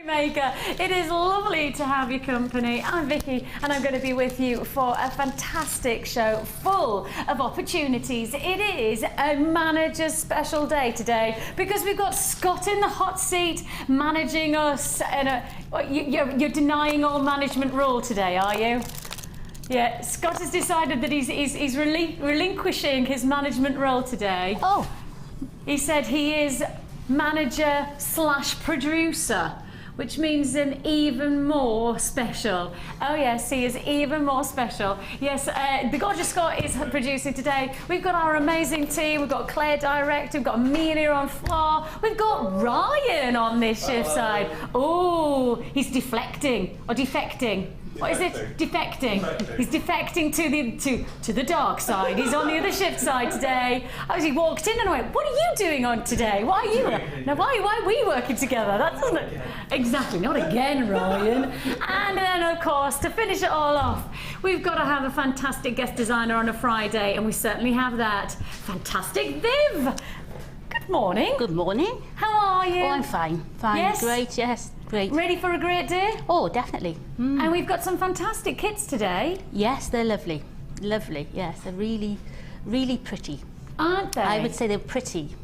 Maker. It is lovely to have your company. I'm Vicki and I'm going to be with you for a fantastic show full of opportunities. It is a manager's special day today because we've got Scott in the hot seat managing us. You're denying all management rule today, are you? Yeah, Scott has decided that he's relinquishing his management role today. Oh. He said he is manager / producer, which means an even more special. Oh yes, he is even more special. Yes, the gorgeous Scott is producing today. We've got our amazing team. We've got Claire direct. We've got Amelia on floor. We've got Ryan on this shift side. Oh, he's deflecting or defecting. What is it? Defecting. He's defecting to the dark side. He's on the other shift side today. As he walked in and I went, "What are you doing on today? Why are you? Now why are we working together? That doesn't exactly. Not again, Ryan." And then of course to finish it all off, we've got to have a fantastic guest designer on a Friday, and we certainly have that. Fantastic Viv. Good morning. Good morning. How are you? Oh, I'm fine. Fine. Yes? Great. Yes. Great. Ready for a great day? Oh, definitely. And we've got some fantastic kits today. Yes, they're lovely. Lovely. Yes, they're really, really pretty. Aren't they? I would say they're pretty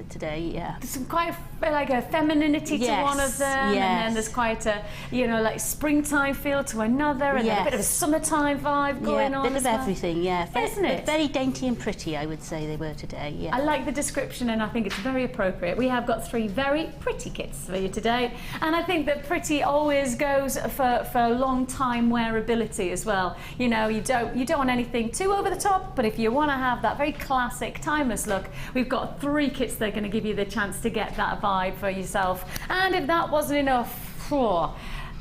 today. Yeah. There's some quite like a femininity to one of them, yes. And then there's quite a like springtime feel to another, and then a bit of a summertime vibe going on. Yeah, a bit of everything. Yeah, isn't it? Very dainty and pretty, I would say they were today. Yeah. I like the description, and I think it's very appropriate. We have got 3 very pretty kits for you today, and I think that pretty always goes for long time wearability as well. You know, you don't want anything too over the top, but if you want to have that very classic, timeless look, we've got 3 kits that are going to give you the chance to get that vibe for yourself. And if that wasn't enough,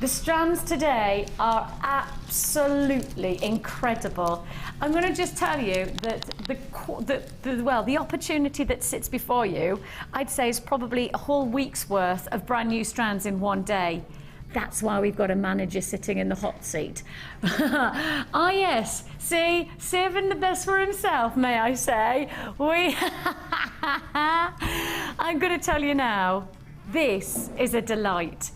the strands today are absolutely incredible. I'm going to just tell you that the opportunity that sits before you, I'd say, is probably a whole week's worth of brand new strands in one day. That's why we've got a manager sitting in the hot seat. Ah yes, see, saving the best for himself, may I say. I'm going to tell you now, this is a delight.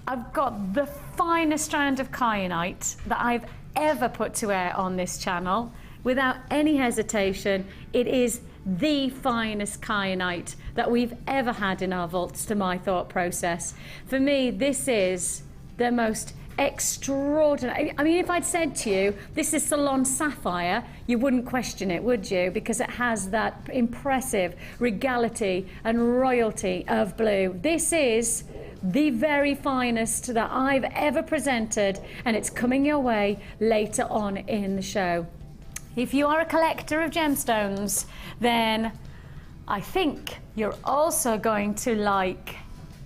I've got the finest strand of Kyanite that I've ever put to air on this channel. Without any hesitation, it is the finest Kyanite that we've ever had in our vaults, to my thought process. For me, this is the most extraordinary. I mean, if I'd said to you, this is Ceylon Sapphire, you wouldn't question it, would you? Because it has that impressive regality and royalty of blue. This is the very finest that I've ever presented, and it's coming your way later on in the show. If you are a collector of gemstones, then I think you're also going to like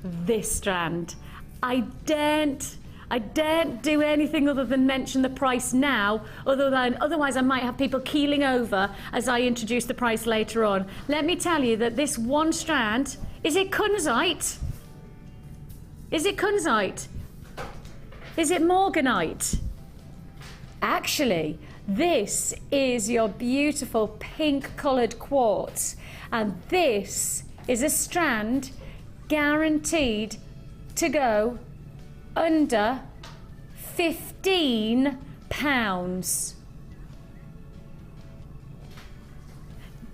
this strand. I daren't do anything other than mention the price now, otherwise I might have people keeling over as I introduce the price later on. Let me tell you that this one strand, is it Kunzite? Is it Kunzite? Is it Morganite? Actually, this is your beautiful pink coloured quartz, and this is a strand guaranteed to go under £15.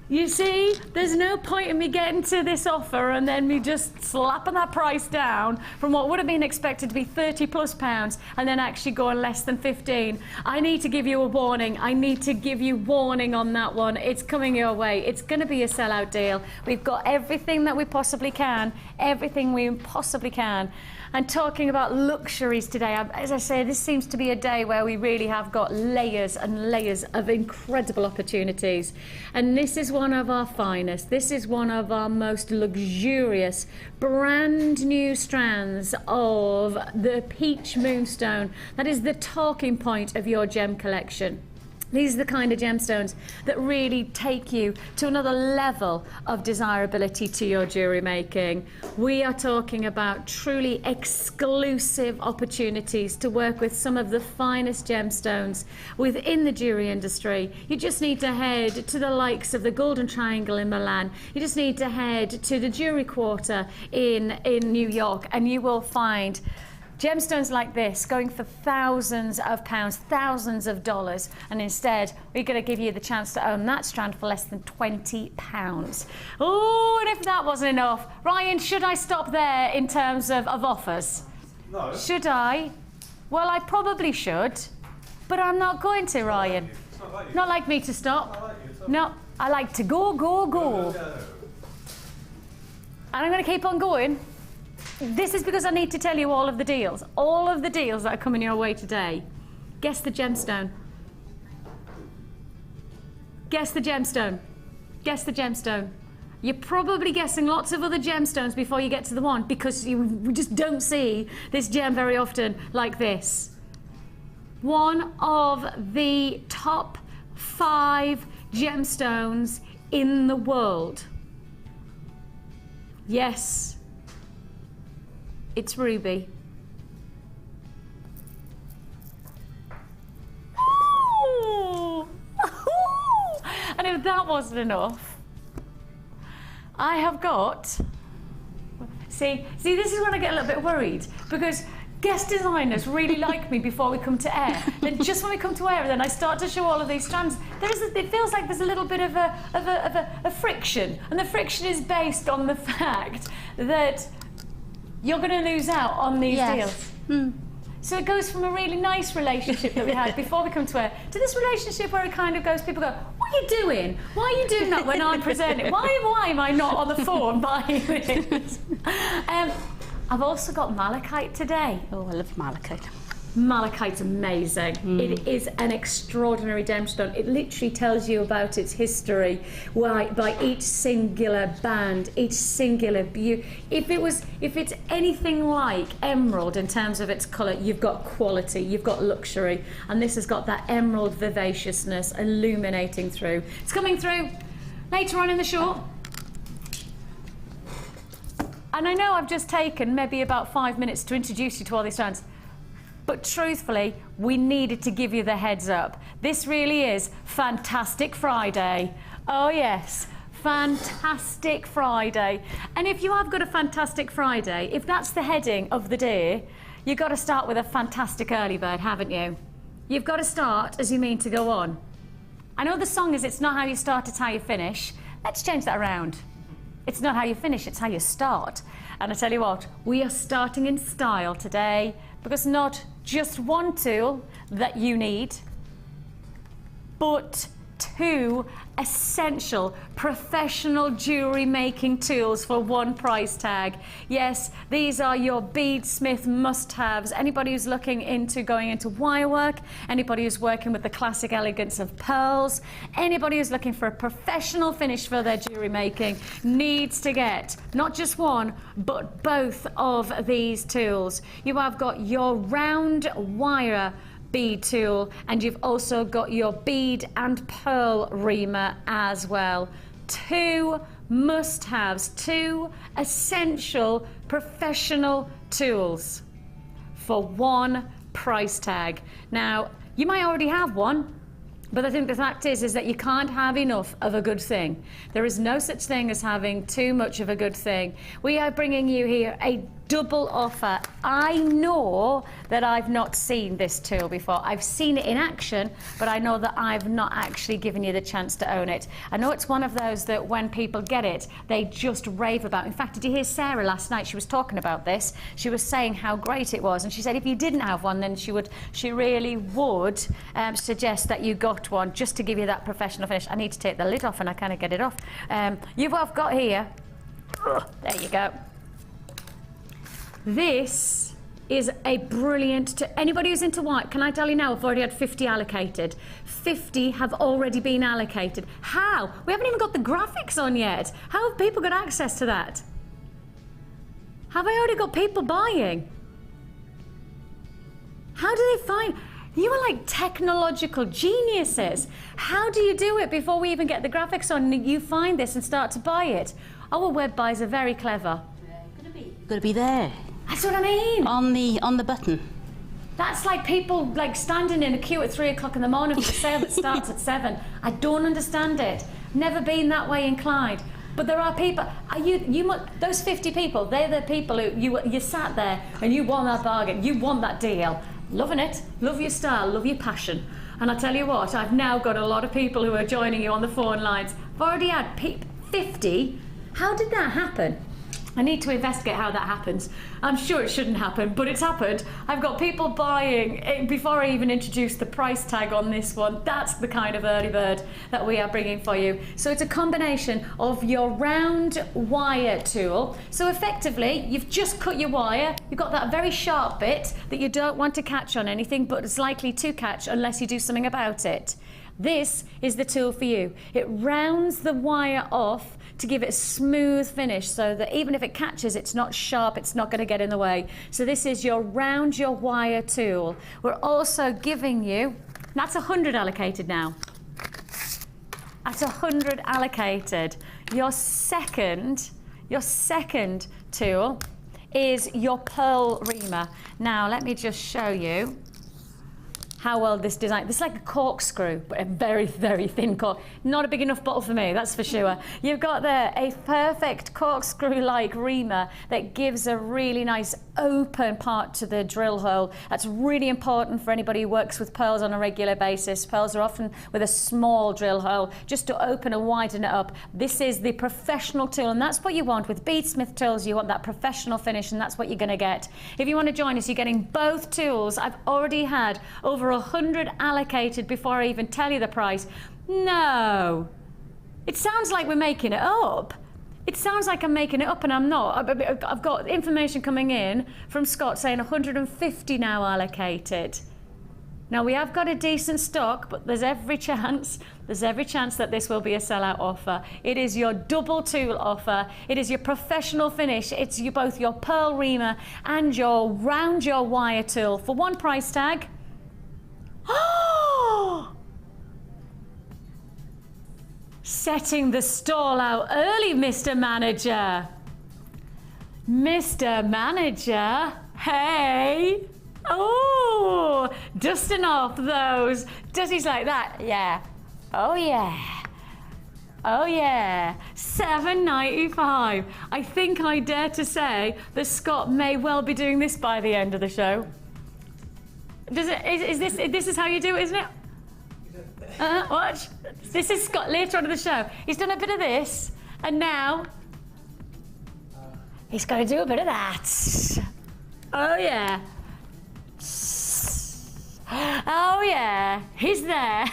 You see, there's no point in me getting to this offer and then me just slapping that price down from what would have been expected to be £30+ and then actually going less than 15. I need to give you a warning. I need to give you warning on that one. It's coming your way. It's going to be a sellout deal. We've got everything that we possibly can, everything we possibly can. And talking about luxuries today, as I say, this seems to be a day where we really have got layers and layers of incredible opportunities. And this is one of our finest. This is one of our most luxurious, brand new strands of the peach moonstone. That is the talking point of your gem collection. These are the kind of gemstones that really take you to another level of desirability to your jewellery making. We are talking about truly exclusive opportunities to work with some of the finest gemstones within the jewellery industry. You just need to head to the likes of the Golden Triangle in Milan. You just need to head to the Jewellery Quarter in New York, and you will find gemstones like this going for thousands of pounds, thousands of dollars, and instead we're going to give you the chance to own that strand for less than £20. Oh, and if that wasn't enough, Ryan, should I stop there in terms of offers? No. Should I? Well, I probably should, but I'm not going to, Ryan. Not like me to stop. No, I like to go. And I'm going to keep on going. This is because I need to tell you all of the deals that are coming your way today. Guess the gemstone. Guess the gemstone. Guess the gemstone. You're probably guessing lots of other gemstones before you get to the one, because we just don't see this gem very often like this. One of the top 5 gemstones in the world. Yes. It's ruby. Ooh. And if that wasn't enough, I have got, see, this is when I get a little bit worried, because guest designers really like me before we come to air. Then just when we come to air, then I start to show all of these strands. It feels like there's a little bit of a friction, and the friction is based on the fact that you're going to lose out on these deals. So it goes from a really nice relationship that we had before we come to air to this relationship where it kind of goes, people go, what are you doing? Why are you doing that when I'm presenting? Why am I not on the phone buying it? I've also got malachite today. Oh, I love malachite. Malachite's amazing. It is an extraordinary gemstone. It literally tells you about its history by each singular band, each singular beauty. If it's anything like emerald in terms of its colour, you've got quality, you've got luxury, and this has got that emerald vivaciousness illuminating through. It's coming through later on in the show. And I know I've just taken maybe about 5 minutes to introduce you to all these strands, but truthfully, we needed to give you the heads up. This really is Fantastic Friday. Oh yes, Fantastic Friday. And if you have got a Fantastic Friday, if that's the heading of the day, you've got to start with a fantastic early bird, haven't you? You've got to start as you mean to go on. I know the song is "It's not how you start, it's how you finish." Let's change that around. It's not how you finish, it's how you start. And I tell you what, we are starting in style today, because not just one tool that you need, but 2 essential professional jewellery making tools for one price tag. Yes, these are your beadsmith must-haves. Anybody who's looking into going into wirework, anybody who's working with the classic elegance of pearls, anybody who's looking for a professional finish for their jewellery making needs to get not just one, but both of these tools. You have got your round wire bead tool, and you've also got your bead and pearl reamer as well. 2 must-haves, 2 essential professional tools for one price tag. Now, you might already have one, but I think the fact is that you can't have enough of a good thing. There is no such thing as having too much of a good thing. We are bringing you here a double offer. I know that I've not seen this tool before. I've seen it in action, but I know that I've not actually given you the chance to own it. I know it's one of those that when people get it, they just rave about. In fact, did you hear Sarah last night? She was talking about this. She was saying how great it was, and she said if you didn't have one, then she really would suggest that you got one, just to give you that professional finish. I need to take the lid off, and I kind of get it off. You've got here, there you go. This is a brilliant, to anybody who's into white, can I tell you now, I've already had 50 allocated. 50 have already been allocated. How? We haven't even got the graphics on yet. How have people got access to that? Have I already got people buying? How do they find? You are like technological geniuses. How do you do it before we even get the graphics on and you find this and start to buy it? Our web buys are very clever. Got to be there. That's what I mean. On the button. That's like people like standing in a queue at 3 o'clock in the morning for a sale that starts at 7. I don't understand it. Never been that way inclined. But there are people. Those 50 people. They're the people who you sat there and you want that bargain. You want that deal. Loving it. Love your style. Love your passion. And I tell you what, I've now got a lot of people who are joining you on the phone lines. I've already had 50. How did that happen? I need to investigate how that happens. I'm sure it shouldn't happen, but it's happened. I've got people buying, before I even introduce the price tag on this one, that's the kind of early bird that we are bringing for you. So it's a combination of your round wire tool. So effectively, you've just cut your wire, you've got that very sharp bit that you don't want to catch on anything, but it's likely to catch unless you do something about it. This is the tool for you. It rounds the wire off to give it a smooth finish so that even if it catches, it's not sharp, it's not going to get in the way. So this is your round your wire tool. We're also giving you, that's 100 allocated now. That's 100 allocated. Your second tool is your pearl reamer. Now let me just show you how well this design. This is like a corkscrew, but a very, very thin cork. Not a big enough bottle for me, that's for sure. You've got there a perfect corkscrew-like reamer that gives a really nice open part to the drill hole. That's really important for anybody who works with pearls on a regular basis. Pearls are often with a small drill hole, just to open and widen it up. This is the professional tool, and that's what you want with beadsmith tools. You want that professional finish, and that's what you're going to get. If you want to join us, you're getting both tools. I've already had over 100 allocated before I even tell you the price. No, it sounds like we're making it up. It sounds like I'm making it up, and I'm not. I've got information coming in from Scott saying 150 now allocated. Now we have got a decent stock, but there's every chance that this will be a sellout offer. It is your double tool offer. It is your professional finish. It's both your pearl reamer and your round your wire tool for one price tag. Oh! Setting the stall out early, Mr. Manager. Mr. Manager, hey. Oh, dusting off those dusties like that. Yeah. Oh, yeah. Oh, yeah. $7.95. I think I dare to say that Scott may well be doing this by the end of the show. This is how you do it, isn't it? Watch. This is Scott later on in the show. He's done a bit of this, and now he's got to do a bit of that. Oh yeah. Oh yeah. He's there.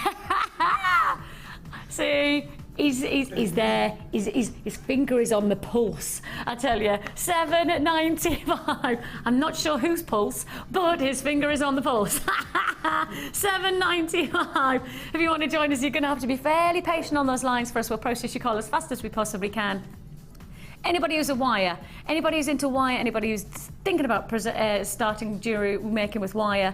See, he's there. His finger is on the pulse. I tell you, $7.95. I'm not sure whose pulse, but his finger is on the pulse. $7.95. If you want to join us, you're going to have to be fairly patient on those lines for us. We'll process your call as fast as we possibly can. Anybody who's a wire, anybody who's into wire, anybody who's thinking about starting jewellery making with wire,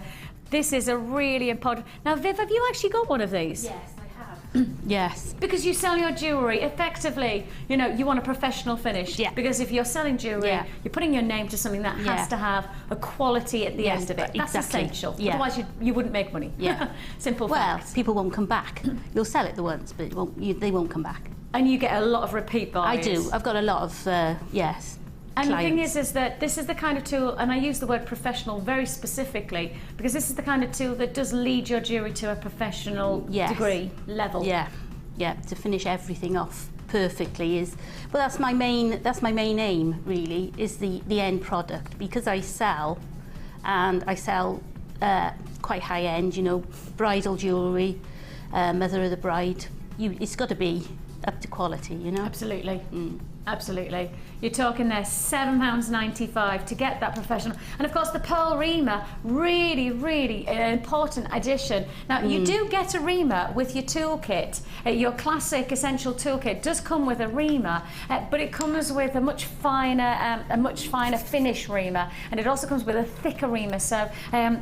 this is a really important. Now, Viv, have you actually got one of these? Yes, I have. Yes. Because you sell your jewellery, effectively, you know, you want a professional finish. Yeah. Because if you're selling jewellery, you're putting your name to something that has to have a quality at the end of it. That's essential. Yeah. Otherwise, you wouldn't make money. Yeah. Simple fact. Well, people won't come back. You'll sell it the once, but they won't come back. And you get a lot of repeat buyers. I do. I've got a lot of, yes. And clients. the thing is that this is the kind of tool, and I use the word professional very specifically, because this is the kind of tool that does lead your jewellery to a professional degree, level. Yeah, yeah, to finish everything off perfectly is, well, that's my main aim, really, is the end product, because I sell, and I sell quite high-end, you know, bridal jewellery, mother of the bride. It's got to be up to quality, you know? Absolutely. Absolutely. You're talking there £7.95 to get that professional. And of course the pearl reamer, really, really an important addition. Now you do get a reamer with your toolkit. Your classic essential toolkit does come with a reamer, but it comes with a much finer finish reamer, and it also comes with a thicker reamer. So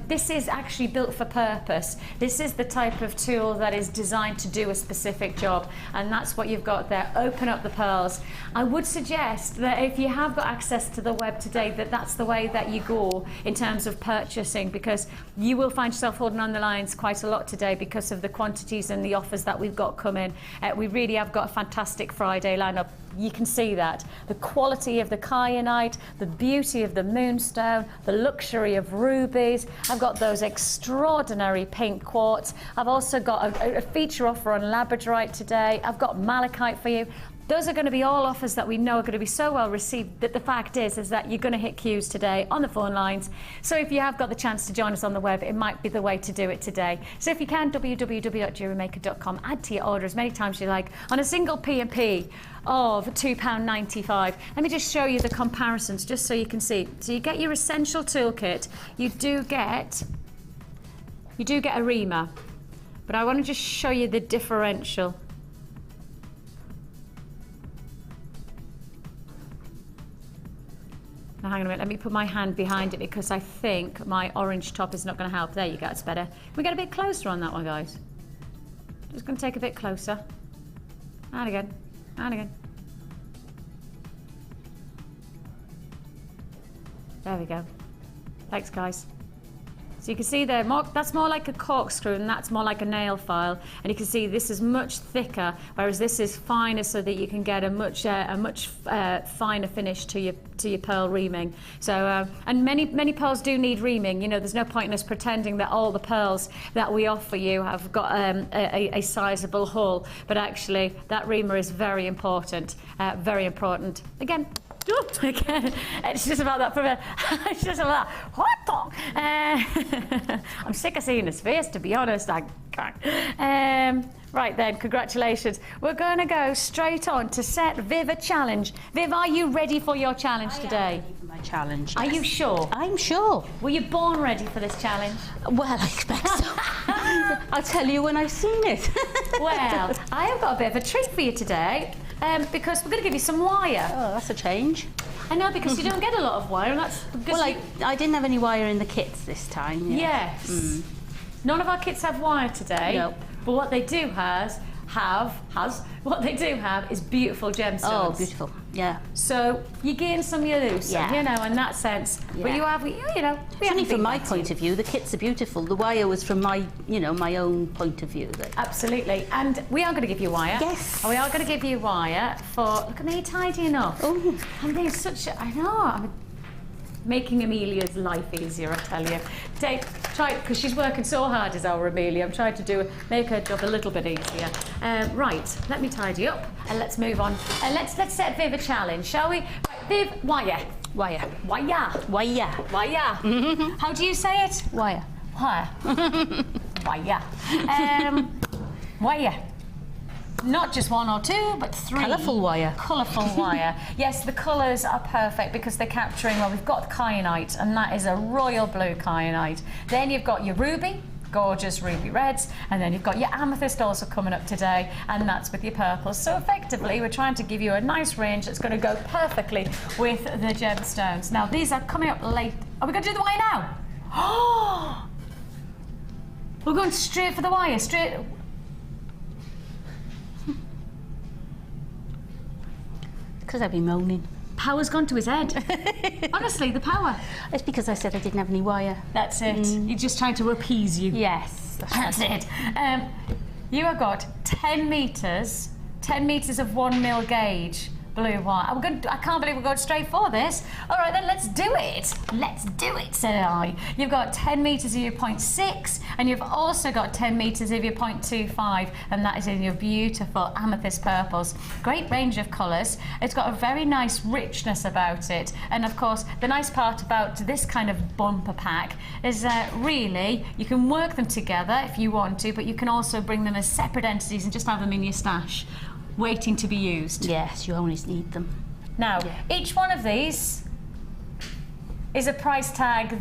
this is actually built for purpose. This is the type of tool that is designed to do a specific job, and that's what you've got there. Open up the pearls. I would suggest that if you have got access to the web today, that's the way that you go in terms of purchasing, because you will find yourself holding on the lines quite a lot today because of the quantities and the offers that we've got coming. We really have got a fantastic Friday lineup. You can see that. The quality of the kyanite, the beauty of the moonstone, the luxury of rubies. I've got those extraordinary pink quartz. I've also got a feature offer on Labradorite today. I've got Malachite for you. Those are going to be all offers that we know are going to be so well received that the fact is that you're going to hit queues today on the phone lines. So if you have got the chance to join us on the web, it might be the way to do it today. So if you can, www.JewelleryMaker.com, add to your order as many times as you like on a single P&P of £2.95. Let me just show you the comparisons just so you can see. So you get your essential toolkit, you do get a reamer, but I want to just show you the differential. Now, hang on a minute, let me put my hand behind it because I think my orange top is not going to help. There you go, it's better. We get a bit closer on that one, guys. Just going to take a bit closer. And again, and again. There we go. Thanks, guys. So you can see there, that's more like a corkscrew and that's more like a nail file. And you can see this is much thicker, whereas this is finer so that you can get a much finer finish to your pearl reaming. So, and many pearls do need reaming. You know, there's no point in us pretending that all the pearls that we offer you have got a sizable hull, but actually that reamer is very important, very important. Again, it's just about that. It's just about what? I'm sick of seeing his face, to be honest. I can't. Right then, congratulations. We're going to go straight on to set Viv a challenge. Viv, are you ready for your challenge today? I am ready for my challenge. Are you sure? I'm sure. Were you born ready for this challenge? Well, I expect so. I'll tell you when I've seen it. Well, I have got a bit of a treat for you today. Because we're going to give you some wire. Oh, that's a change. I know, because you don't get a lot of wire, and that's because well, I didn't have any wire in the kits this time. Yeah. Yes. None of our kits have wire today. Nope. But what they do what they do have is beautiful gemstones. Oh, beautiful. Yeah. So you gain some, you lose some, you know, in that sense. Yeah. But you have, you know. Only from my point of view, the kits are beautiful. The wire was from my, my own point of view. Absolutely. And we are going to give you wire. Yes. And we are going to give you wire for, look at me, tidy enough. Oh. And there's such I know, I'm making Amelia's life easier, I tell you. Try, because she's working so hard, is our Amelia. I'm trying to make her job a little bit easier. Right, let me tidy up and let's move on. Let's set Viv a challenge, shall we? Right, Viv, wire. Wire. Wire. Wire. Wire. How do you say it? Wire. Wire. Wire. Wire. Not just one or two, but three. Colourful wire. Colourful wire. Yes, the colours are perfect because they're capturing, well, we've got kyanite, and that is a royal blue kyanite. Then you've got your ruby, gorgeous ruby reds, and then you've got your amethyst also coming up today, and that's with your purples. So effectively, we're trying to give you a nice range that's going to go perfectly with the gemstones. Now, these are coming up late. Are we going to do the wire now? Oh! We're going straight for the wire, straight. Because I've been moaning. Power's gone to his head. Honestly, the power. It's because I said I didn't have any wire. That's it. You're just trying to appease you. Yes. That's it. You have got 10 metres of 1 mil gauge blue wire. I can't believe we're going straight for this. All right, then let's do it. Let's do it, said I. You've got 10 metres of your 0.6, and you've also got 10 metres of your 0.25, and that is in your beautiful amethyst purples. Great range of colours. It's got a very nice richness about it. And of course, the nice part about this kind of bumper pack is that really you can work them together if you want to, but you can also bring them as separate entities and just have them in your stash, waiting to be used. Yes, you always need them. Now, each one of these is a price tag.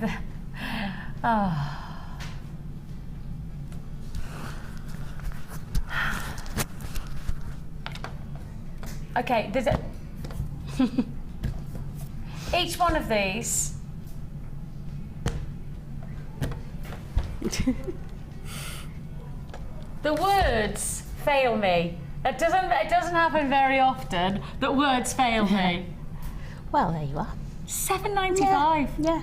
Okay, there's a... Each one of these... The words fail me. It doesn't happen very often that words fail me. Well, there you are. £7.95. Yeah.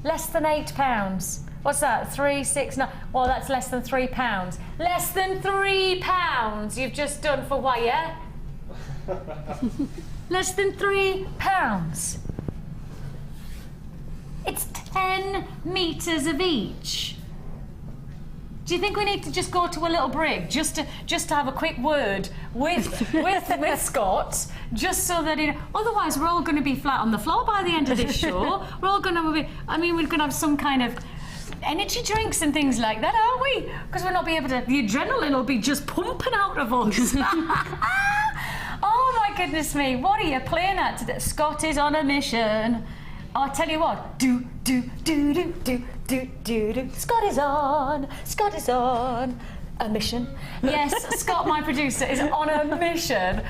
Less than £8. What's that? 3, 6, 9. Well, that's less than £3. Less than £3 you've just done for wire. Less than £3. It's 10 metres of each. Do you think we need to just go to a little break just to have a quick word with Scott, just so that otherwise we're all going to be flat on the floor by the end of this show. We're all going to be. I mean, we're going to have some kind of energy drinks and things like that, aren't we? Because we'll not be able to. The adrenaline will be just pumping out of us. Oh my goodness me! What are you playing at today? Scott is on a mission. I'll tell you what. Do. Scott is on a mission. Yes, Scott, my producer, is on a mission.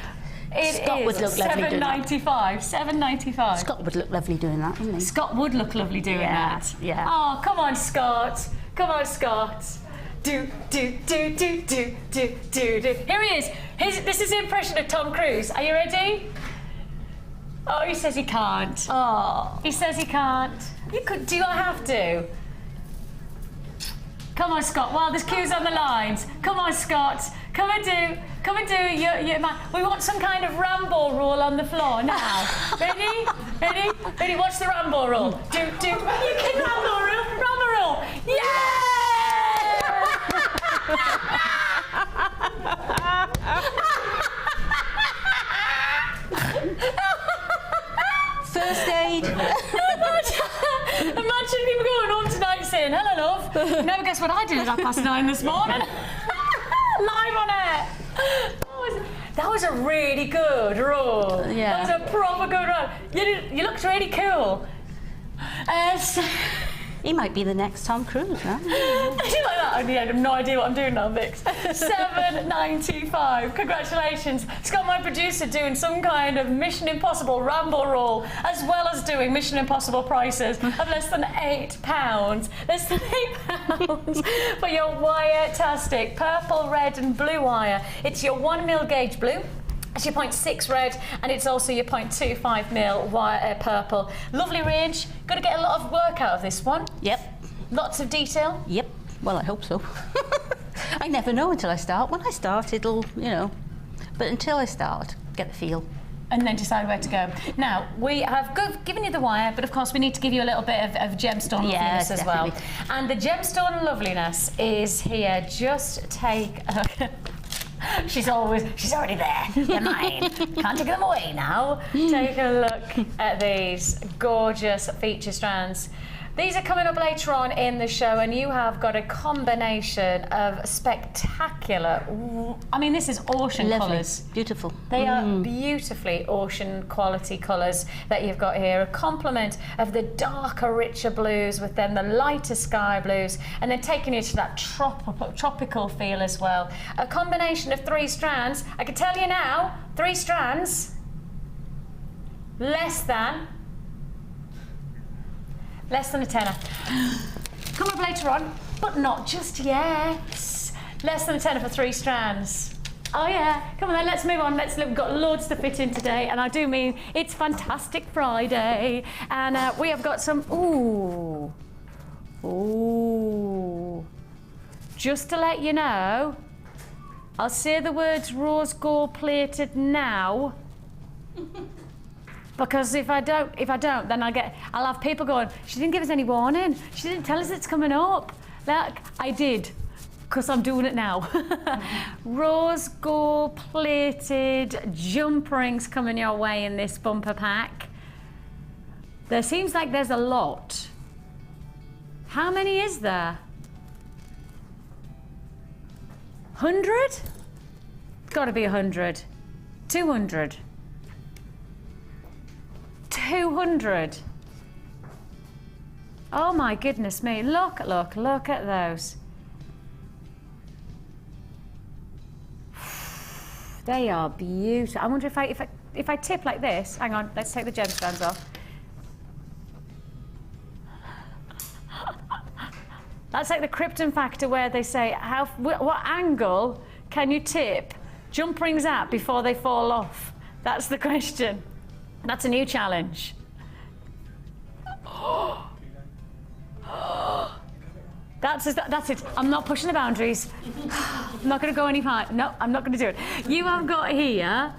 Scott would look lovely doing that. £7.95. Scott would look lovely doing that, wouldn't he? Scott would look lovely doing that. Yeah. Oh, come on, Scott. Come on, Scott. Do. Here he is. This is the impression of Tom Cruise. Are you ready? Oh, he says he can't. Oh, he says he can't. You could. Do I have to? Come on, Scott. Well, there's cues on the lines. Come on, Scott. Come and do. We want some kind of Rambo rule on the floor now. Ready? What's the Rambo rule? Do. You can Rambo rule. Yeah! First aid. Imagine people going home tonight saying, "Hello, love. Never guess what I did at 9:30 this morning." Live on air. That was a really good roll. Yeah. That was a proper good roll. You looked really cool. He might be the next Tom Cruise, huh? I do like that. I have no idea what I'm doing now, Vix. £7.95. Congratulations. Scott, my producer, doing some kind of Mission Impossible Rambo roll, as well as doing Mission Impossible prices of less than £8. Less than £8 for your wire-tastic purple, red and blue wire. It's your 1mm gauge blue. It's your 0.6 red, and it's also your 0.25mm wire purple. Lovely range. Got to get a lot of work out of this one. Yep. Lots of detail. Yep. Well, I hope so. I never know until I start. When I start, it'll, but until I start, get the feel. And then decide where to go. Now, we have given you the wire, but of course we need to give you a little bit of gemstone loveliness as well. And the gemstone loveliness is here. Just take a look. She's already there. They're mine. Can't take them away now. Take a look at these gorgeous feature strands. These are coming up later on in the show, and you have got a combination of spectacular. I mean, this is ocean colours. Beautiful. They are beautifully ocean quality colours that you've got here. A complement of the darker, richer blues with then the lighter sky blues, and then taking you to that tropical feel as well. A combination of 3 strands. I can tell you now, 3 strands, less than a tenner. Come up later on, but not just yet. Less than a tenner for 3 strands. Oh yeah, come on then, let's move on. We've got loads to fit in today, and I do mean it's Fantastic Friday, and we have got some, ooh. Just to let you know, I'll say the words rose gold plated now. Because if I don't, then I'll have people going, she didn't give us any warning. She didn't tell us it's coming up. Like, I did, because I'm doing it now. Rose gold plated jump rings coming your way in this bumper pack. There seems like there's a lot. How many is there? 100? It's got to be 100. 200. 200. Oh my goodness me, look at those. They are beautiful. I wonder if I tip like this, hang on, let's take the gemstones off. That's like the Krypton factor where they say, what angle can you tip jump rings at before they fall off? That's the question. That's a new challenge. That's it. I'm not pushing the boundaries. I'm not going to go any higher. No, I'm not going to do it. You have got here.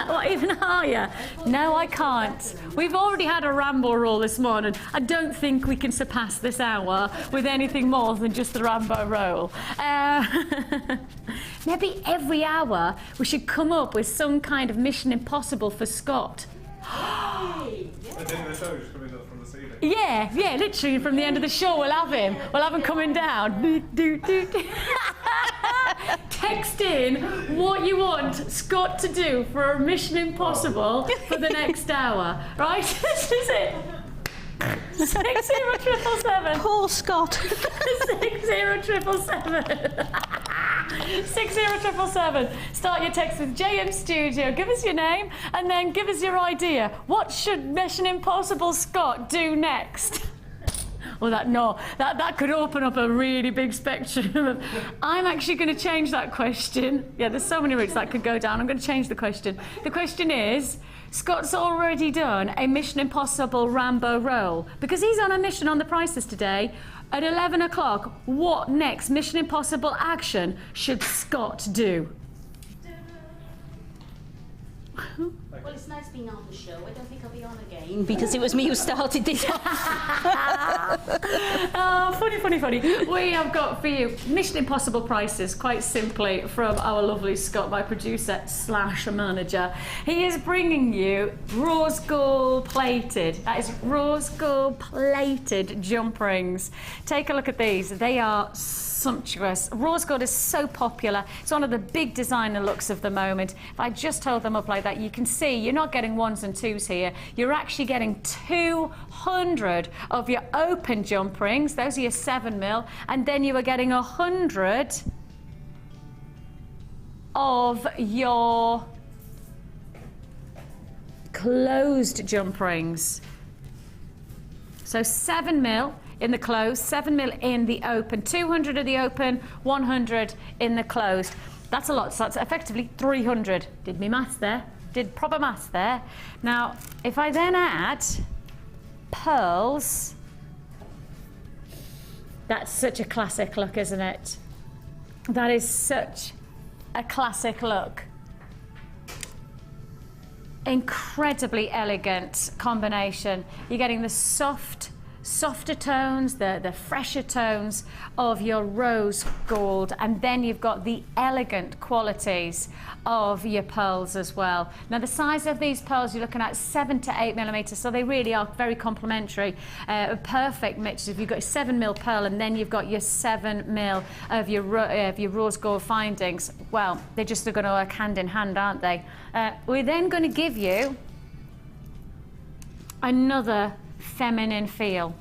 What, even higher? No, I can't. We've already had a ramble roll this morning. I don't think we can surpass this hour with anything more than just the rambo roll. Maybe every hour we should come up with some kind of Mission Impossible for Scott. Yeah, literally from the end of the show we'll have him. We'll have him coming down. Text in what you want Scott to do for a Mission Impossible for the next hour. Right? This is it. 60777. Poor Scott. 60777. 60777. Start your text with JM Studio. Give us your name and then give us your idea. What should Mission Impossible Scott do next? Well, that could open up a really big spectrum. I'm actually going to change that question. Yeah, there's so many routes that could go down. I'm going to change the question. The question is, Scott's already done a Mission Impossible Rambo roll. Because he's on a mission on the prices today, at 11 o'clock, what next Mission Impossible action should Scott do? Well, it's nice being on the show. I don't think I'll be on again because it was me who started this off. Oh, funny. We have got for you Mission Impossible prices, quite simply, from our lovely Scott, my producer / manager. He is bringing you rose gold plated. That is rose gold plated jump rings. Take a look at these. They are sumptuous. Rose gold is so popular. It's one of the big designer looks of the moment. If I just hold them up like that, you can see you're not getting ones and twos here. You're actually getting 200 of your open jump rings. Those are your 7mm. And then you are getting 100 of your closed jump rings. So 7mm in the closed, 7mm in the open, 200 of the open, 100 in the closed. That's a lot, so that's effectively 300. Did me maths there, did proper maths there. Now, if I then add pearls, that's such a classic look, isn't it? That is such a classic look. Incredibly elegant combination. You're getting the softer tones, the fresher tones of your rose gold, and then you've got the elegant qualities of your pearls as well. Now the size of these pearls, you're looking at 7 to 8mm, so they really are very complementary. A perfect mix. If you've got a 7mm pearl and then you've got your 7mm of your rose gold findings, well, they're just going to work hand in hand, aren't they? We're then going to give you another feminine feel,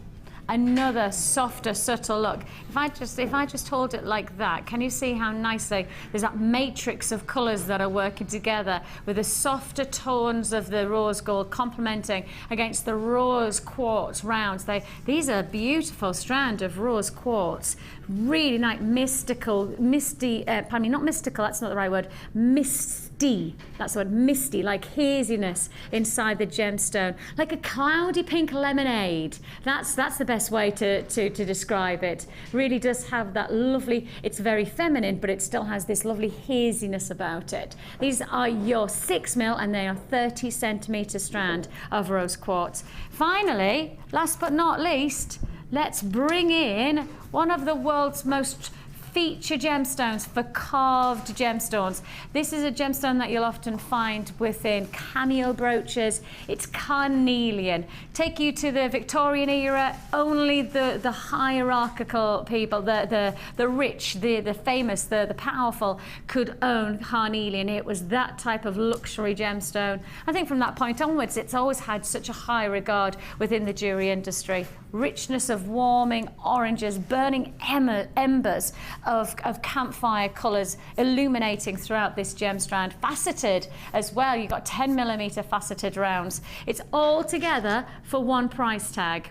another softer, subtle look. If I just hold it like that, can you see how nicely there's that matrix of colours that are working together with the softer tones of the rose gold complementing against the rose quartz rounds. These are a beautiful strand of rose quartz, really nice, misty, not mystical, that's not the right word, misty, that's the word, misty, like haziness inside the gemstone, like a cloudy pink lemonade. That's the best way to describe it. Really does have that lovely, it's very feminine, but it still has this lovely haziness about it. These are your 6mm and they are 30cm strand of rose quartz. Finally, last but not least, let's bring in one of the world's most feature gemstones for carved gemstones. This is a gemstone that you'll often find within cameo brooches. It's carnelian. Take you to the Victorian era, only the hierarchical people, the rich, the famous, the powerful could own carnelian. It was that type of luxury gemstone. I think from that point onwards, it's always had such a high regard within the jewellery industry. Richness of warming oranges, burning embers of campfire colours illuminating throughout this gem strand. Faceted as well, you've got 10mm faceted rounds. It's all together for one price tag.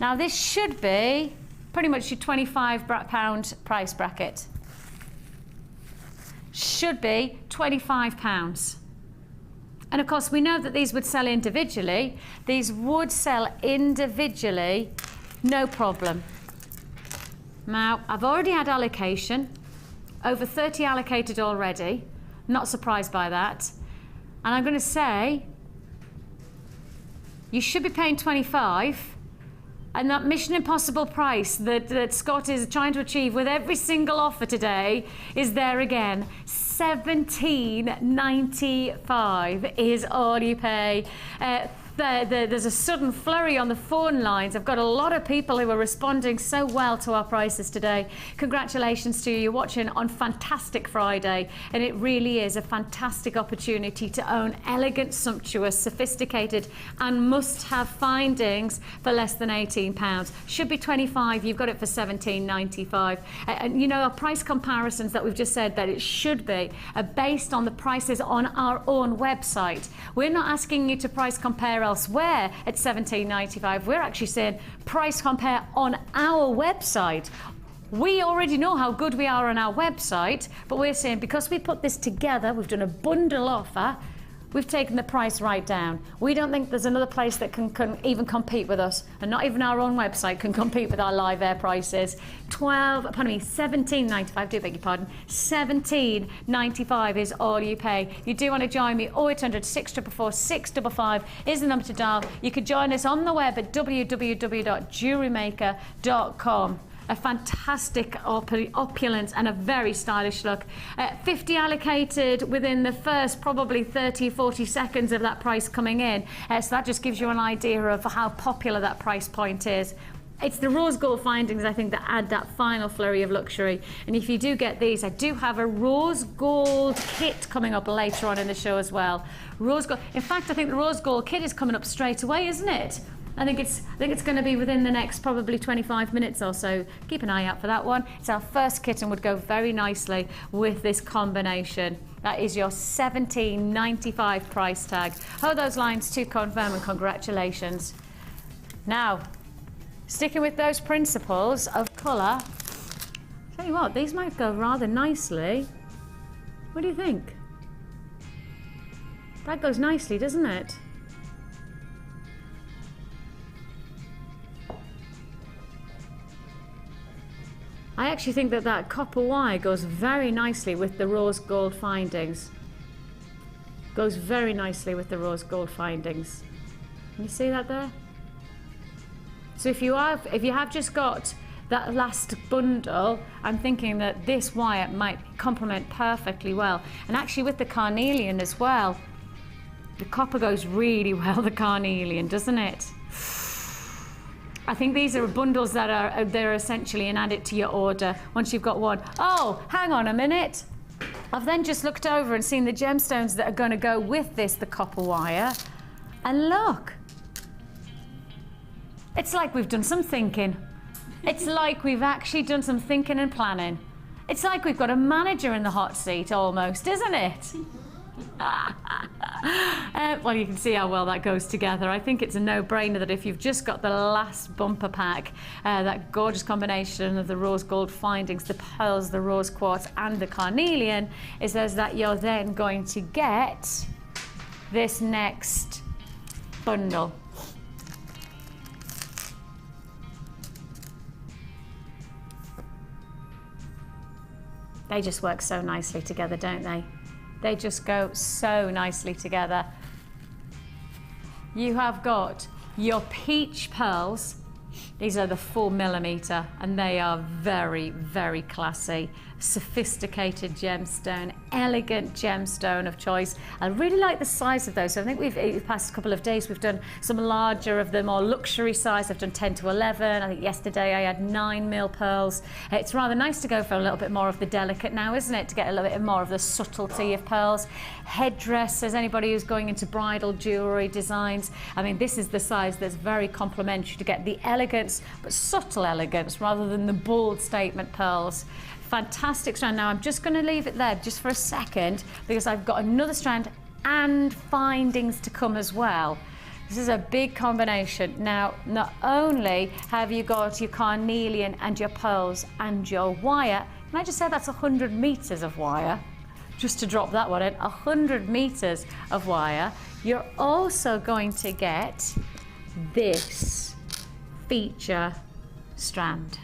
Now this should be pretty much your £25 price bracket. Should be £25. And of course, we know that these would sell individually. These would sell individually, no problem. Now, I've already had allocation, over 30 allocated already. Not surprised by that. And I'm going to say, you should be paying 25. And that Mission Impossible price that Scott is trying to achieve with every single offer today is there again. $17.95 is all you pay. There's a sudden flurry on the phone lines. I've got a lot of people who are responding so well to our prices today. Congratulations to you. You're watching on Fantastic Friday, and it really is a fantastic opportunity to own elegant, sumptuous, sophisticated and must-have findings for less than £18. Should be 25. You've got it for $17.95. And you know, our price comparisons that we've just said that it should be are based on the prices on our own website. We're not asking you to price compare elsewhere at $17.95. We're actually saying price compare on our website. We already know how good we are on our website, but we're saying because we put this together, we've done a bundle offer, we've taken the price right down. We don't think there's another place that can even compete with us, and not even our own website can compete with our live air prices. $17.95, do beg your pardon. $17.95 is all you pay. You do want to join me, 0800 644 655 is the number to dial. You could join us on the web at www.JewelleryMaker.com. A fantastic opulence and a very stylish look. 50 allocated within the first probably 30-40 seconds of that price coming in. So that just gives you an idea of how popular that price point is. It's the rose gold findings, I think, that add that final flurry of luxury. And if you do get these, I do have a rose gold kit coming up later on in the show as well. Rose gold. In fact, I think the rose gold kit is coming up straight away, isn't it? I think it's going to be within the next probably 25 minutes or so. Keep an eye out for that one. It's our first kit and would go very nicely with this combination. That is your $17.95 price tag. Hold those lines to confirm, and congratulations. Now, sticking with those principles of colour, tell you what, these might go rather nicely. What do you think? That goes nicely, doesn't it? I actually think that that copper wire goes very nicely with the rose gold findings. Goes very nicely with the rose gold findings. Can you see that there? So if you have just got that last bundle, I'm thinking that this wire might complement perfectly well. And actually with the carnelian as well, the copper goes really well, the carnelian, doesn't it? I think these are bundles that they're essentially an add it to your order once you've got one. Oh, hang on a minute. I've then just looked over and seen the gemstones that are going to go with this, the copper wire. And look, it's like we've done some thinking. It's like we've actually done some thinking and planning. It's like we've got a manager in the hot seat almost, isn't it? Well, you can see how well that goes together. I think it's a no-brainer that if you've just got the last bumper pack, that gorgeous combination of the rose gold findings, the pearls, the rose quartz and the carnelian, is that you're then going to get this next bundle. They just work so nicely together, don't they? They just go so nicely together. You have got your peach pearls These are the 4mm, and they are very, very classy. Sophisticated gemstone, elegant gemstone of choice. I really like the size of those. So I think the past couple of days we've done some larger of the more luxury size. I've done 10 to 11. I think yesterday I had 9mm pearls. It's rather nice to go for a little bit more of the delicate now, isn't it? To get a little bit more of the subtlety of pearls. Headdresses, anybody who's going into bridal jewellery designs. I mean, this is the size that's very complimentary to get the elegance, but subtle elegance rather than the bold statement pearls. Fantastic strand. Now I'm just going to leave it there just for a second because I've got another strand and findings to come as well. This is a big combination. Now, not only have you got your carnelian and your pearls and your wire, can I just say that's 100 meters of wire? Just to drop that one in, 100 meters of wire. You're also going to get this feature strand.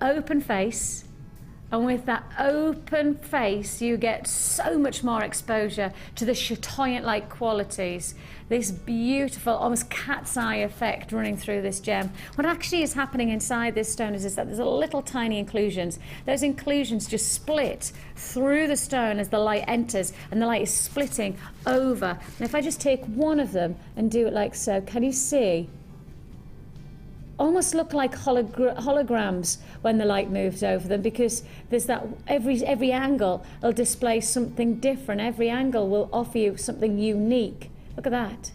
Open face, and with that open face you get so much more exposure to the chatoyant-like qualities, this beautiful almost cat's eye effect running through this gem. What actually is happening inside this stone is that there's a little tiny inclusions. Those inclusions just split through the stone as the light enters, and the light is splitting over. And if I just take one of them and do it like so, can you see? Almost look like holograms when the light moves over them, because there's that every angle will display something different. Every angle will offer you something unique. Look at that.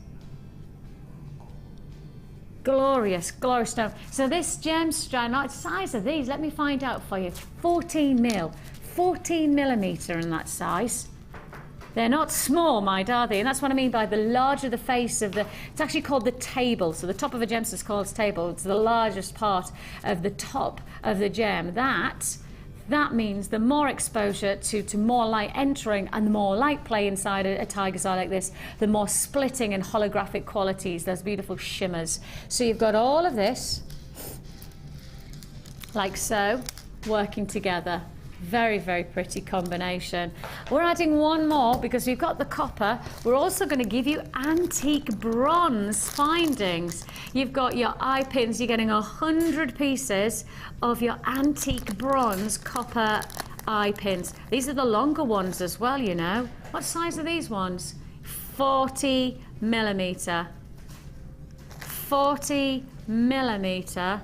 Glorious, glorious stone. So this gem strand, the size of these, let me find out for you. 14mm in that size. They're not small, mind, are they? And that's what I mean by the larger the face of the... It's actually called the table. So the top of a gemstone is called table. It's the largest part of the top of the gem. That means the more exposure to more light entering and the more light play inside a tiger's eye like this, the more splitting and holographic qualities, those beautiful shimmers. So you've got all of this, like so, working together. Very, very pretty combination. We're adding one more because we've got the copper. We're also going to give you antique bronze findings. You've got your eye pins. You're getting 100 pieces of your antique bronze copper eye pins. These are the longer ones as well, you know. What size are these ones? 40mm. 40mm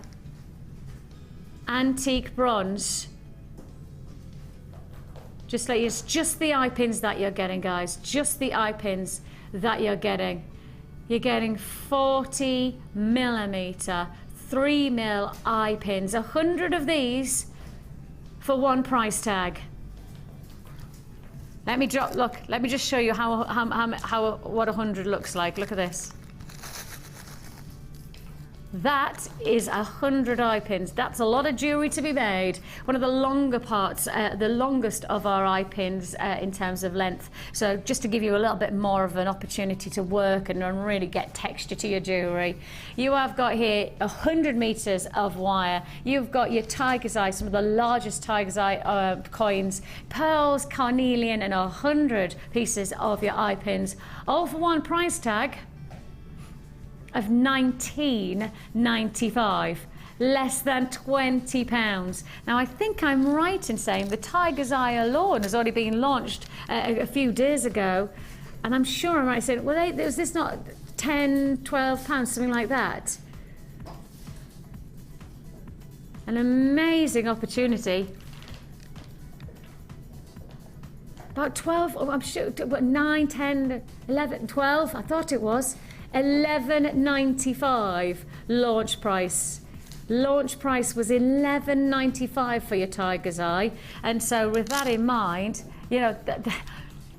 antique bronze. Just like it's just the eye pins that you're getting, guys. Just the eye pins that you're getting. You're getting 40mm, 3mm eye pins. 100 of these for one price tag. Let me drop. Look. Let me just show you how what 100 looks like. Look at this. That is 100 eye pins. That's a lot of jewellery to be made. One of the longer parts, the longest of our eye pins in terms of length. So just to give you a little bit more of an opportunity to work and really get texture to your jewellery. You have got here 100 meters of wire. You've got your tiger's eye, some of the largest tiger's eye coins, pearls, carnelian, and 100 pieces of your eye pins. All for one price tag of $19.95, less than £20. Now I think I'm right in saying the tiger's eye alone has already been launched a few days ago, and I'm sure I'm right in saying, well, was this not £10-12, something like that? An amazing opportunity. About 12, I'm sure, 9, 10, 11, 12, I thought it was. $11.95 launch price. Launch price was $11.95 for your tiger's eye. And so with that in mind, you know,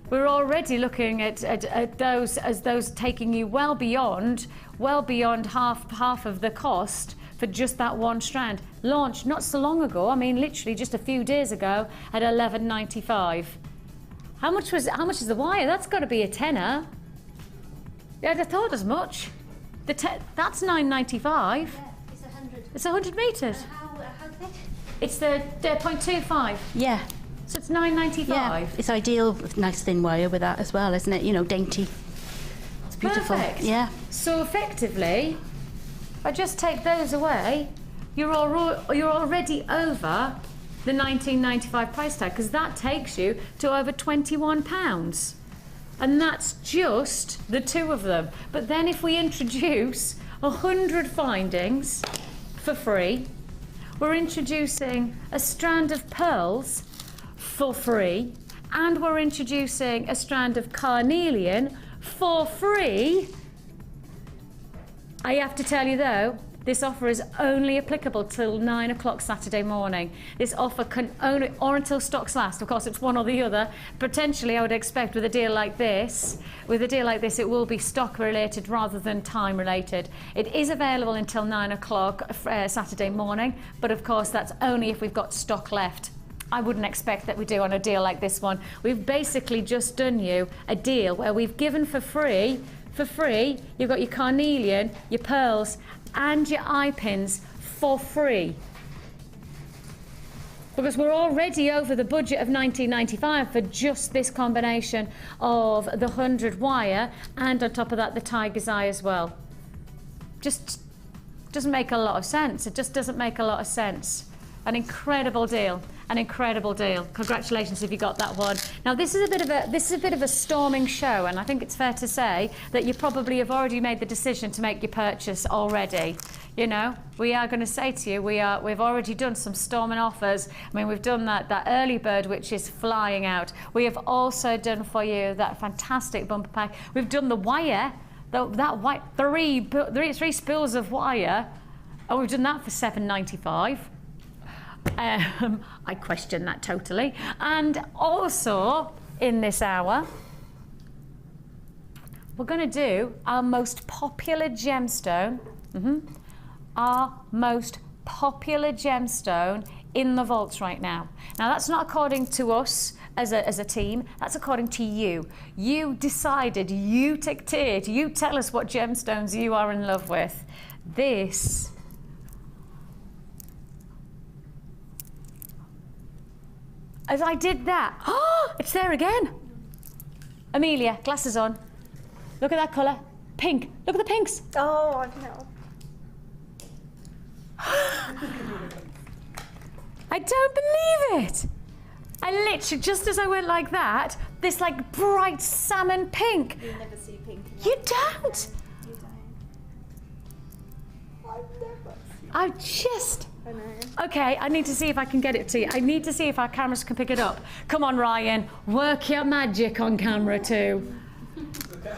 we're already looking at those as those taking you well beyond half of the cost for just that one strand. Launched not so long ago, I mean literally just a few days ago at $11.95. How much is the wire? That's got to be a tenner. Yeah, I thought as much. That's $9.95. Yeah, it's 100. It's 100 meters. How thick? It's the 0.25. Yeah. So it's £9.95. Yeah, it's ideal with nice thin wire with that as well, isn't it? You know, dainty. It's beautiful. Perfect. Yeah. So effectively, if I just take those away, you're already over the £19.95 price tag, because that takes you to over £21. And that's just the two of them. But then if we introduce 100 findings for free, we're introducing a strand of pearls for free, and we're introducing a strand of carnelian for free. I have to tell you though, this offer is only applicable till 9 o'clock Saturday morning. This offer can only, or until stocks last. Of course, it's one or the other. Potentially, I would expect with a deal like this, it will be stock related rather than time related. It is available until 9 o'clock Saturday morning, but of course, that's only if we've got stock left. I wouldn't expect that we do on a deal like this one. We've basically just done you a deal where we've given for free, you've got your carnelian, your pearls, and your eye pins for free. Because we're already over the budget of £19.95 for just this combination of the 100 wire, and on top of that, the tiger's eye as well. Just doesn't make a lot of sense. It just doesn't make a lot of sense. An incredible deal. An incredible deal. Congratulations if you got that one. Now this is a bit of a storming show, and I think it's fair to say that you probably have already made the decision to make your purchase already. You know, we are going to say to you, we've already done some storming offers. I mean, we've done that early bird, which is flying out. We have also done for you that fantastic bumper pack. We've done the wire, that white three spools of wire, and we've done that for £7.95. I question that totally. And also in this hour, we're going to do our most popular gemstone, our most popular gemstone in the vaults right now. Now that's not according to us as a team, that's according to you. You decided, you dictate, you tell us what gemstones you are in love with. This as I did that, oh, it's there again. Amelia, glasses on. Look at that colour. Pink. Look at the pinks. Oh, no. I don't believe it. I literally, just as I went like that, this like bright salmon pink. You never see pink. You don't. You don't. I've never seen. I just. I know. Okay, I need to see if I can get it to you. I need to see if our cameras can pick it up. Come on, Ryan, work your magic on camera too.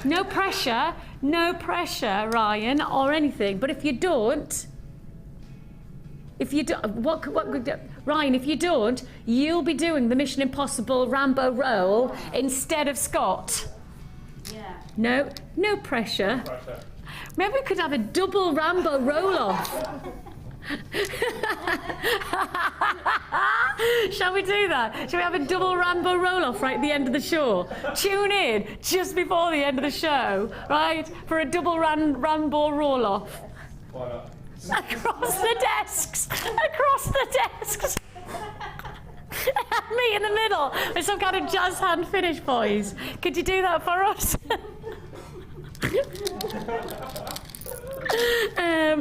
No pressure, Ryan, or anything. But if you don't, Ryan, if you don't, you'll be doing the Mission Impossible Rambo roll instead of Scott. Yeah. No pressure. Maybe we could have a double Rambo roll-off. Shall we do that? Shall we have a double Rambo roll-off right at the end of the show? Tune in just before the end of the show, right? For a double Rambo roll-off. Why not? Across the desks! Across the desks! Me in the middle with some kind of jazz hand finish, boys. Could you do that for us?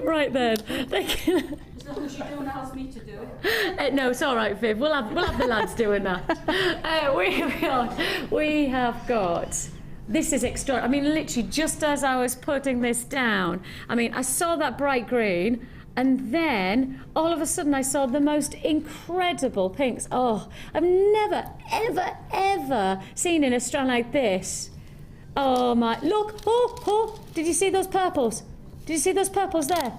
Right then. As long as you don't ask me to do it. No, it's all right, Viv. We'll have the lads doing that. We have got. This is extraordinary. I mean, literally, just as I was putting this down, I mean, I saw that bright green, and then all of a sudden I saw the most incredible pinks. Oh, I've never, ever, ever seen in a strand like this. Oh my! Look! Oh! Did you see those purples? Did you see those purples there?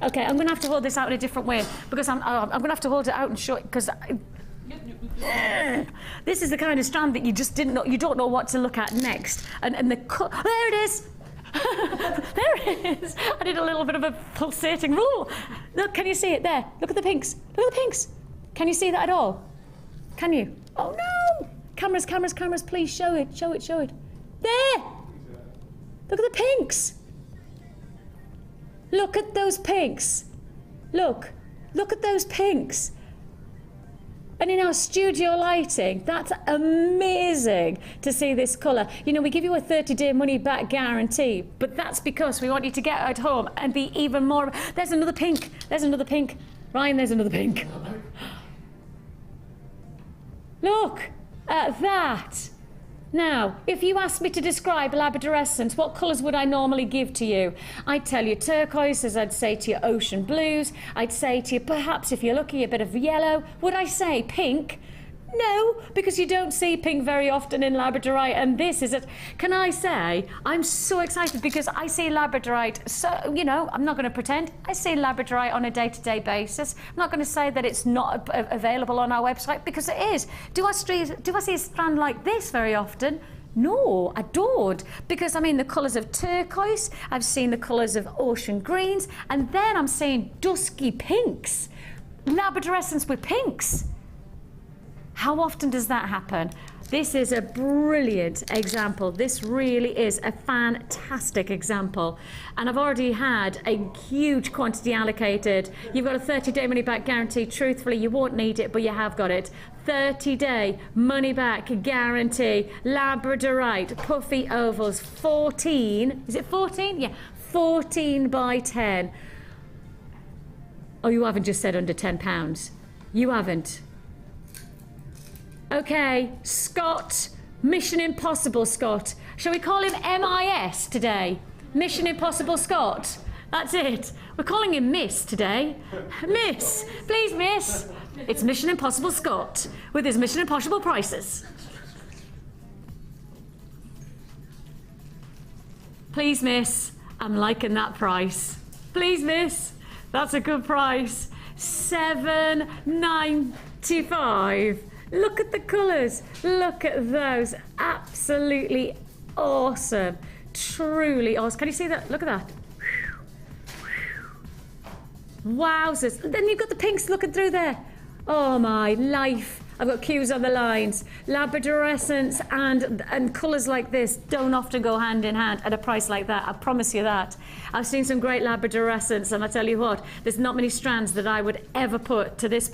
Okay, I'm going to have to hold this out in a different way because I'm going to have to hold it out and show it because this is the kind of strand that you just didn't know. You don't know what to look at next. And the there it is. There it is. I did a little bit of a pulsating roll. Look, can you see it there? Look at the pinks. Look at the pinks. Can you see that at all? Can you? Oh no! Cameras, please show it. There. Look at the pinks. Look at those pinks. Look at those pinks. And in our studio lighting, that's amazing to see this colour. You know, we give you a 30-day money-back guarantee, but that's because we want you to get at home and be even more... There's another pink. There's another pink. Ryan, there's another pink. Look at that. Now, if you asked me to describe labradorescence, what colours would I normally give to you? I'd tell you turquoises, I'd say to you ocean blues, I'd say to you perhaps if you're lucky a bit of yellow. Would I say pink? No, because you don't see pink very often in Labradorite, and this is it. Can I say, I'm so excited because I see Labradorite, so, you know, I'm not going to pretend, I see Labradorite on a day-to-day basis. I'm not going to say that it's not available on our website, because it is. Do I see a strand like this very often? No, adored, because I mean the colours of turquoise, I've seen the colours of ocean greens, and then I'm seeing dusky pinks. Labradorescence with pinks. How often does that happen? This is a brilliant example. This really is a fantastic example. And I've already had a huge quantity allocated. You've got a 30-day money-back guarantee. Truthfully, you won't need it, but you have got it. 30-day money-back guarantee. Labradorite, puffy ovals, 14. Is it 14? Yeah, 14 by 10. Oh, you haven't just said under £10. You haven't. Okay, Scott, Mission Impossible Scott. Shall we call him MIS today? Mission Impossible Scott. That's it. We're calling him Miss today. Miss, please Miss. It's Mission Impossible Scott with his Mission Impossible prices. Please Miss, I'm liking that price. Please Miss, that's a good price. $7.95. Look at the colours. Look at those. Absolutely awesome. Truly awesome. Can you see that? Look at that. Wowzers. Then you've got the pinks looking through there. Oh my life. I've got cues on the lines. Labradorescence and colours like this don't often go hand in hand at a price like that. I promise you that. I've seen some great labradorescence, and I tell you what, there's not many strands that I would ever put to this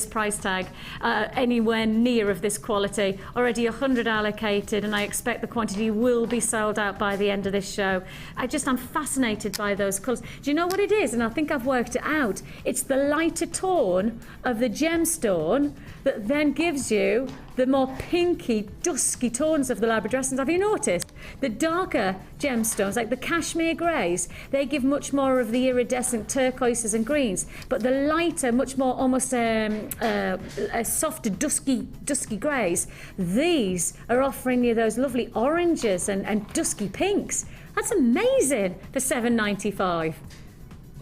price tag anywhere near of this quality. Already 100 allocated, and I expect the quantity will be sold out by the end of this show. I'm fascinated by those colours. Do you know what it is? And I think I've worked it out. It's the lighter tone of the gemstone that then gives you the more pinky, dusky tones of the labradorescence. Have you noticed? The darker gemstones, like the cashmere greys, they give much more of the iridescent turquoises and greens, but the lighter, much more almost softer, dusky greys, these are offering you those lovely oranges and dusky pinks. That's amazing for $7.95.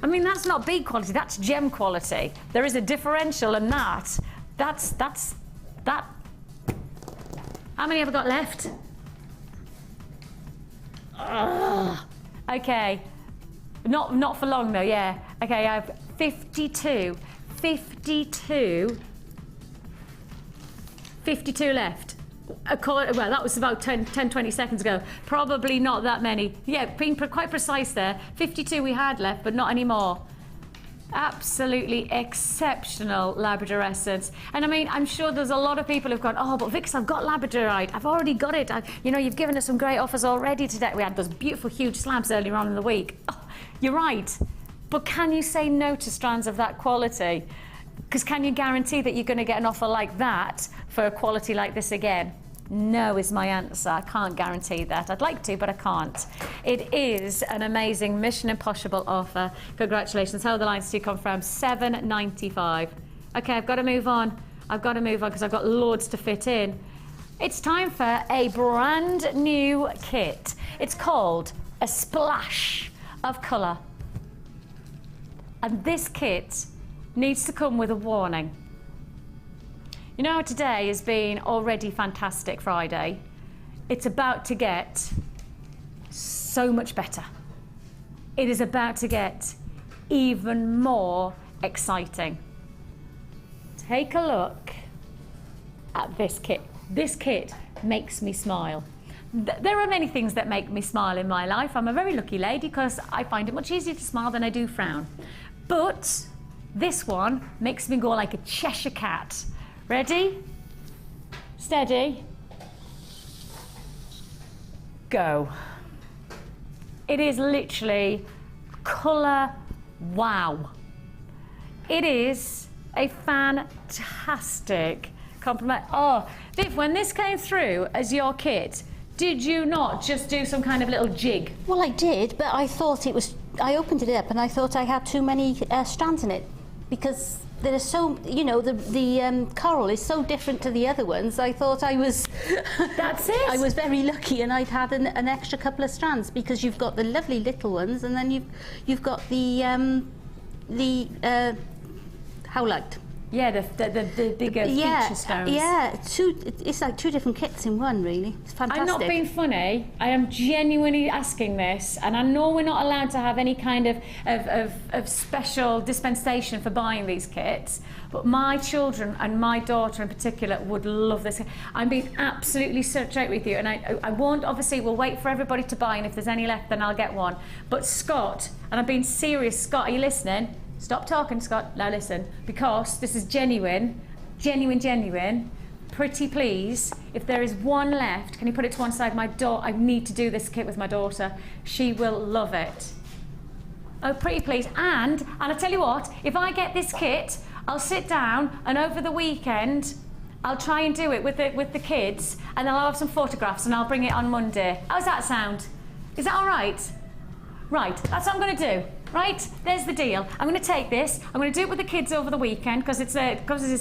I mean, that's not bead quality, that's gem quality. There is a differential, and that's that. How many have I got left? Ugh. Okay, not for long though, yeah. Okay, I have 52 left. Well, that was about 10-20 seconds ago. Probably not that many. Yeah, being quite precise there. 52 we had left, but not anymore. Absolutely exceptional labradorescence. And I mean, I'm sure there's a lot of people who've gone, oh, but Vix, I've got Labradorite. I've already got it. You know, you've given us some great offers already today. We had those beautiful, huge slabs earlier on in the week. Oh, you're right. But can you say no to strands of that quality? Because can you guarantee that you're going to get an offer like that for a quality like this again? No is my answer. I can't guarantee that. I'd like to, but I can't. It is an amazing Mission Impossible offer. Congratulations. How are the lines to come from? $7.95. Okay, I've got to move on. Because I've got loads to fit in. It's time for a brand new kit. It's called A Splash of Colour. And this kit needs to come with a warning. You know, today has been already fantastic Friday. It's about to get so much better. It is about to get even more exciting. Take a look at this kit. This kit makes me smile. There are many things that make me smile in my life. I'm a very lucky lady because I find it much easier to smile than I do frown. But this one makes me go like a Cheshire cat. Ready? Steady. Go. It is literally colour wow. It is a fantastic compliment. Oh, Viv, when this came through as your kit, did you not just do some kind of little jig? Well, I did, but I thought it was, I opened it up and I thought I had too many strands in it, because there are so, you know, the coral is so different to the other ones. I thought I was... That's it. I was very lucky, and I'd had an extra couple of strands, because you've got the lovely little ones, and then you've got the howlite. Yeah, the bigger feature stones. Yeah, it's like two different kits in one, really. It's fantastic. I'm not being funny. I am genuinely asking this, and I know we're not allowed to have any kind of special dispensation for buying these kits, but my children and my daughter in particular would love this. I'm being absolutely straight with you, and I won't, obviously, we'll wait for everybody to buy, and if there's any left, then I'll get one. But Scott, and I'm being serious, Scott, are you listening? Stop talking, Scott. Now listen, because this is genuine. Pretty please, if there is one left, can you put it to one side? I need to do this kit with my daughter. She will love it. Oh, pretty please. And I tell you what, if I get this kit, I'll sit down and over the weekend, I'll try and do it with the kids, and then I'll have some photographs and I'll bring it on Monday. How's that sound? Is that all right? Right, that's what I'm going to do. Right, there's the deal. I'm going to take this. I'm going to do it with the kids over the weekend because it's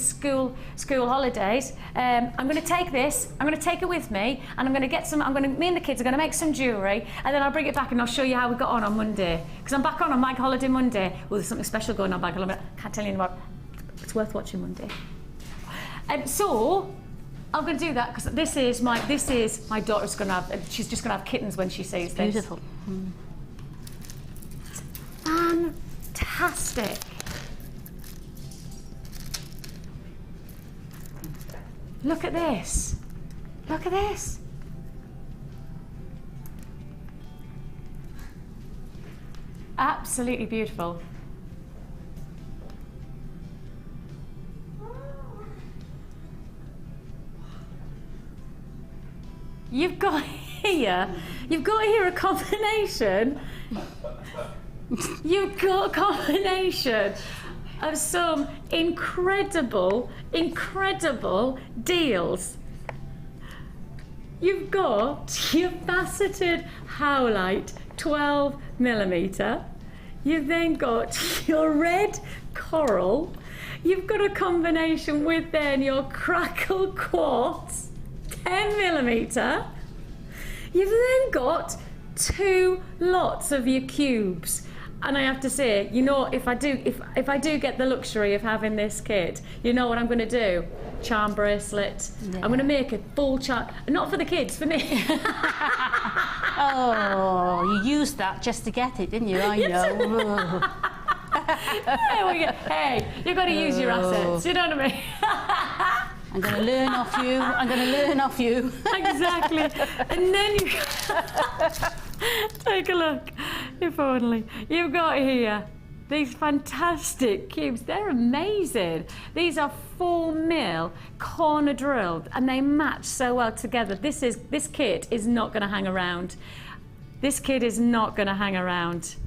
school holidays. I'm going to take this. I'm going to take it with me, and I'm going to get some. Me and the kids are going to make some jewellery, and then I'll bring it back and I'll show you how we got on Monday. Because I'm back on bank holiday Monday. Well, there's something special going on bank holiday. I can't tell you about. It's worth watching Monday. So I'm going to do that because this is my daughter's going to have. She's just going to have kittens when she sees this. Beautiful. Mm. Fantastic. Look at this. Look at this. Absolutely beautiful. You've got here a combination. You've got a combination of some incredible deals. You've got your faceted howlite 12mm. You've then got your red coral. You've got a combination with then your crackle quartz 10mm. You've then got 2 lots of your cubes. And I have to say, you know, if I do get the luxury of having this kit, you know what I'm going to do? Charm bracelet. Yeah. I'm going to make a full charm, not for the kids, for me. Oh, you used that just to get it, didn't you? I know. Hey, you've got to use your assets. You know what I mean? I'm going to learn off you. I'm going to learn off you. Exactly. And then you take a look. If only. You've got here these fantastic cubes. They're amazing. These are 4mm corner drilled, and they match so well together. This kit is not going to hang around. This kit is not going to hang around.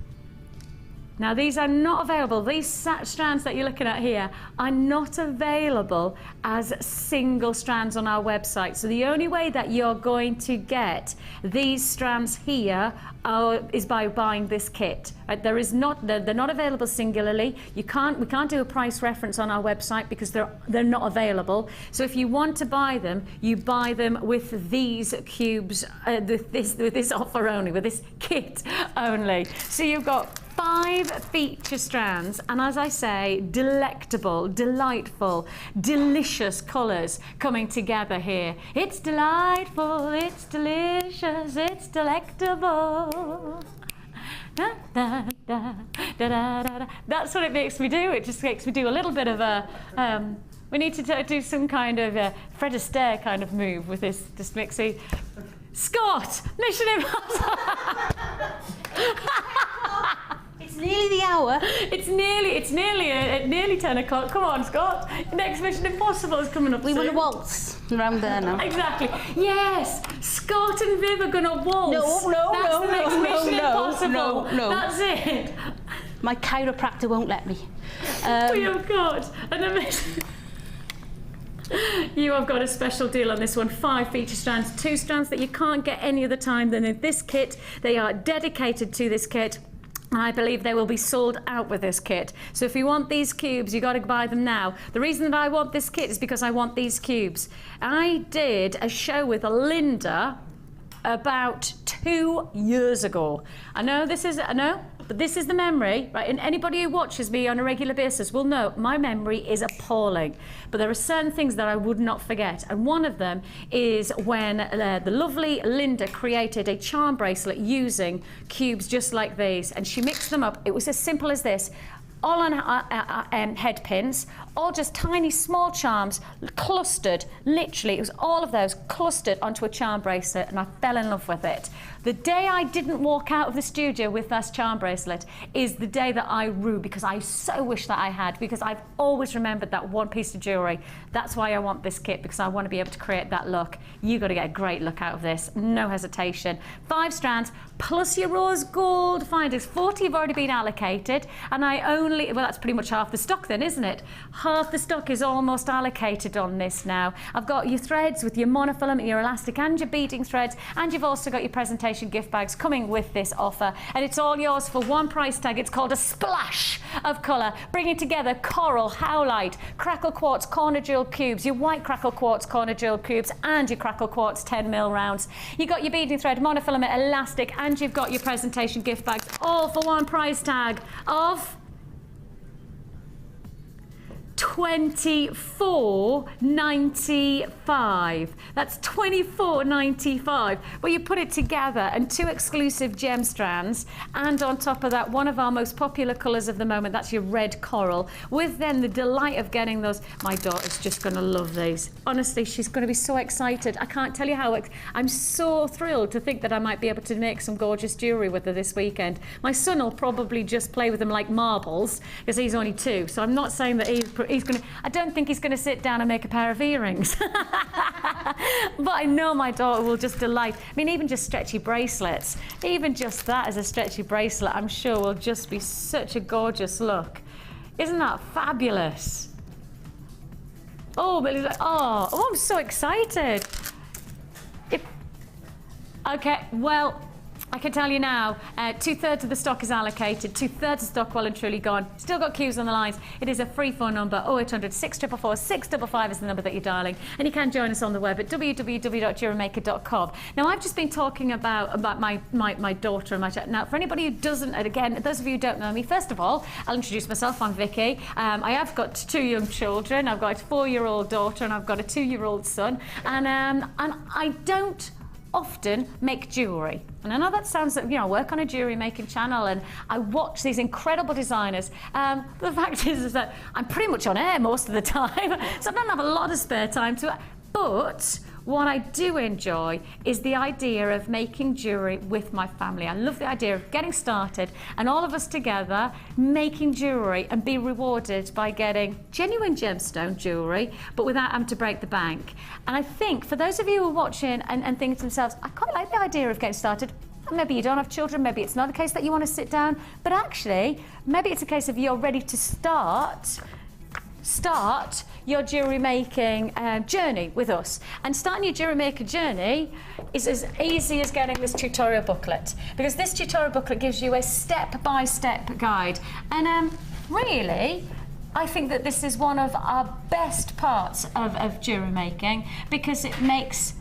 Now, these are not available. These strands that you're looking at here are not available as single strands on our website. So the only way that you're going to get these strands here is by buying this kit. They're not available singularly. We can't do a price reference on our website because they're not available. So if you want to buy them, you buy them with these cubes, with this offer only, with this kit only. So you've got 5 feature strands, and as I say, delectable, delightful, delicious colours coming together here. It's delightful, it's delicious, it's delectable. Da, da, da, da, da, da. That's what it makes me do. It just makes me do a little bit of a we need to do some kind of Fred Astaire kind of move with this. Just makes me Scott, Mission Impossible. It's nearly the hour. hour. It's nearly 10 o'clock. Come on, Scott. Next Mission Impossible is coming up We soon. want to waltz around there now. Exactly. Yes, Scott and Viv are going to waltz. That's the next Mission Impossible. No. That's it. My chiropractor won't let me. We have got an amazing... You have got a special deal on this one. 5 feature strands, 2 strands that you can't get any other time than in this kit. They are dedicated to this kit. I believe they will be sold out with this kit. So if you want these cubes, you got to buy them now. The reason that I want this kit is because I want these cubes. I did a show with Linda about 2 years ago. But this is the memory, right? And anybody who watches me on a regular basis will know my memory is appalling. But there are certain things that I would not forget. And one of them is when the lovely Linda created a charm bracelet using cubes just like these. And she mixed them up. It was as simple as this. All on head pins, all just tiny small charms clustered, literally it was all of those clustered onto a charm bracelet, and I fell in love with it. The day I didn't walk out of the studio with that charm bracelet is the day that I rue, because I so wish that I had, because I've always remembered that one piece of jewellery. That's why I want this kit, because I want to be able to create that look. You got to get a great look out of this, no hesitation. 5 strands plus your rose gold findings. 40 have already been allocated, and well, that's pretty much half the stock then, isn't it? Half the stock is almost allocated on this now. I've got your threads with your monofilament, your elastic and your beading threads, and you've also got your presentation gift bags coming with this offer, and it's all yours for one price tag. It's called a splash of colour, bringing together coral, howlite, crackle quartz corner jewel cubes, your white crackle quartz corner jewel cubes, and your crackle quartz 10mm rounds. You got your beading thread, monofilament, elastic, and you've got your presentation gift bags, all for one price tag of $24.95. That's $24.95. Well, you put it together, and 2 exclusive gem strands, and on top of that, one of our most popular colours of the moment, that's your red coral, with then the delight of getting those. My daughter's just going to love these. Honestly, she's going to be so excited. I can't tell you how. I'm so thrilled to think that I might be able to make some gorgeous jewellery with her this weekend. My son will probably just play with them like marbles, because he's only 2, so I'm not saying that I don't think he's going to sit down and make a pair of earrings. But I know my daughter will just delight. I mean, even just stretchy bracelets, even just that as a stretchy bracelet, I'm sure will just be such a gorgeous look. Isn't that fabulous? Oh, but like, oh, I'm so excited. Okay, well, I can tell you now, 2/3 of the stock is allocated, 2/3 of stock well and truly gone. Still got queues on the lines. It is a free phone number, 0800 644 655 is the number that you're dialing. And you can join us on the web at www.jewellerymaker.com. Now, I've just been talking about my daughter and my child. Now, for anybody who doesn't, and again, those of you who don't know me, first of all, I'll introduce myself. I'm Vicki. I have got 2 young children. I've got a 4-year-old daughter and I've got a 2-year-old son. And I don't often make jewellery. And I know that sounds like, I work on a jewellery making channel and I watch these incredible designers. The fact is that I'm pretty much on air most of the time, so I don't have a lot of spare time to. But what I do enjoy is the idea of making jewellery with my family. I love the idea of getting started and all of us together making jewellery and be rewarded by getting genuine gemstone jewellery, but without having to break the bank. And I think for those of you who are watching and thinking to themselves, I quite like the idea of getting started. Maybe you don't have children, maybe it's not a case that you want to sit down, but actually, maybe it's a case of you're ready to start your jewellery making journey with us. And starting your jewellery maker journey is as easy as getting this tutorial booklet, because this tutorial booklet gives you a step-by-step guide. And really, I think that this is one of our best parts of jewellery making, because it makes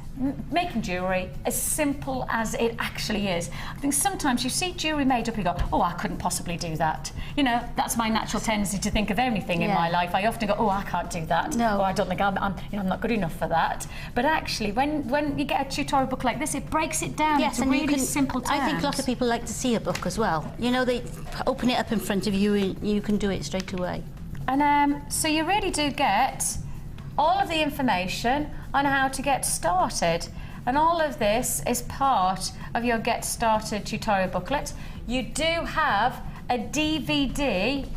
making jewellery as simple as it actually is. I think sometimes you see jewellery made up and you go, oh, I couldn't possibly do that. That's my natural tendency to think of anything in my life. I often go, oh, I can't do that. No. Or I don't think I'm not good enough for that. But actually, when you get a tutorial book like this, it breaks it down into really simple terms. I think a lot of people like to see a book as well. They open it up in front of you and you can do it straight away. And so you really do get all of the information on how to get started. And all of this is part of your Get Started tutorial booklet. You do have a DVD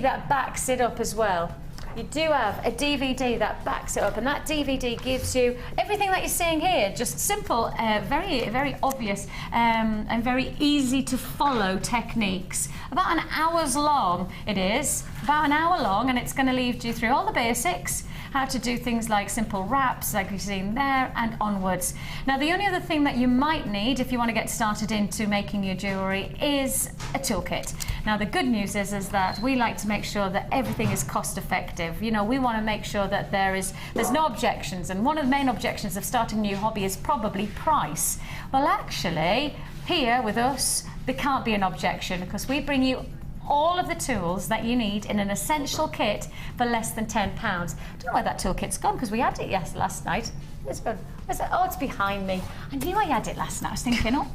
that backs it up as well. You do have a DVD that backs it up, and that DVD gives you everything that you're seeing here, just simple, very, very obvious and very easy to follow techniques. About an hour's long it is, about an hour long, and it's going to lead you through all the basics, how to do things like simple wraps, like you've seen there, and onwards. Now, the only other thing that you might need if you want to get started into making your jewellery is a toolkit. Now, the good news is that we like to make sure that everything is cost effective. You know, we want to make sure that there's no objections, and one of the main objections of starting a new hobby is probably price. Well, actually, here with us, there can't be an objection, because we bring you all of the tools that you need in an essential kit for less than £10. I don't know where that toolkit's gone, because we had it last night. It's gone. Oh, it's behind me. I knew I had it last night. I was thinking, oh,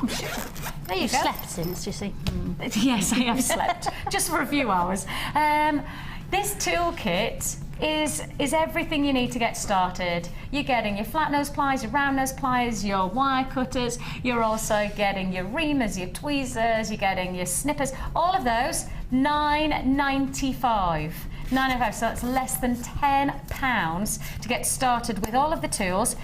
there you go. Slept since, you see. Yes, I have slept, just for a few hours. This toolkit is everything you need to get started. You're getting your flat nose pliers, your round nose pliers, your wire cutters. You're also getting your reamers, your tweezers. You're getting your snippers. All of those, £9.95. £9.95, so that's less than £10 to get started with all of the tools.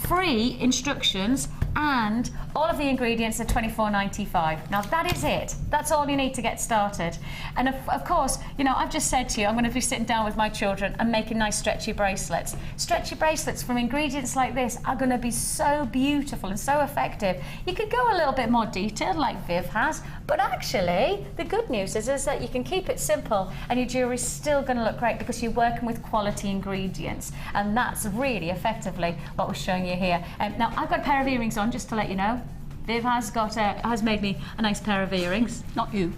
Free instructions, and all of the ingredients are £24.95. Now that is it. That's all you need to get started. And of course, you know, I've just said to you, I'm going to be sitting down with my children and making nice stretchy bracelets. Stretchy bracelets from ingredients like this are going to be so beautiful and so effective. You could go a little bit more detailed like Viv has, but actually the good news is that you can keep it simple and your jewellery's still going to look great because you're working with quality ingredients, and that's really effectively what we're showing you here. Now I've got a pair of earrings on, just to let you know. Viv has made me a nice pair of earrings. Not you.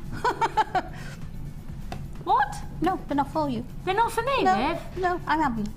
What? No, they're not for you. They're not for me, No, Viv. no, I'm having them.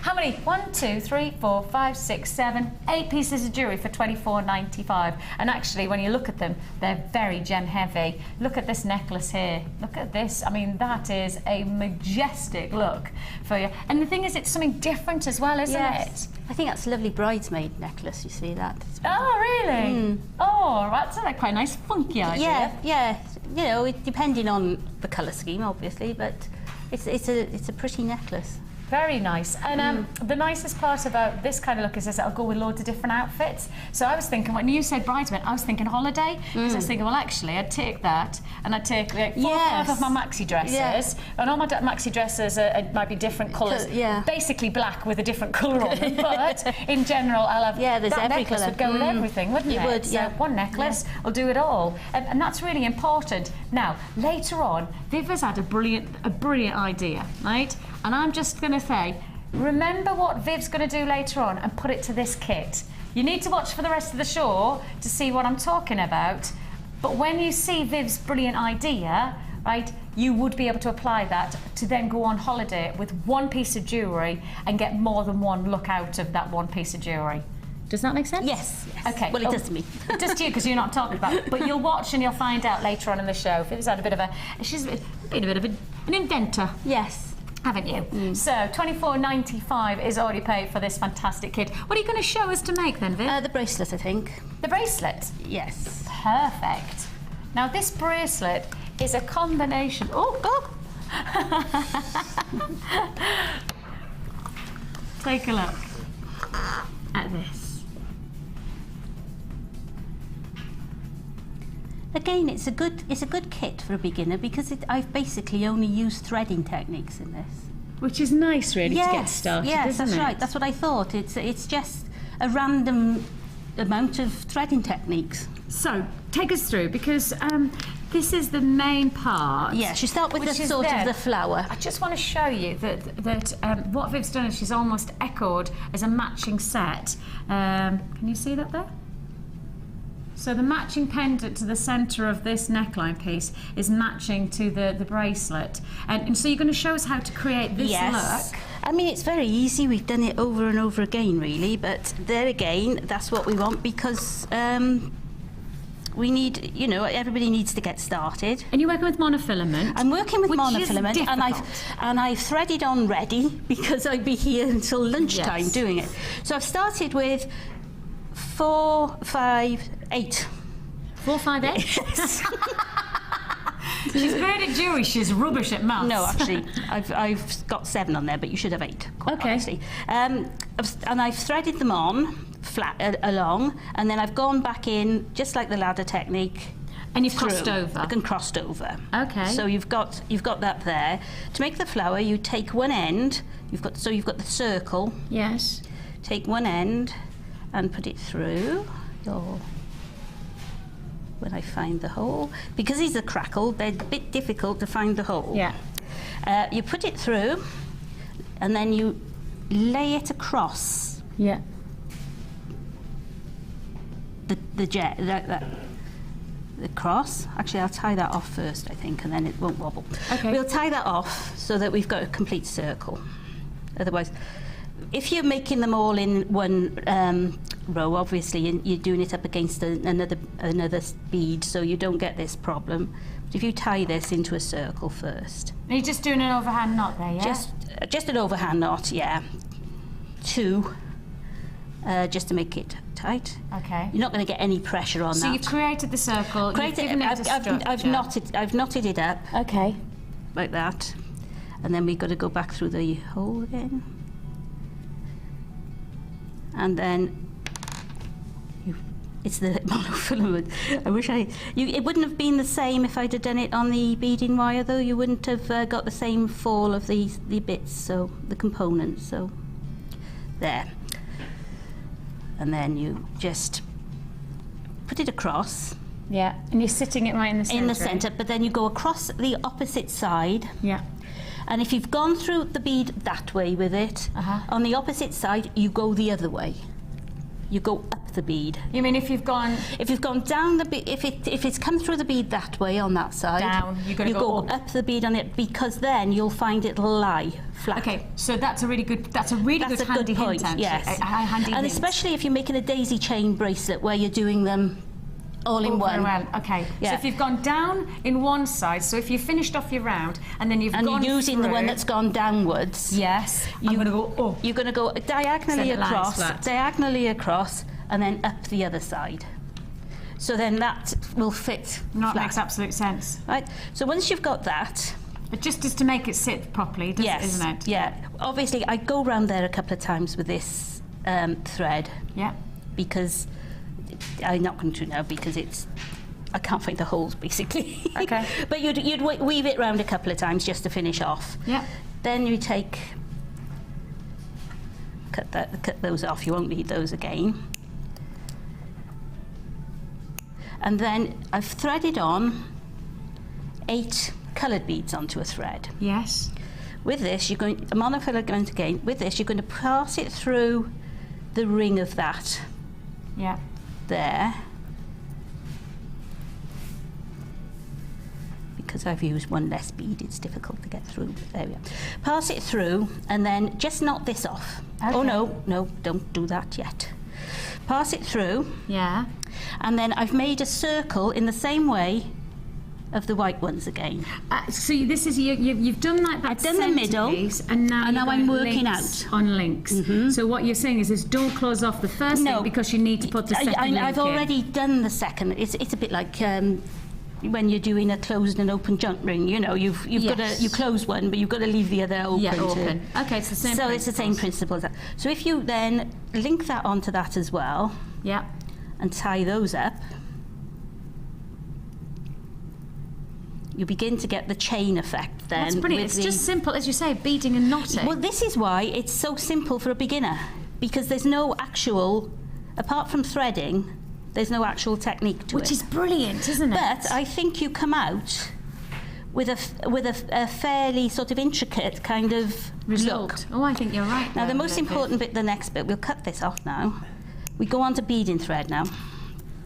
How many? 1, 2, 3, 4, 5, 6, 7, 8 pieces of jewellery for £24.95. And actually, when you look at them, they're very gem heavy. Look at this necklace here. Look at this. I mean, that is a majestic look for you. And the thing is, it's something different as well, isn't it? I think that's a lovely bridesmaid necklace, you see that? Oh, really? Oh, that's like quite a nice funky idea. Yeah. You know, depending on the colour scheme, obviously, but it's a pretty necklace. Very nice. And the nicest part about this kind of look is that it'll go with loads of different outfits. So I was thinking, when you said bridesmaid, I was thinking holiday. Because I was thinking, well, actually, I'd take that and I'd take like 4 or 5 of my maxi dresses. And all my maxi dresses might be different colours. Basically black with a different colour on them. But in general, I'll have there's that every necklace colour. would go with everything, wouldn't it? It would, so one necklace will do it all. And that's really important. Now, later on, Viv has had a brilliant idea, right? And I'm just going to say, remember what Viv's going to do later on and put it to this kit. You need to watch for the rest of the show to see what I'm talking about. But when you see Viv's brilliant idea, right, you would be able to apply that to then go on holiday with one piece of jewellery and get more than one look out of that one piece of jewellery. Does that make sense? Yes. Okay. Well, it does to me. It does to you because you're not talking about it. But you'll watch and you'll find out later on in the show. Viv's had she's been a bit of an inventor. Yes. Haven't you? So £24.95 is already paid for this fantastic kit. What are you going to show us to make then, Viv? The bracelet, I think. The bracelet? Yes. Perfect. Now this bracelet is a combination. Take a look at this. Again, it's a good kit for a beginner because I've basically only used threading techniques in this. Which is nice, really, to get started, yes, isn't that's it? right. That's what I thought. It's just a random amount of threading techniques. So, take us through, because this is the main part. Yes, you start with the sort of the flower. I just want to show you that what Viv's done is she's almost echoed as a matching set. Can you see that there? So the matching pendant to the centre of this neckline piece is matching to the bracelet. And so you're going to show us how to create this look. I mean, it's very easy. We've done it over and over again, really. But there again, that's what we want because we need, you know, everybody needs to get started. And you're working with monofilament. I'm working with monofilament, is and I've threaded on ready because I'd be here until lunchtime doing it. So I've started with 4, 5, 8. 4, 5, 8? She's great at jewellery, she's rubbish at maths. No, actually, I've got 7 on there, but you should have 8. Okay. Honestly. And I've threaded them on flat along, and then I've gone back in just like the ladder technique. And you've crossed over. I can crossed over. Okay. So you've got that there. To make the flower, you take one end. You've got the circle. Yes. Take one end and put it through your. When I find the hole, because these are crackle, they're a bit difficult to find the hole. Yeah. You put it through, and then you lay it across. Yeah. The cross. Actually, I'll tie that off first, I think, and then it won't wobble. Okay. We'll tie that off so that we've got a complete circle. Otherwise, if you're making them all in one row, obviously, and you're doing it up against another bead, so you don't get this problem. But if you tie this into a circle first. Are you just doing an overhand knot there, yeah? Just an overhand knot, yeah. 2, just to make it tight. Okay. You're not going to get any pressure on that. So you've created the circle, you've given it a structure. I've knotted it up. Okay. Like that. And then we've got to go back through the hole again. And then it's the monofilament. I wish it wouldn't have been the same if I'd have done it on the beading wire, though. You wouldn't have got the same fall of the bits, so the components. So there. And then you just put it across. Yeah, and you're sitting it right in the centre. In the centre, but then you go across the opposite side. Yeah. And if you've gone through the bead that way with it, on the opposite side, you go the other way. You go up the bead. You mean if you've gone down the bead, if it's come through the bead that way on that side, down, you go up the bead on it, because then you'll find it'll lie flat. Okay, so that's a really good handy point, hint, yes. Handy and hint. especially if you're making a daisy chain bracelet where you're doing them all in one. Okay, yeah. So if you've gone down in one side, so if you've finished off your round and then you're using the one that's gone downwards. Yes, you're going to go diagonally across, and then up the other side. So then that will fit. That makes absolute sense. Right. So once you've got that, but just as to make it sit properly, isn't it? Yeah. Obviously, I go round there a couple of times with this thread. Yeah. Because I'm not going to now, because I can't find the holes basically. Okay. But you'd weave it round a couple of times just to finish off. Yeah. Then you cut those off. You won't need those again. And then I've threaded on 8 coloured beads onto a thread. Yes. With this, a monofilament again. With this, you're going to pass it through the ring of that. Yeah. There. Because I've used one less bead, it's difficult to get through. There we are. Pass it through, and then just knot this off. Okay. Oh no, don't do that yet. Pass it through. Yeah. And then I've made a circle in the same way of the white ones again. So this is you've done that. I've done the middle, and now I'm working out on links. So what you're saying is don't close off the first link because you need to put the second link I've already done the second. It's a bit like when you're doing a closed and open junk ring. You know, you've got to close one, but you've got to leave the other open. Yeah, open. Okay, it's the same. So it's the same principle as that. So if you then link that onto that as well. Yeah. And tie those up, you begin to get the chain effect then. That's brilliant. It's just simple, as you say, beading and knotting. Well, this is why it's so simple for a beginner, because there's no actual, apart from threading, there's no actual technique to it. Which is brilliant, isn't it? But I think you come out with a fairly sort of intricate kind of result. Look. Oh, I think you're right. Now, the most important bit, the next bit, we'll cut this off now. We go on to beading thread now.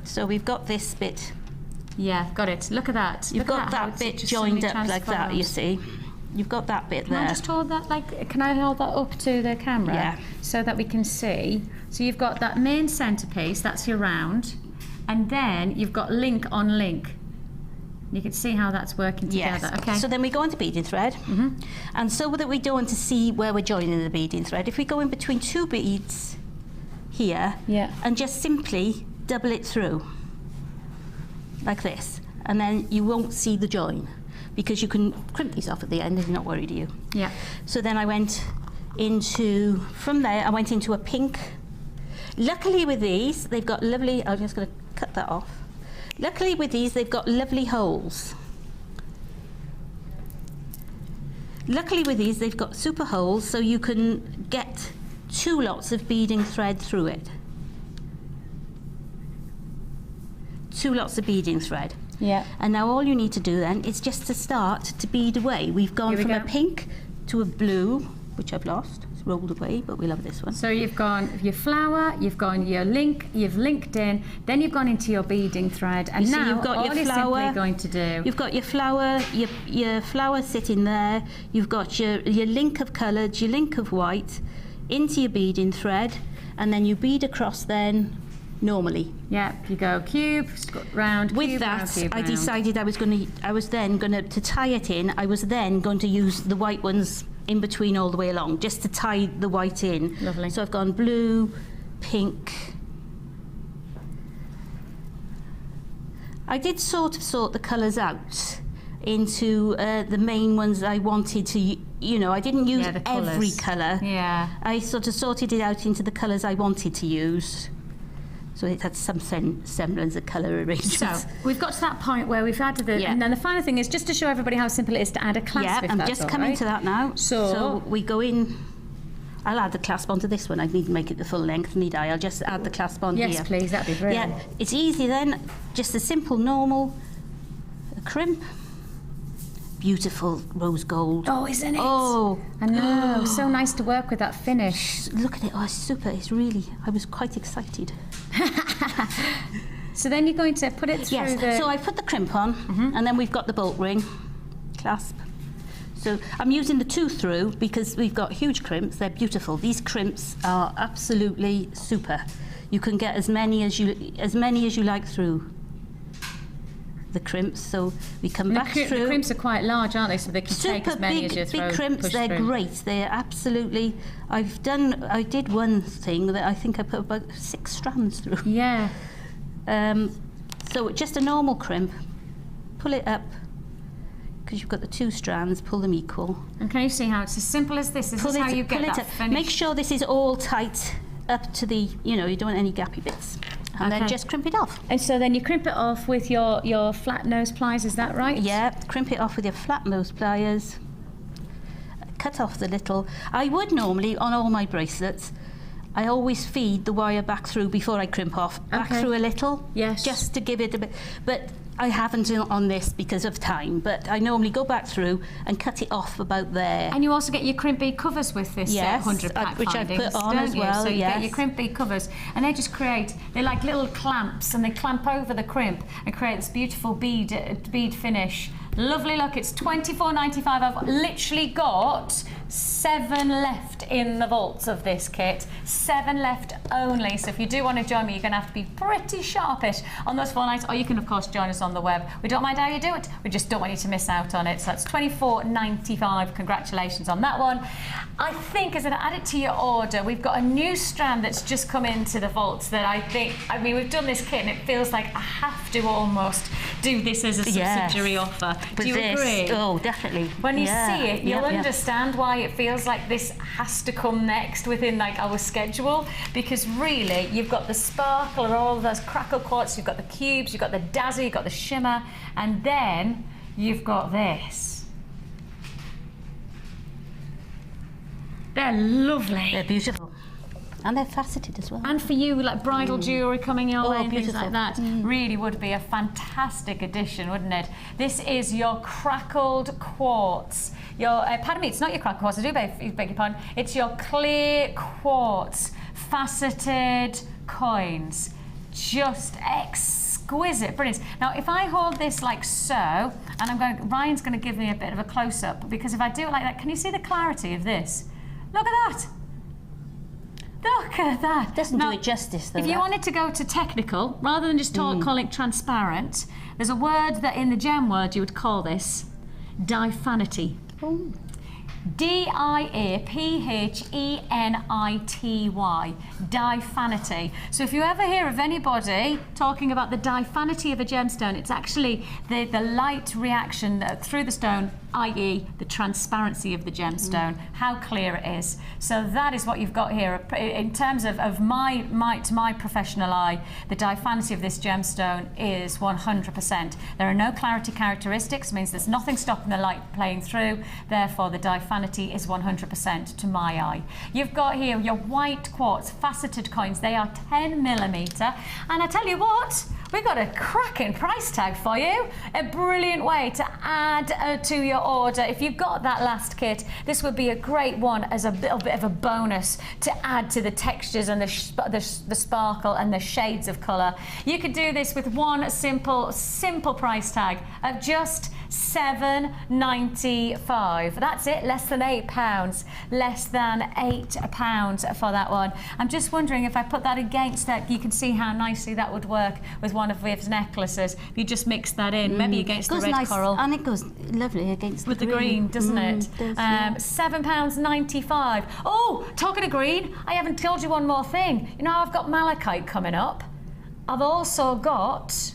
So we've got this bit. Yeah, got it. Look at that. You've got that bit joined up like that, you see. You've got that bit there. Can I just hold that, can I hold that up to the camera? Yeah. So that we can see. So you've got that main centerpiece, that's your round. And then you've got link on link. You can see how that's working together. Yes. Okay. So then we go into beading thread. And so that we don't want to see where we're joining the beading thread, if we go in between 2 beads here and just simply double it through. like this, and then you won't see the join because you can crimp these off at the end if you're not worried, are you? Yeah. So then I went into, from there I went into a pink. Luckily with these, they've got lovely, I'm just going to cut that off. Luckily with these, they've got lovely holes. Luckily with these, they've got super holes, so you can get 2 lots of beading thread through it. 2 lots of beading thread. Yeah. And now all you need to do then is just to start to bead away. We've gone Here we from a go. pink to a blue, which I've lost. It's rolled away, but we love this one. So you've gone your flower, you've gone your link, you've linked in, then you've gone into your beading thread, and You see, now you've got all your you're flower, simply going to do. You've got your flower sitting there. You've got your link of coloured, your link of white, into your beading thread, and then you bead across then normally. Yeah, you go cube, round, With cube, that, round, cube, I round. decided I was then going to tie it in, I was then going to use the white ones in between all the way along, just to tie the white in. Lovely. So I've gone blue, pink. I did sort the colours out into the main ones I wanted to, you know, I didn't use Yeah, the every colours. colour. Yeah. I sort of sorted it out into the colours I wanted to use. So it had some semblance of colour arrangement. So we've got to that point where we've added the, Yeah. and then the final thing is just to show everybody how simple it is to add a clasp. Yeah, if I'm that's just all coming right. to that now. So we go in. I'll add the clasp onto this one. I need to make it the full length, need I? I'll just add the clasp on here. Yes, please, that'd be brilliant. Yeah, it's easy then. Just a simple, normal crimp. Beautiful rose gold. Oh, isn't it? Oh, I know. So nice to work with that finish. look at it. Oh, it's super. It's really, I was quite excited. So then you're going to put it through Yes, the... so I put the crimp on, and then we've got the bolt ring clasp. So I'm using the 2 through because we've got huge crimps. They're beautiful. These crimps are absolutely super. You can get as many as you like through the crimps. So we come back the through. crimps are quite large, aren't they? So they can take Super as many big, as you throw. big crimps. push They're through. great. They're absolutely. I did one thing that I think I put about 6 strands through. Yeah. So just a normal crimp, pull it up, because you've got the 2 strands, pull them equal. And can you see how it's as simple as this? This is how you get that up. finish. Make sure this is all tight up to the, you don't want any gappy bits. And then Okay. just crimp it off. And so then you crimp it off with your flat nose pliers, is that right? Yeah, crimp it off with your flat nose pliers. Cut off the little. I would normally, on all my bracelets, I always feed the wire back through before I crimp off. Back Okay. through a little. Yes. Just to give it a bit. But I haven't on this because of time. But I normally go back through and cut it off about there. And you also get your crimp bead covers with this Yes, 100 pack which I've findings, put on don't as you? well, So you get yes. your crimp bead covers, and they just they're like little clamps, and they clamp over the crimp and create this beautiful bead finish. Lovely look, it's $24.95. I've literally got 7 left in the vaults of this kit. 7 left only. So if you do want to join me, you're going to have to be pretty sharpish on those 4 nights, or you can of course join us on the web. We don't mind how you do it, we just don't want you to miss out on it. So that's $24.95. Congratulations on that one. I think as an add it to your order, we've got a new strand that's just come into the vaults that I mean, we've done this kit and it feels like I have to almost do this as a Yes. subsidiary offer. With Do you this, agree? Oh, definitely. When you Yeah, see it, you'll yeah, yeah. understand why it feels like this has to come next within like our schedule, because really you've got the sparkle or all of those crackle quartz, you've got the cubes, you've got the dazzle, you've got the shimmer, and then you've got this. They're lovely. They're beautiful. And they're faceted as well. And for you, like bridal jewellery coming your way and things beautiful. like that, really would be a fantastic addition, wouldn't it? This is your crackled quartz. Your, pardon me, it's not your crackled quartz, I do beg your pardon. It's your clear quartz faceted coins. Just exquisite, brilliant. Now, if I hold this like so, and Ryan's going to give me a bit of a close-up, because if I do it like that, can you see the clarity of this? Look at that. Look at that. Doesn't Now, do it justice, though. if you that. wanted to go to technical, rather than just call it transparent, there's a word that in the gem world you would call this diaphanity. Oh. D-I-A-P-H-E-N-I-T-Y, diaphanity. So if you ever hear of anybody talking about the diaphanity of a gemstone, it's actually the light reaction through the stone, i.e. the transparency of the gemstone, how clear it is. So that is what you've got here. In terms of my professional eye, the diaphanity of this gemstone is 100%. There are no clarity characteristics, means there's nothing stopping the light playing through, therefore the diaphanity is 100% to my eye. You've got here your white quartz faceted coins. They are 10mm, and I tell you what, we've got a cracking price tag for you. A brilliant way to add to your order. If you've got that last kit, this would be a great one as a little bit of a bonus to add to the textures and the sparkle and the shades of colour. You could do this with one simple price tag of just £7.95. That's it, less than £8. Less than £8 for that one. I'm just wondering if I put that against that, you can see how nicely that would work with one of Viv's necklaces. If you just mix that in, maybe against the red nice, coral. and it goes lovely against with the green, doesn't it? It does, yeah. £7.95. Oh, talking of green, I haven't told you one more thing. You know, I've got malachite coming up. I've also got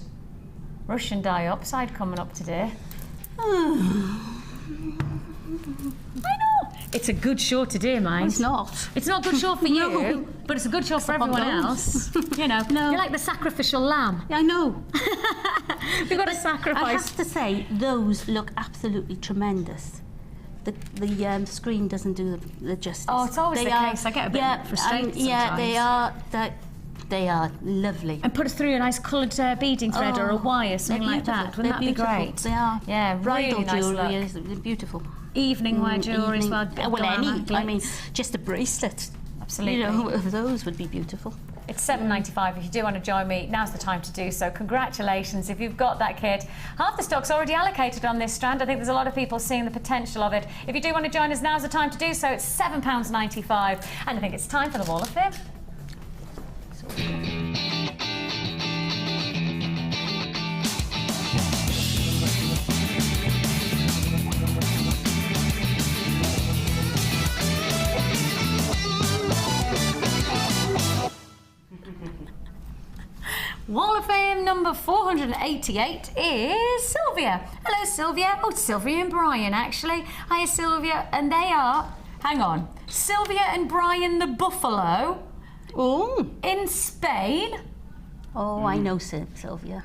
Russian diopside coming up today. I know. It's a good show today, mate. It's not. It's not a good show for you, but it's a good show for everyone else. You know, you're like the sacrificial lamb. I know. We've got to sacrifice. I have to say, those look absolutely tremendous. The screen doesn't do the justice. Oh, it's always the case. I get a bit frustrated sometimes. Yeah, they are lovely. And put us through a nice coloured beading thread or a wire, something like that. Wouldn't that be great? They are. Yeah, bridal really nice jewellery look. is beautiful. Evening wear jewellery as well. I mean, just a bracelet. Absolutely. You know, those would be beautiful. It's £7.95. If you do want to join me, now's the time to do so. Congratulations if you've got that kit. Half the stock's already allocated on this strand. I think there's a lot of people seeing the potential of it. If you do want to join us, now's the time to do so. It's £7.95. And I think it's time for the Wall of Fame. Wall of Fame number 488 is Sylvia. Hello, Sylvia. Oh, Sylvia and Brian, actually. Hiya, Sylvia. And they are, hang on, Sylvia and Brian the Buffalo. Oh. In Spain. Oh, I know Sylvia.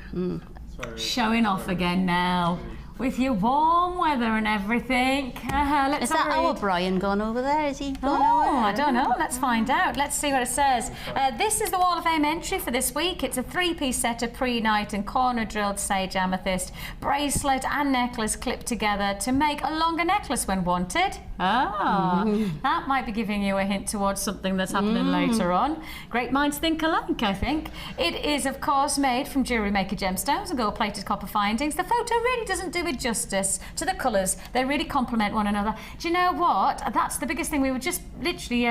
Showing off again now. With your warm weather and everything. Is that our Brian gone over there? Is he gone over? I don't know. Let's find out. Let's see what it says. This is the Wall of Fame entry for this week. It's a three-piece set of pre-night and corner-drilled sage amethyst, bracelet and necklace clipped together to make a longer necklace when wanted. That might be giving you a hint towards something that's happening later on. Great minds think alike, I think. It is, of course, made from Jewellery Maker gemstones and gold-plated copper findings. The photo really doesn't do it justice to the colours. They really complement one another. Do you know what? That's the biggest thing. We were just literally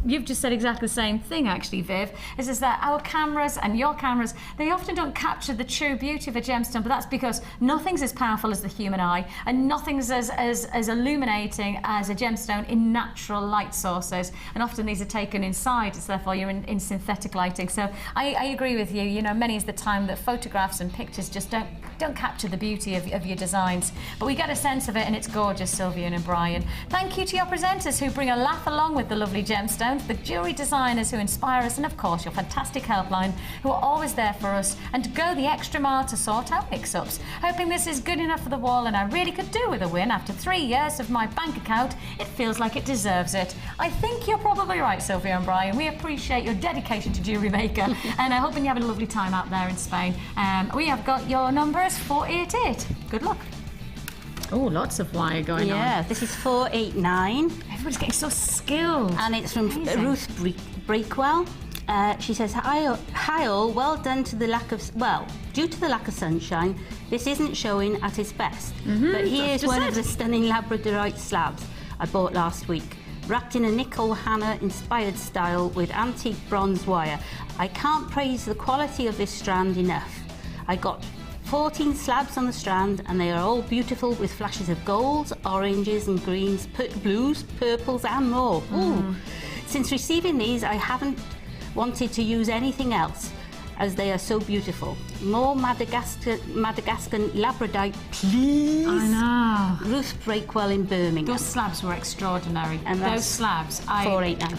you've just said exactly the same thing, actually, Viv, is that our cameras and your cameras, they often don't capture the true beauty of a gemstone, but that's because nothing's as powerful as the human eye, and nothing's as illuminating as a gemstone in natural light sources, and often these are taken inside, so therefore you're in synthetic lighting. So I agree with you. You know, many is the time that photographs and pictures just don't capture the beauty of your designs, but we get a sense of it, and it's gorgeous, Sylvia and Brian. Thank you to your presenters who bring a laugh along with the lovely gemstones, the jewellery designers who inspire us, and of course your fantastic helpline who are always there for us and go the extra mile to sort out mix-ups. Hoping this is good enough for the wall, and I really could do with a win. After 3 years of my bank account, it feels like it deserves it. I think you're probably right, Sylvia and Brian. We appreciate your dedication to Jewellery Maker and I hope you're having a lovely time out there in Spain. We have got your numbers 488. Good luck. Oh, lots of wire going on. Yeah, this is 489. Everybody's getting so skilled. And it's from Ruth Breakwell. She says, hi all, well done to the lack of, due to the lack of sunshine, this isn't showing at its best. But here's one of the stunning Labradorite slabs I bought last week, wrapped in a Nicole Hannah inspired style with antique bronze wire. I can't praise the quality of this strand enough. I got 14 slabs on the strand, and they are all beautiful with flashes of golds, oranges and greens, blues, purples and more. Ooh. Since receiving these, I haven't wanted to use anything else, as they are so beautiful. More Madagascan Labradorite, please. I know. Ruth Breakwell in Birmingham. Those slabs were extraordinary. And those that's slabs, 489.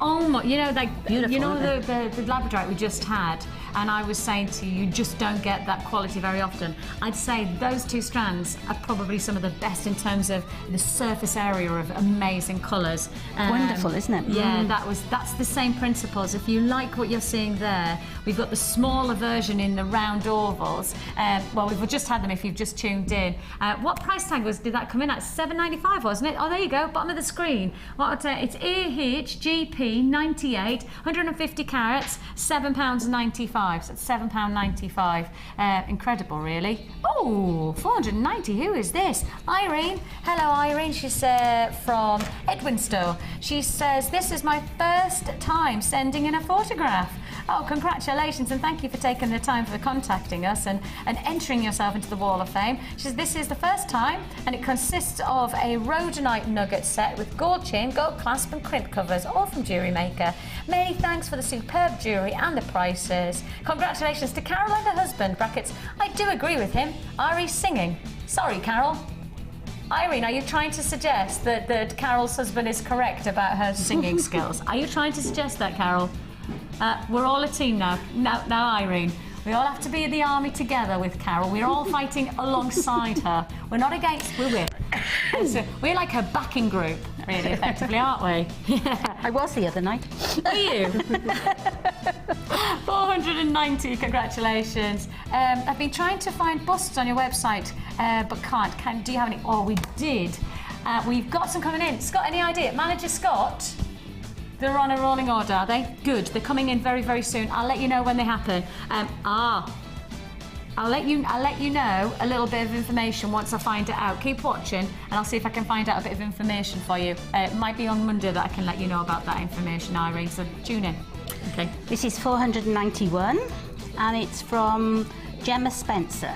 Oh my, you know, like, Beautiful, you know aren't the Labradorite we just had, and I was saying to you, you just don't get that quality very often. I'd say those two strands are probably some of the best in terms of the surface area of amazing colours. Wonderful, isn't it? Yeah, that's the same principles. If you like what you're seeing there, we've got the smaller version in the round ovals. Well, we've just had them if you've just tuned in. What price tag did that come in at? £7.95, wasn't it? Oh, there you go, bottom of the screen. It's AHGP 98, 150 carats, £7.95. So it's £7.95. Incredible, really. Oh, 490. Who is this? Irene. Hello, Irene. She's from Edwinstowe. She says, this is my first time sending in a photograph. Oh, congratulations, and thank you for taking the time for contacting us and entering yourself into the Wall of Fame. She says, this is the first time, and it consists of a rhodonite nugget set with gold chain, gold clasp and crimp covers, all from Jewellery Maker. Many thanks for the superb jewellery and the prices. Congratulations to Carol and her husband, brackets, I do agree with him. Ari's singing. Sorry, Carol. Irene, are you trying to suggest that Carol's husband is correct about her singing skills? Are you trying to suggest that, Carol? We're all a team now. Now, Irene, we all have to be in the army together with Carol. We're all fighting alongside her. We're not against, we're with. And so we're like her backing group, really, effectively, aren't we? Yeah. I was the other night. Are you? 490, congratulations. I've been trying to find busts on your website, but can't. Do you have any? Oh, we did. We've got some coming in. Scott, any idea? Manager Scott? They're on a rolling order, are they? Good. They're coming in very, very soon. I'll let you know when they happen. I'll let you know a little bit of information once I find it out. Keep watching, and I'll see if I can find out a bit of information for you. It might be on Monday that I can let you know about that information, Irene. So tune in. Okay. This is 491, and it's from Gemma Spencer.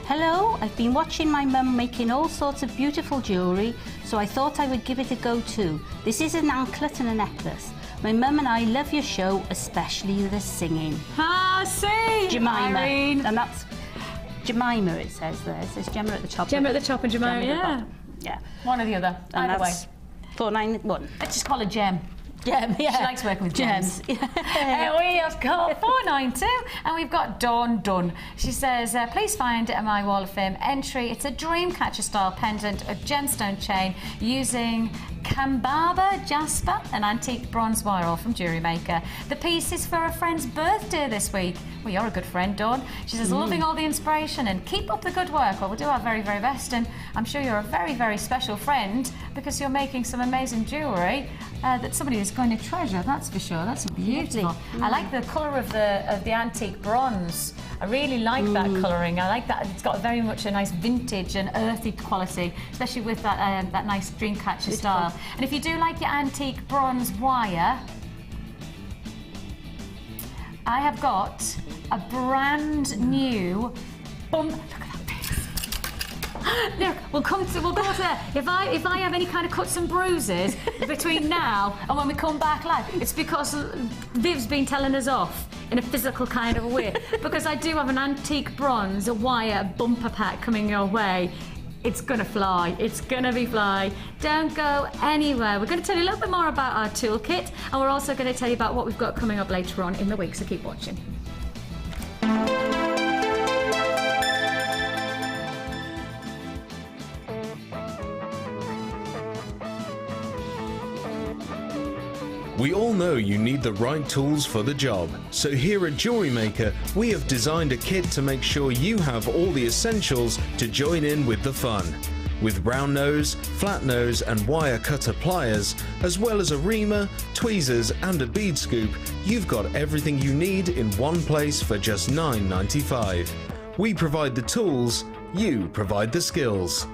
Hello, I've been watching my mum making all sorts of beautiful jewellery, so I thought I would give it a go too. This is an anklet and a necklace. My mum and I love your show, especially the singing. See? Jemima. Irene. And that's Jemima, it says there. It says Gemma at the top. Gemma at the top and Jemima, Gemma at the yeah. bottom. Yeah. One or the other. And Either way. that's 491. Let's just call her Gem. Gem, yeah. She likes working with gems. Yeah. We have got 492, and we've got Dawn Dunn. She says, please find my Wall of Fame entry. It's a Dreamcatcher style pendant, a gemstone chain using Kambaba Jasper, an antique bronze wire, all from Jewellery Maker. The piece is for a friend's birthday this week. Well, you're a good friend, Dawn. She says, loving all the inspiration and keep up the good work. Well, we'll do our very, very best, and I'm sure you're a very, very special friend because you're making some amazing jewellery that somebody is going to treasure, that's for sure. That's beautiful. I like the colour of the antique bronze. I really like that colouring. I like that. It's got very much a nice vintage and earthy quality, especially with that nice Dreamcatcher style. And if you do like your antique bronze wire, I have got a brand new Look at that piece. Look, we'll go to there. If I have any kind of cuts and bruises between now and when we come back live, it's because Viv's been telling us off in a physical kind of way. Because I do have an antique bronze wire bumper pack coming your way. It's gonna fly. It's gonna be fly. Don't go anywhere. We're gonna tell you a little bit more about our toolkit, and we're also gonna tell you about what we've got coming up later on in the week, so keep watching. We all know you need the right tools for the job, so here at Jewellery Maker we have designed a kit to make sure you have all the essentials to join in with the fun. With round nose, flat nose and wire cutter pliers, as well as a reamer, tweezers and a bead scoop, you've got everything you need in one place for just $9.95. We provide the tools, you provide the skills.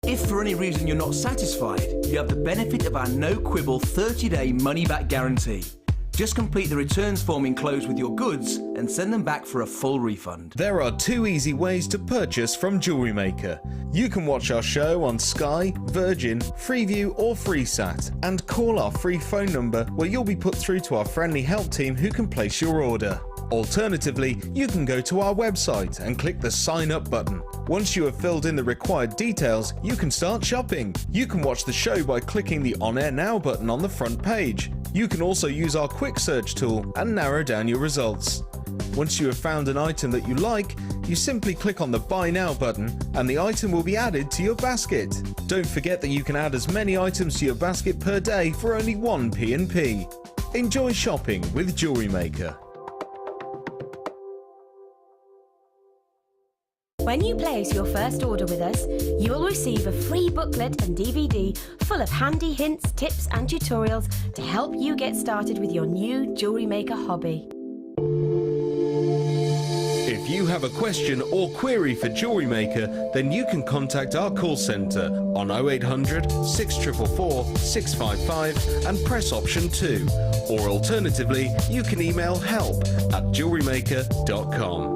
If for any reason you're not satisfied, you have the benefit of our no-quibble 30-day money-back guarantee. Just complete the returns form enclosed with your goods and send them back for a full refund. There are 2 easy ways to purchase from Jewellery Maker. You can watch our show on Sky, Virgin, Freeview or FreeSat and call our free phone number where you'll be put through to our friendly help team who can place your order. Alternatively, you can go to our website and click the sign up button. Once you have filled in the required details, you can start shopping. You can watch the show by clicking the On Air Now button on the front page. You can also use our quick search tool and narrow down your results. Once you have found an item that you like, you simply click on the Buy Now button and the item will be added to your basket. Don't forget that you can add as many items to your basket per day for only 1 P&P. Enjoy shopping with Jewellery Maker. When you place your first order with us, you will receive a free booklet and DVD full of handy hints, tips and tutorials to help you get started with your new Jewellery Maker hobby. If you have a question or query for Jewellery Maker, then you can contact our call centre on 0800 644 655 and press option 2. Or alternatively, you can email help@jewellerymaker.com.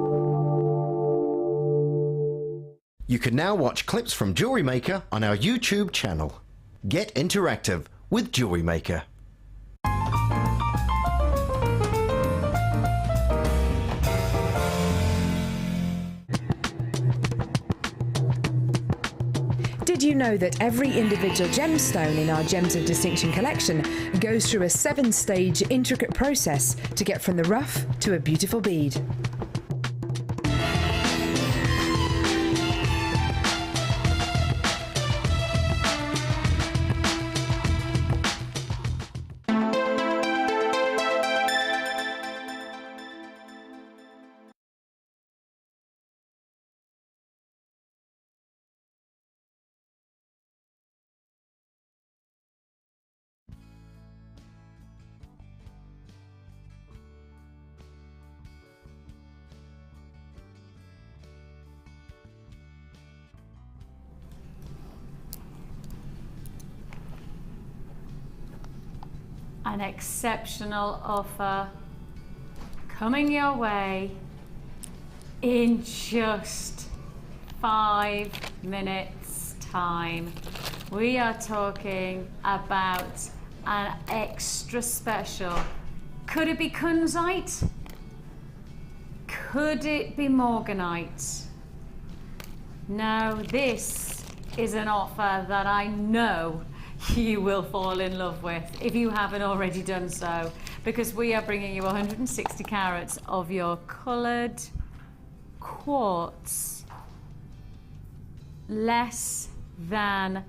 You can now watch clips from Jewellery Maker on our YouTube channel. Get interactive with Jewellery Maker. Did you know that every individual gemstone in our Gems of Distinction collection goes through a 7-stage intricate process to get from the rough to a beautiful bead? An exceptional offer coming your way in just 5 minutes time. We are talking about an extra special. Could it be Kunzite? Could it be Morganite? No, this is an offer that I know you will fall in love with if you haven't already done so, because we are bringing you 160 carats of your coloured quartz, less than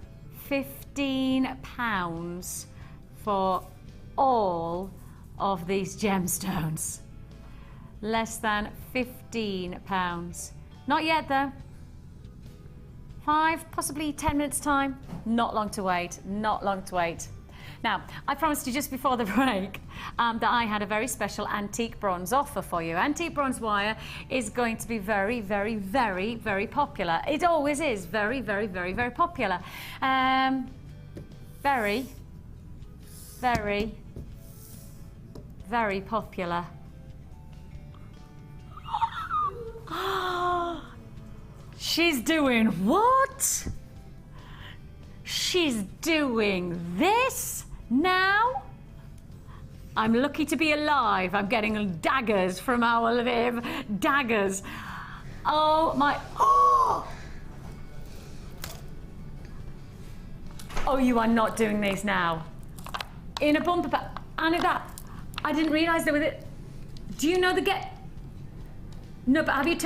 £15 for all of these gemstones. Less than £15. Not yet though. 5, possibly 10 minutes time. Not long to wait, not long to wait. Now, I promised you just before the break that I had a very special antique bronze offer for you. Antique bronze wire is going to be very, very, very, very popular. It always is very, very, very, very popular. Very, very, very popular. She's doing what? She's doing this now? I'm lucky to be alive. I'm getting daggers from our Viv. Daggers. Oh my. Oh! Oh, you are not doing this now. In a bumper pack. And that. I didn't realise there was it. Do you know the get? No, but have you.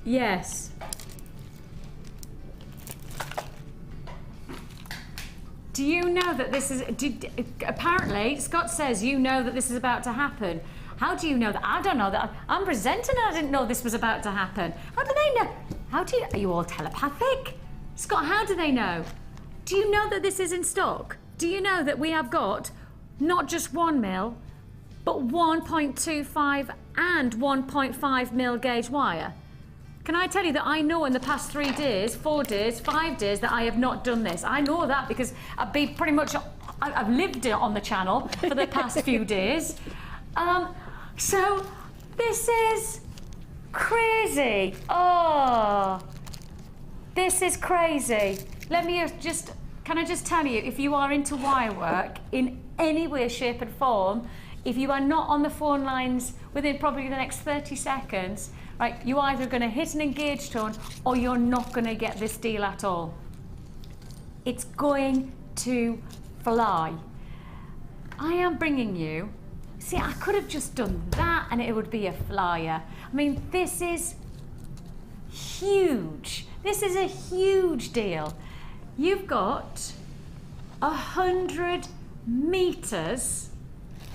Yes. Do you know that this is... apparently, Scott says you know that this is about to happen. How do you know that? I don't know that. I'm presenting and I didn't know this was about to happen. How do they know? How do you... Are you all telepathic? Scott, how do they know? Do you know that this is in stock? Do you know that we have got not just 1 mil, but 1.25 and 1.5 mil gauge wire? Can I tell you that I know in the past 3 days, 4 days, 5 days that I have not done this. I know that because I've been pretty much, I've lived it on the channel for the past few days. So this is crazy. Oh, this is crazy. Let me just, can I just tell you, if you are into wire work in any way, shape and form, if you are not on the phone lines within probably the next 30 seconds, right, you're either going to hit an engaged tone or you're not going to get this deal at all. It's going to fly. I am bringing you, see, I could have just done that and it would be a flyer. I mean, this is huge. This is a huge deal. You've got 100 meters,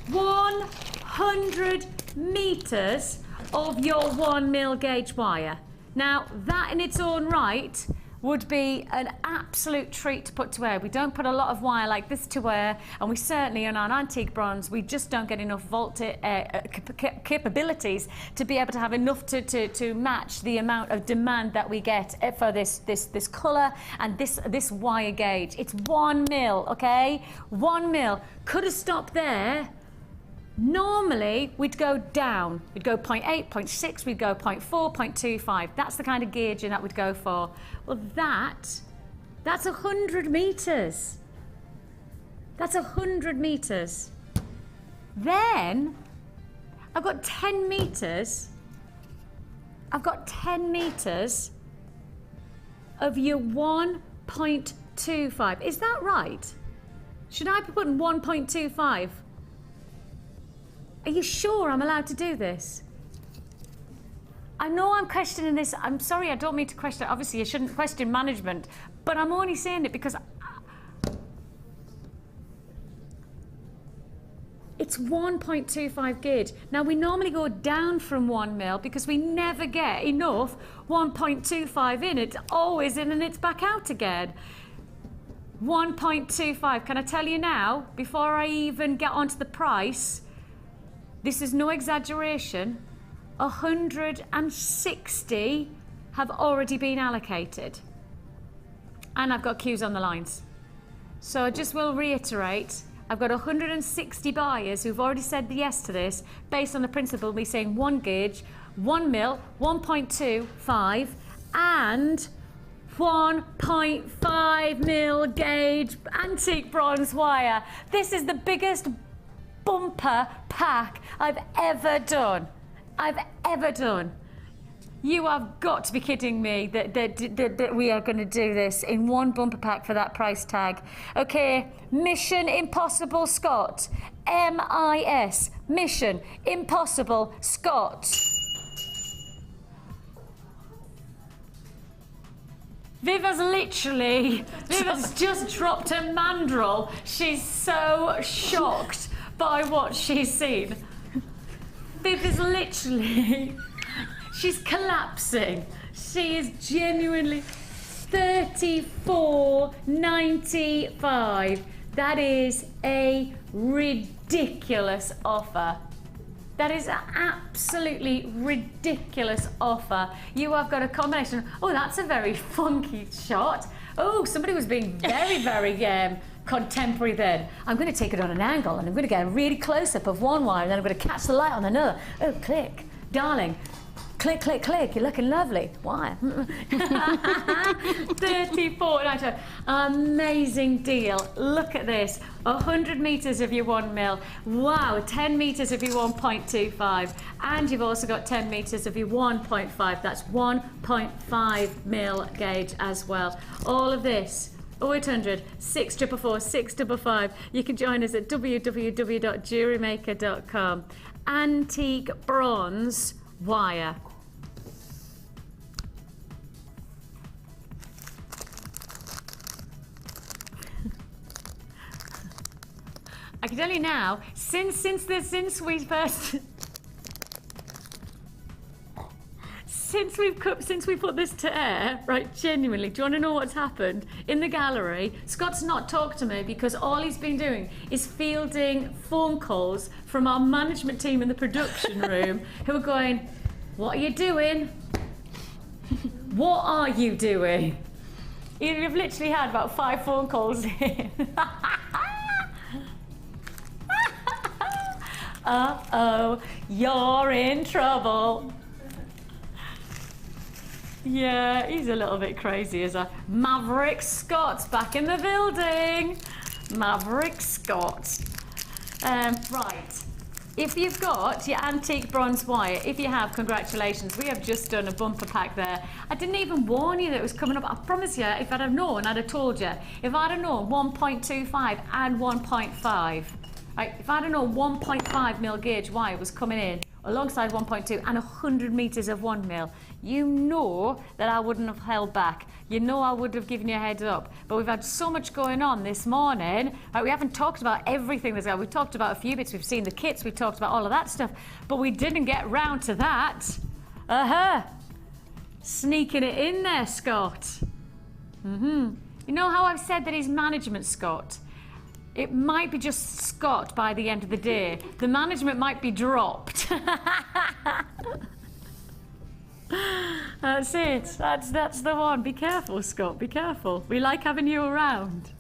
100 meters of your 1 mil gauge wire. Now, that in its own right would be an absolute treat to put to air. We don't put a lot of wire like this to air, and we certainly, on our antique bronze, we just don't get enough capabilities to be able to have enough to match the amount of demand that we get for this colour and this wire gauge. It's 1 mil, okay? 1 mil. Could have stopped there. Normally, we'd go down. We'd go 0.8, 0.6, we'd go 0.4, 0.25. That's the kind of gauging that we'd go for. Well, that's 100 meters. That's 100 meters. Then, I've got 10 meters. I've got 10 meters of your 1.25. Is that right? Should I be putting 1.25? Are you sure I'm allowed to do this? I know I'm questioning this. I'm sorry, I don't mean to question. Obviously, you shouldn't question management, but I'm only saying it because it's 1.25 gauge. Now, we normally go down from 1 mil because we never get enough 1.25 in. It's always in and it's back out again. 1.25. Can I tell you now, before I even get onto the price, this is no exaggeration, 160 have already been allocated. And I've got queues on the lines. So I just will reiterate, I've got 160 buyers who've already said yes to this, based on the principle of me saying 1 gauge, 1 mil, 1.25, and 1.5 mil gauge antique bronze wire. This is the biggest bumper pack I've ever done. You have got to be kidding me that we are going to do this in 1 bumper pack for that price tag. Okay, Mission Impossible Scott. MIS. Mission Impossible Scott. Viv has just dropped a mandrel. She's so shocked by what she's seen. Viv is literally, she's collapsing. She is genuinely $34.95. That is a ridiculous offer. That is an absolutely ridiculous offer. You have got a combination. Oh, that's a very funky shot. Oh, somebody was being very, very contemporary then. I'm going to take it on an angle and I'm going to get a really close-up of one wire and then I'm going to catch the light on another. Oh, click. Darling. Click, click, click. You're looking lovely. Why? 34.95. Amazing deal. Look at this. 100 meters of your 1 mil. Wow. 10 meters of your 1.25. And you've also got 10 meters of your 1.5. That's 1.5 mil gauge as well. All of this. 0800 644 655. You can join us at www.jewellerymaker.com. Antique bronze wire. I can tell you now, since we put this to air, right, genuinely, do you want to know what's happened? In the gallery, Scott's not talked to me because all he's been doing is fielding phone calls from our management team in the production room who are going, what are you doing? What are you doing? You've literally had about 5 phone calls in. Uh-oh, you're in trouble. Yeah, he's a little bit crazy, is Maverick Scott's back in the building. Maverick Scott. Right. If you've got your antique bronze wire, if you have, congratulations. We have just done a bumper pack there. I didn't even warn you that it was coming up. I promise you, if I'd have known, I'd have told you. If I'd have known 1.25 and 1.5, right, if I'd have known 1.5 mil gauge wire was coming in alongside 1.2 and 100 metres of 1 mil, you know that I wouldn't have held back. You know I would have given you a heads up. But we've had so much going on this morning. Right, we haven't talked about everything that's going on. We've talked about a few bits. We've seen the kits. We've talked about all of that stuff. But we didn't get round to that. Sneaking it in there, Scott. You know how I've said that he's management, Scott? It might be just Scott by the end of the day. The management might be dropped. That's it. That's the one. Be careful, Scott. Be careful. We like having you around.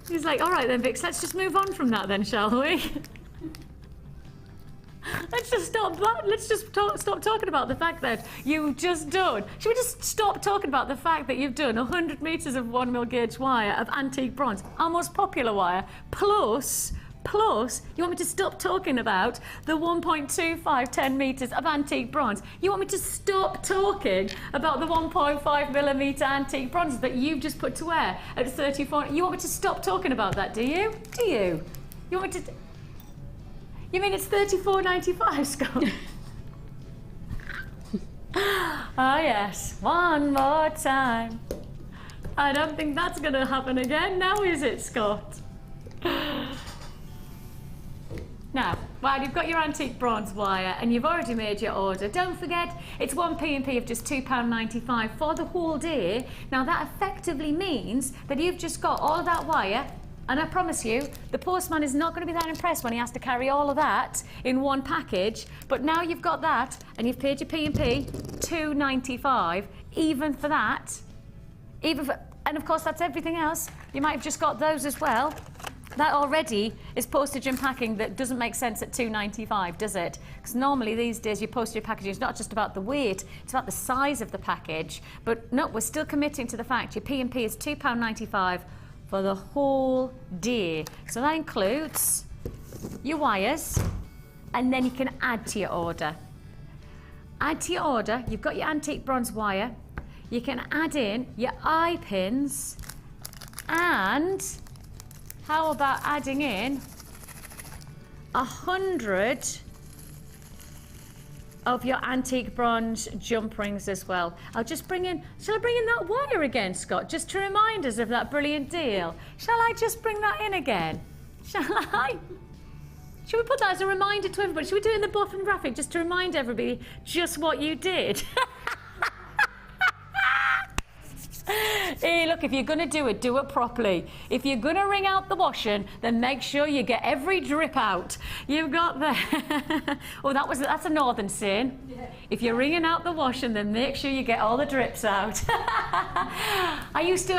He's like, all right then, Vix, let's just move on from that then, shall we? Let's just stop that. Let's just stop talking about the fact that you've just done. Should we just stop talking about the fact that you've done 100 metres of 1 mil gauge wire of antique bronze, our most popular wire, plus, you want me to stop talking about the 1.25 10 metres of antique bronze? You want me to stop talking about the 1.5 millimetre antique bronze that you've just put to wear at 34? You want me to stop talking about that, do you? Do you? You want me to... You mean it's $34.95, Scott? Oh yes, one more time. I don't think that's going to happen again now, is it, Scott? Now, while you've got your antique bronze wire and you've already made your order, don't forget it's one P&P of just £2.95 for the whole day. Now that effectively means that you've just got all of that wire, and I promise you, the postman is not going to be that impressed when he has to carry all of that in one package. But now you've got that, and you've paid your P&P £2.95, even for that. And of course, that's everything else. You might have just got those as well. That already is postage and packing that doesn't make sense at £2.95, does it? Because normally these days your postage and packaging is not just about the weight, it's about the size of the package. But no, we're still committing to the fact your P&P is £2.95 for the whole day. So that includes your wires, and then you can add to your order. Add to your order, you've got your antique bronze wire, you can add in your eye pins, and how about adding in 100 of your antique bronze jump rings as well. I'll just bring in, shall I bring in that wire again, Scott, just to remind us of that brilliant deal? Shall I just bring that in again? Shall I? Should we put that as a reminder to everybody? Should we do it in the bottom graphic just to remind everybody just what you did? Hey, look, if you're going to do it properly. If you're going to wring out the washing, then make sure you get every drip out. You've got the... Oh, that's a northern saying. Yeah. If you're wringing out the washing, then make sure you get all the drips out. I used to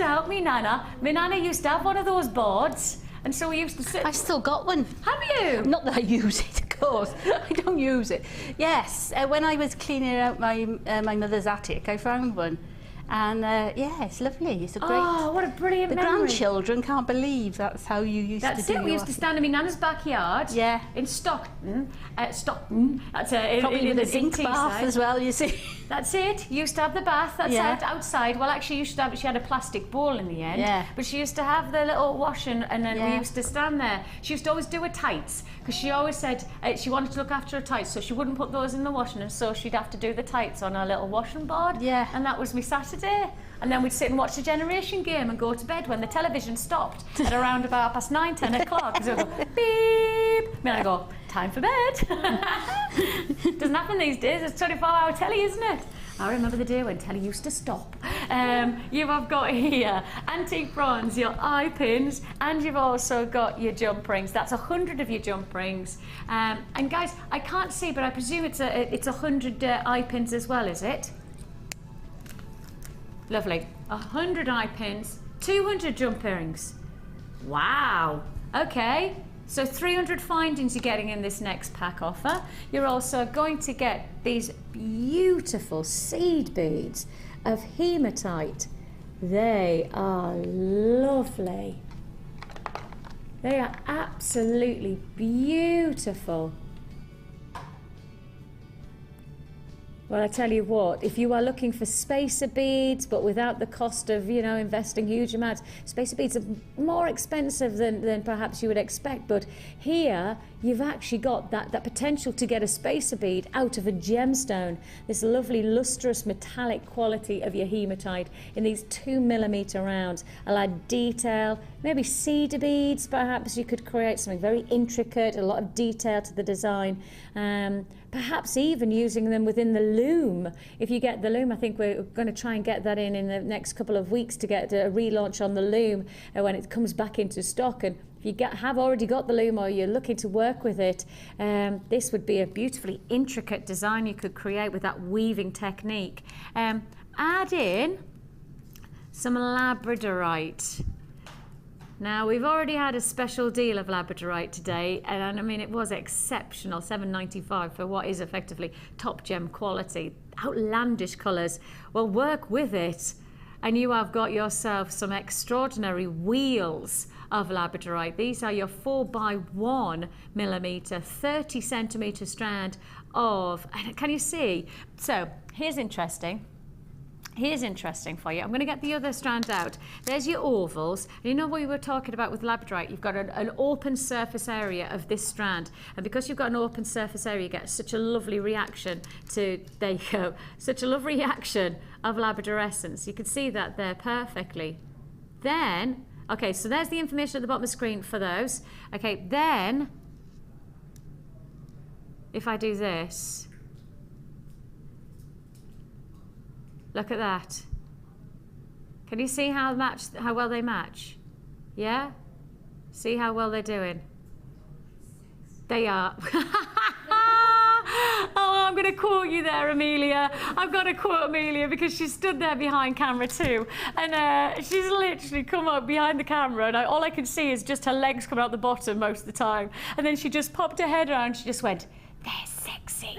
help me Nana. My Nana used to have one of those boards, and so we used to sit... I've still got one. Have you? Not that I use it, of course. I don't use it. Yes, when I was cleaning out my mother's attic, I found one. And yeah, it's lovely. It's a great... Oh, what a brilliant memory. The grandchildren can't believe that's how you used to do it. That's it. We used to stand in my nana's backyard. Yeah. In Stockton. That's probably with a zinc bath as well, you see. That's it. You used to have the bath. That's outside. Well, actually, she had a plastic bowl in the end. Yeah. But she used to have the little washing, and then we used to stand there. She used to always do her tights, because she always said she wanted to look after her tights, so she wouldn't put those in the washing, and so she'd have to do the tights on her little washing board. Yeah. And that was me Saturday. And then we'd sit and watch the Generation Game and go to bed when the television stopped at around about 9:30, 10 o'clock. Because it would go beep. And I go, time for bed. Doesn't happen these days. It's 24-hour telly, isn't it? I remember the day when telly used to stop You have got here antique bronze, your eye pins, and you've also got your jump rings. That's 100 of your jump rings. And guys, I can't see, but I presume it's 100 eye pins as well, is it? Lovely. 100 eye pins, 200 jump rings. Wow. Okay. So 300 findings you're getting in this next pack offer. You're also going to get these beautiful seed beads of hematite. They are lovely. They are absolutely beautiful. Well, I tell you what, if you are looking for spacer beads, but without the cost of, you know, investing huge amounts, spacer beads are more expensive than perhaps you would expect. But here, you've actually got that potential to get a spacer bead out of a gemstone. This lovely lustrous metallic quality of your hematite in these 2mm rounds. I'll add detail, maybe cedar beads, perhaps you could create something very intricate, a lot of detail to the design. Perhaps even using them within the loom. If you get the loom, I think we're going to try and get that in the next couple of weeks to get a relaunch on the loom when it comes back into stock. And if you have already got the loom or you're looking to work with it, this would be a beautifully intricate design you could create with that weaving technique. Add in some Labradorite. Now, we've already had a special deal of Labradorite today, and I mean, it was exceptional, $7.95 for what is effectively top gem quality, outlandish colours. Well, work with it, and you have got yourself some extraordinary wheels of Labradorite. These are your 4x1mm, 30 centimetre strand of, and can you see? So, here's interesting for you. I'm going to get the other strand out. There's your ovals. And you know what we were talking about with Labradorite? You've got an open surface area of this strand. And because you've got an open surface area, you get such a lovely reaction to, there you go, such a lovely reaction of labradorescence. You can see that there perfectly. Then, okay, so there's the information at the bottom of the screen for those. Okay, then, if I do this, look at that. Can you see how well they match? Yeah? See how well they're doing? They are. Oh, I'm going to quote you there, Amelia. I've got to quote Amelia because she stood there behind camera too. And she's literally come up behind the camera and all I can see is just her legs coming out the bottom most of the time. And then she just popped her head around and she just went, they're sexy.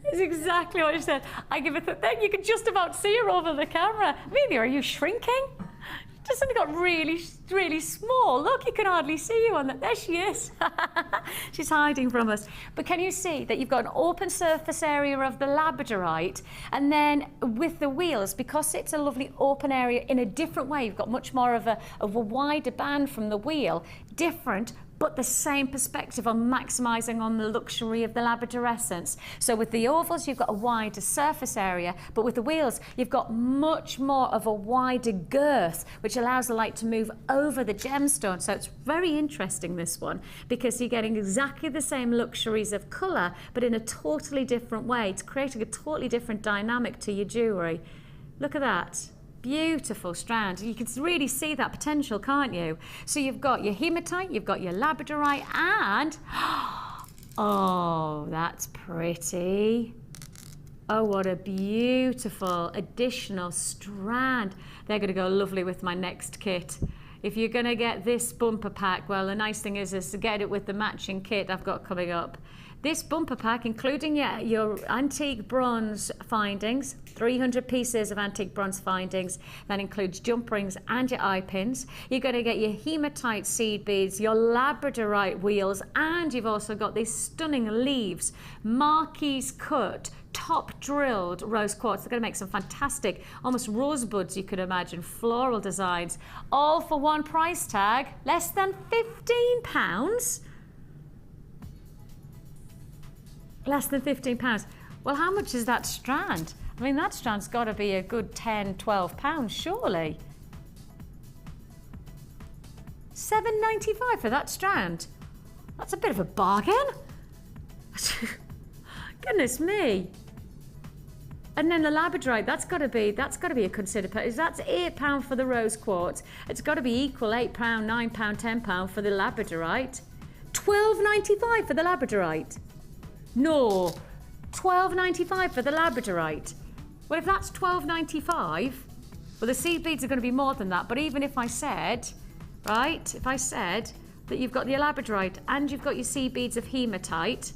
That's exactly what she said. I give it then you can just about see her over the camera. Amelia, are you shrinking? Just suddenly got really, really small. Look, you can hardly see you on that. There she is. She's hiding from us. But can you see that you've got an open surface area of the Labradorite, and then with the wheels, because it's a lovely open area in a different way, you've got much more of a wider band from the wheel, different, but the same perspective on maximising on the luxury of the labradorescence. So with the ovals, you've got a wider surface area, but with the wheels, you've got much more of a wider girth, which allows the light to move over the gemstone. So it's very interesting, this one, because you're getting exactly the same luxuries of colour, but in a totally different way. It's creating a totally different dynamic to your jewellery. Look at that. Beautiful strand. You can really see that potential, can't you? So you've got your hematite, you've got your labradorite, and oh, that's pretty. Oh, what a beautiful additional strand. They're going to go lovely with my next kit. If you're going to get this bumper pack, well, the nice thing is to get it with the matching kit I've got coming up. This bumper pack, including your antique bronze findings, 300 pieces of antique bronze findings, that includes jump rings and your eye pins. You're going to get your hematite seed beads, your labradorite wheels, and you've also got these stunning leaves, marquise cut, top drilled rose quartz. They're going to make some fantastic, almost rosebuds, you could imagine, floral designs, all for one price tag, less than £15. Less than £15. Well, how much is that strand? I mean, that strand's got to be a good £10, £12, surely. $7.95 for that strand. That's a bit of a bargain. Goodness me. And then the Labradorite, that's got to be a considered purchase. That's £8 for the rose quartz. It's got to be equal £8, £9, £10 for the Labradorite. £12.95 for the Labradorite. No, £12.95 for the Labradorite. Well, if that's £12.95, well, the seed beads are going to be more than that. But even if I said, right, if I said that you've got the Labradorite and you've got your seed beads of Hematite,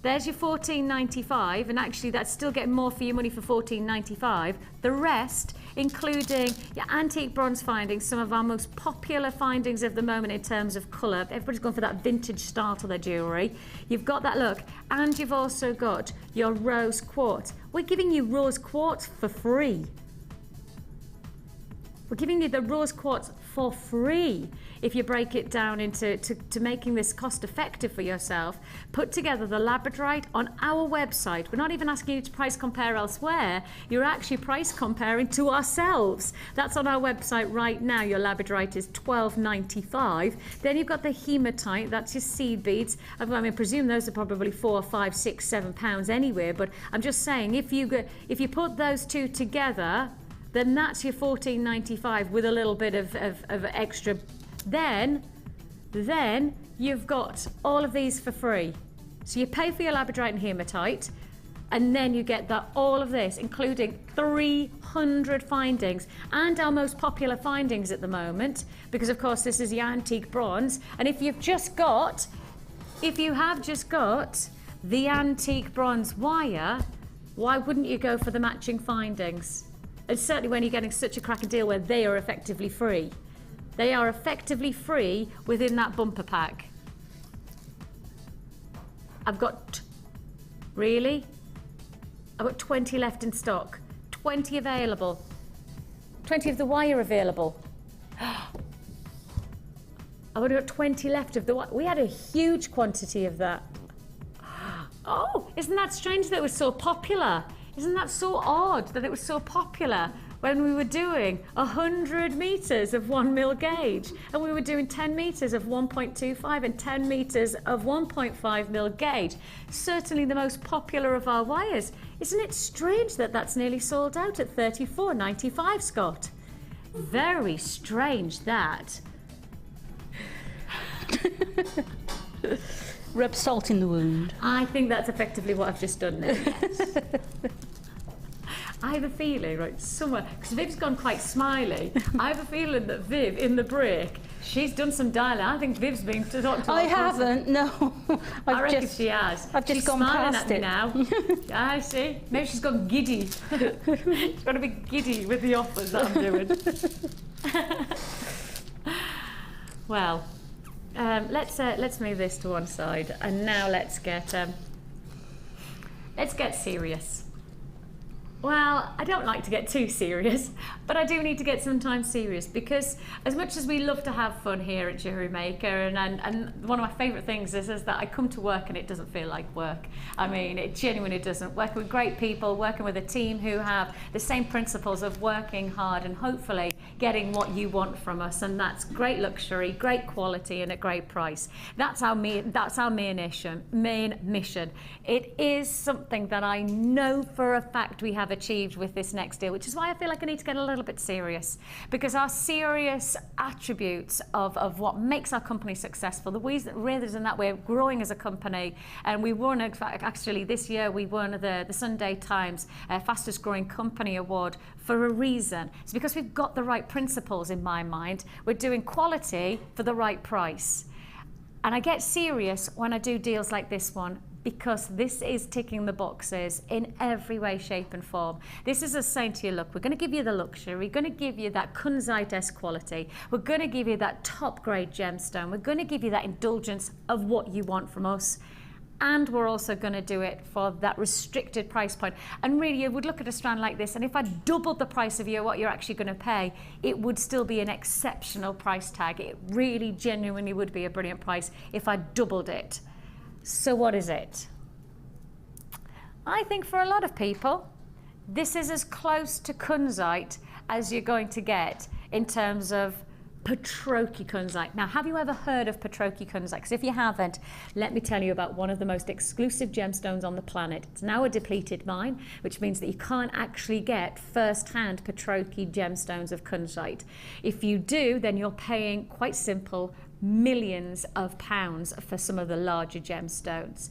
there's your £14.95, and actually that's still getting more for your money for £14.95. The rest, including your antique bronze findings, some of our most popular findings of the moment in terms of colour. Everybody's gone for that vintage style to their jewellery. You've got that look, and you've also got your rose quartz. We're giving you rose quartz for free. We're giving you the rose quartz for free. If you break it down into making this cost effective for yourself, put together the Labradorite on our website. We're not even asking you to price compare elsewhere. You're actually price comparing to ourselves. That's on our website right now. Your Labradorite is $12.95. Then you've got the Hematite. That's your seed beads. I mean, I presume those are probably £4, £5, £6, £7 anyway. But I'm just saying, if you put those two together, then that's your £14.95 with a little bit of extra. Then you've got all of these for free. So you pay for your Labradorite and Hematite, and then you get all of this, including 300 findings and our most popular findings at the moment, because of course this is the antique bronze. And if you have just got the antique bronze wire, why wouldn't you go for the matching findings? And certainly when you're getting such a cracker deal where they are effectively free. They are effectively free within that bumper pack. I've got 20 left in stock. 20 available. 20 of the wire available. I've only got 20 left of the wire. We had a huge quantity of that. Oh, isn't that strange that it was so popular? Isn't that so odd that it was so popular when we were doing 100 metres of 1 mil gauge, and we were doing 10 metres of 1.25 and 10 metres of 1.5 mil gauge? Certainly the most popular of our wires. Isn't it strange that that's nearly sold out at $34.95, Scott? Very strange that. Rub salt in the wound. I think that's effectively what I've just done now. Yes. I have a feeling, right, somewhere, because Viv's gone quite smiley, I have a feeling that Viv, in the break, she's done some dialing. I think Viv's been to talk to I haven't, no. I reckon she has. I've just she's gone smiling past at me it. now. I see. Maybe she's gone giddy. She's got to be giddy with the offers that I'm doing. Well, let's move this to one side, and now let's get serious. Well, I don't like to get too serious, but I do need to get sometimes serious, because as much as we love to have fun here at Jewellery Maker, and one of my favourite things is that I come to work and it doesn't feel like work. I mean, it genuinely doesn't. Working with great people, working with a team who have the same principles of working hard and hopefully getting what you want from us, and that's great luxury, great quality, and a great price. That's our main mission. It is something that I know for a fact we have achieved with this next deal, which is why I feel like I need to get a little bit serious, because our serious attributes of what makes our company successful, the reason that we're growing as a company, and we won, actually this year we won the Sunday Times fastest growing company award for a reason. It's because we've got the right principles in my mind. We're doing quality for the right price. And I get serious when I do deals like this one, because this is ticking the boxes in every way, shape and form. This is us saying to you, look, we're going to give you the luxury, we're going to give you that Kunzite-esque quality, we're going to give you that top grade gemstone, we're going to give you that indulgence of what you want from us, and we're also going to do it for that restricted price point. And really, you would look at a strand like this, and if I doubled the price of what you're actually going to pay, it would still be an exceptional price tag. It really genuinely would be a brilliant price if I doubled it. So what is it? I think for a lot of people, this is as close to Kunzite as you're going to get in terms of Petroki Kunzite. Now, have you ever heard of Petroki Kunzite? Because if you haven't, let me tell you about one of the most exclusive gemstones on the planet. It's now a depleted mine, which means that you can't actually get first-hand Petroki gemstones of Kunzite. If you do, then you're paying, quite simple, millions of pounds for some of the larger gemstones.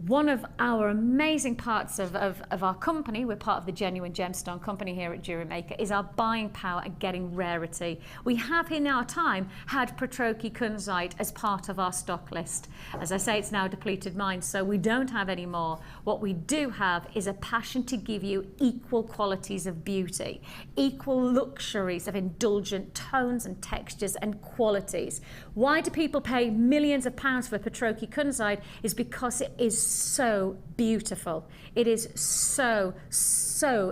One of our amazing parts of our company, we're part of the Genuine Gemstone company here at Jewellery Maker, is our buying power and getting rarity. We have in our time had Petroki Kunzite as part of our stock list. As I say, it's now a depleted mine, so we don't have any more. What we do have is a passion to give you equal qualities of beauty, equal luxuries of indulgent tones and textures and qualities. Why do people pay millions of pounds for Petroki Kunzite? Is because it is so beautiful. It is so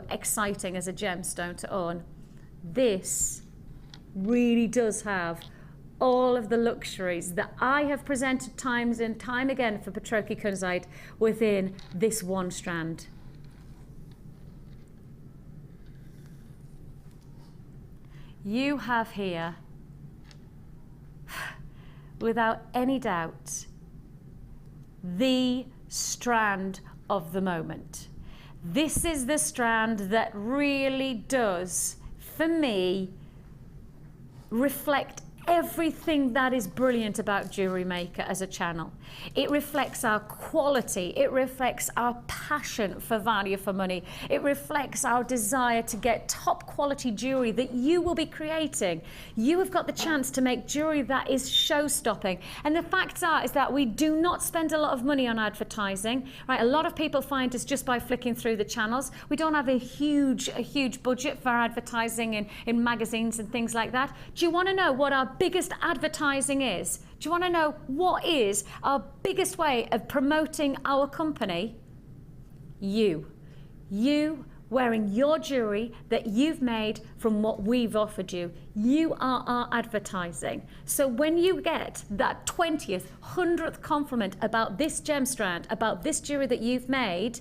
exciting as a gemstone to own. This really does have all of the luxuries that I have presented times and time again for Petroki Kunzite within this one strand. You have here, without any doubt, the strand of the moment. This is the strand that really does, for me, reflect everything that is brilliant about Jewellery Maker as a channel. It reflects our quality, it reflects our passion for value for money, it reflects our desire to get top quality jewellery that you will be creating. You have got the chance to make jewellery that is show-stopping, and the facts are is that we do not spend a lot of money on advertising, right? A lot of people find us just by flicking through the channels. We don't have a huge budget for advertising in magazines and things like that. Do you want to know what our biggest advertising is? Do you want to know what is our biggest way of promoting our company? You wearing your jewellery that you've made from what we've offered you. You are our advertising. So when you get that 20th, 100th compliment about this gem strand, about this jewellery that you've made,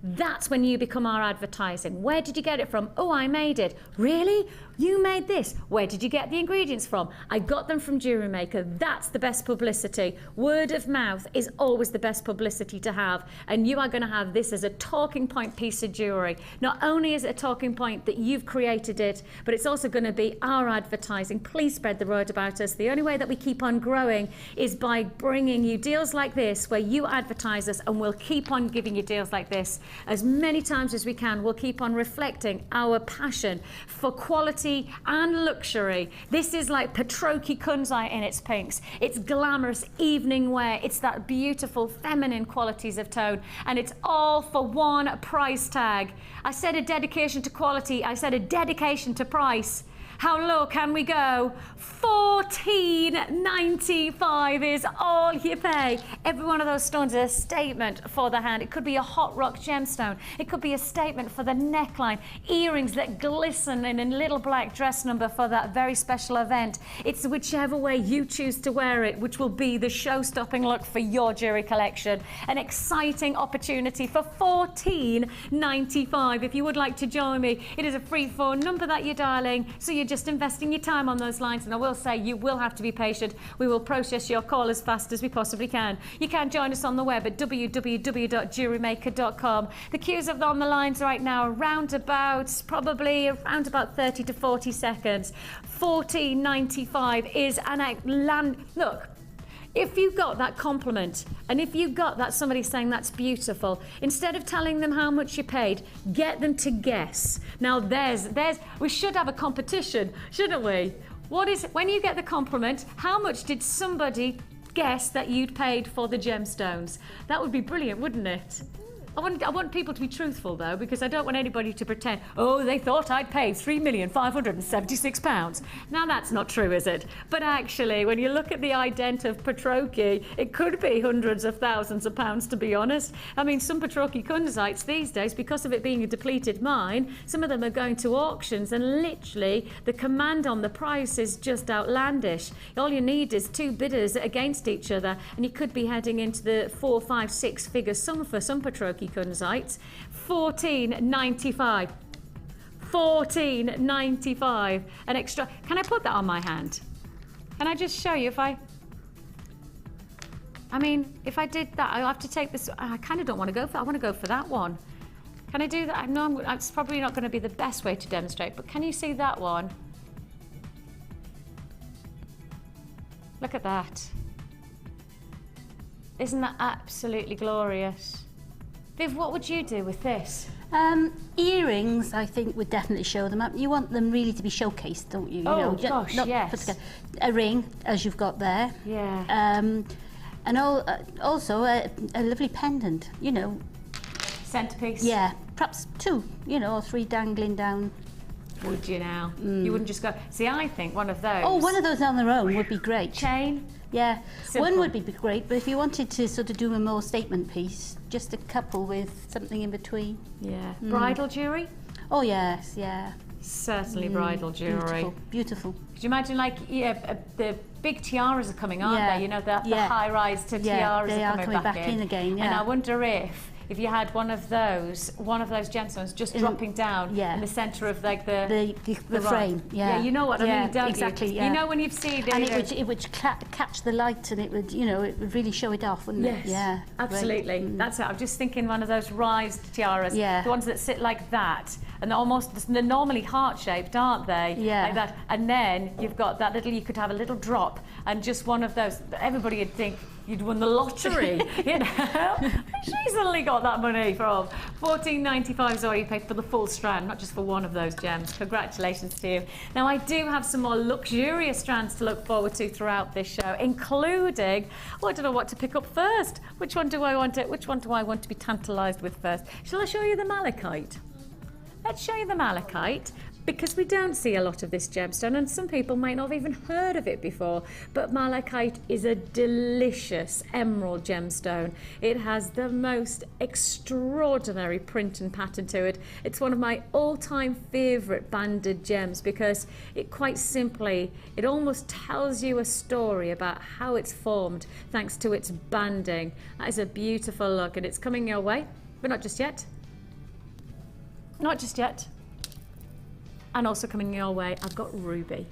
that's when you become our advertising. Where did you get it from? Oh, I made it. Really? You made this? Where did you get the ingredients from? I got them from Jewellery Maker. That's the best publicity. Word of mouth is always the best publicity to have, and you are going to have this as a talking point piece of jewellery. Not only is it a talking point that you've created it, but it's also going to be our advertising. Please spread the word about us. The only way that we keep on growing is by bringing you deals like this where you advertise us, and we'll keep on giving you deals like this as many times as we can. We'll keep on reflecting our passion for quality and luxury. This is like Petroki Kunzite in its pinks. It's glamorous evening wear. It's that beautiful feminine qualities of tone, and it's all for one price tag. I said a dedication to quality. I said a dedication to price. How low can we go? $14.95 is all you pay. Every one of those stones is a statement for the hand. It could be a hot rock gemstone. It could be a statement for the neckline. Earrings that glisten in a little black dress number for that very special event. It's whichever way you choose to wear it, which will be the show-stopping look for your jewelry collection. An exciting opportunity for $14.95. If you would like to join me, it is a free phone number that you're dialing, so you're just investing your time on those lines, and I will say you will have to be patient. We will process your call as fast as we possibly can. You can join us on the web at www.jewellerymaker.com. The queues on the lines right now probably around about 30 to 40 seconds. $14.95 is look. If you got that compliment, and if you got that somebody saying that's beautiful, instead of telling them how much you paid, get them to guess. Now we should have a competition, shouldn't we? When you get the compliment, how much did somebody guess that you'd paid for the gemstones? That would be brilliant, wouldn't it? I want people to be truthful though, because I don't want anybody to pretend, oh, they thought I'd paid £3,576. Now that's not true, is it? But actually, when you look at the ident of Petroki, it could be hundreds of thousands of pounds, to be honest. I mean, some Petroki Kunzites these days, because of it being a depleted mine, some of them are going to auctions, and literally the command on the price is just outlandish. All you need is two bidders against each other, and you could be heading into the 4, 5, 6 figure sum for some Petroki Kunzites. $14.95. $14.95. An extra. Can I put that on my hand? Can I just show you if I mean, if I did that, I'll have to take this. I kind of don't want to go for that. I want to go for that one. Can I do that? I know it's probably not going to be the best way to demonstrate, but can you see that one? Look at that. Isn't that absolutely glorious? Viv, what would you do with this? Earrings, I think, would definitely show them up. You want them really to be showcased, don't you? Oh, you know, gosh, not yes. put together. A ring, as you've got there. Yeah. And also a lovely pendant, you know. Centerpiece? Yeah, perhaps 2, you know, or 3 dangling down. Would you now? You wouldn't just go... See, I think one of those... Oh, one of those on their own would be great. Chain? Yeah, Simple. one would be great, but if you wanted to sort of do a more statement piece, just a couple with something in between. Yeah. Bridal jewellery? Oh, yes, yeah. Certainly bridal jewellery. Beautiful, beautiful. Could you imagine, like, the big tiaras are coming, aren't Yeah. they? You know, the Yeah. high-rise to Yeah, tiaras they are are coming coming back in again, yeah. And I wonder if you had one of those gemstones just dropping down in the centre of, like, the frame, yeah. Yeah, you know what I mean, don't exactly, you? yeah. You know when you've seen it. And it would catch the light, and it would, you know, it would really show it off, wouldn't Yes, it? Yeah, absolutely. That's it. I'm just thinking one of those rised tiaras, Yeah. the ones that sit like that, and they're normally heart-shaped, aren't they? Yeah. Like that. And then you've got that little, you could have a little drop, and just one of those, everybody would think you'd won the lottery, you know? She suddenly got that money from $14.95 is all you paid for the full strand, not just for one of those gems. Congratulations to you. Now, I do have some more luxurious strands to look forward to throughout this show, including, I don't know what to pick up first. Which one do I want to be tantalised with first? Shall I show you the malachite? Let's show you the malachite, because we don't see a lot of this gemstone, and some people might not have even heard of it before, but malachite is a delicious emerald gemstone. It has the most extraordinary print and pattern to it. It's one of my all-time favourite banded gems, because it quite simply, it almost tells you a story about how it's formed thanks to its banding. That is a beautiful look, and it's coming your way, but not just yet. Not just yet. And also coming your way, I've got ruby.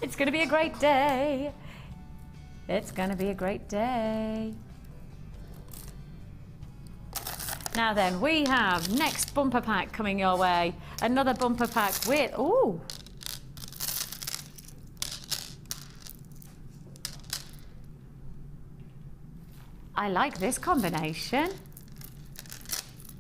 It's going to be a great day. It's going to be a great day. Now then, we have next bumper pack coming your way. Another bumper pack with, ooh. I like this combination.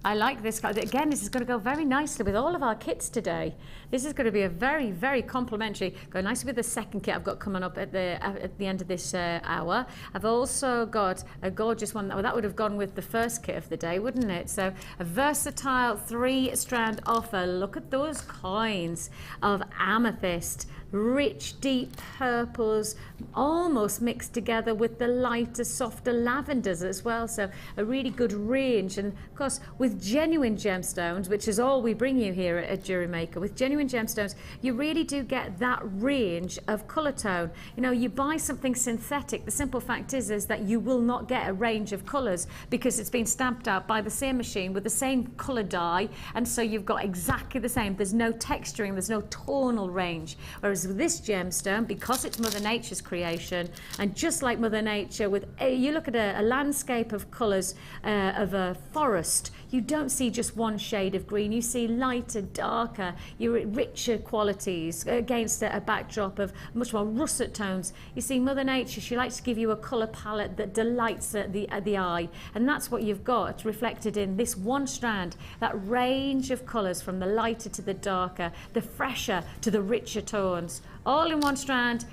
I like this. Again, this is going to go very nicely with all of our kits today. This is going to be a very, very complimentary. Go nicely with the second kit I've got coming up at the end of this hour. I've also got a gorgeous one. That would have gone with the first kit of the day, wouldn't it? So a versatile 3-strand offer. Look at those coins of amethyst. Rich, deep purples, almost mixed together with the lighter, softer lavenders as well. So a really good range. And of course, with genuine gemstones, which is all we bring you here at Jewellery Maker, with genuine gemstones, you really do get that range of colour tone. You know, you buy something synthetic, the simple fact is that you will not get a range of colours, because it's been stamped out by the same machine with the same colour dye, and so you've got exactly the same. There's no texturing, there's no tonal range. Whereas with this gemstone, because it's Mother Nature's creation, and just like Mother Nature, you look at a landscape of colours of a forest, you don't see just one shade of green. You see lighter, darker, richer qualities against a backdrop of much more russet tones. You see, Mother Nature, she likes to give you a colour palette that delights the eye, and that's what you've got reflected in this one strand, that range of colours from the lighter to the darker, the fresher to the richer tones, all in one strand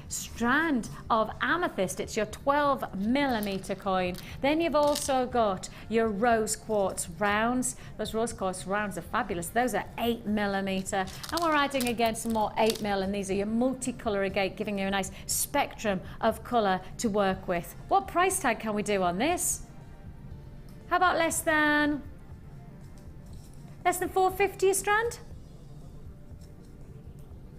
of amethyst. It's your 12mm coin. Then you've also got your rose quartz rounds. Those rose quartz rounds are fabulous. Those are 8mm, and we're adding again some more 8mm, and these are your multicolour agate, giving you a nice spectrum of colour to work with. What price tag can we do on this? How about less than $4.50 a strand?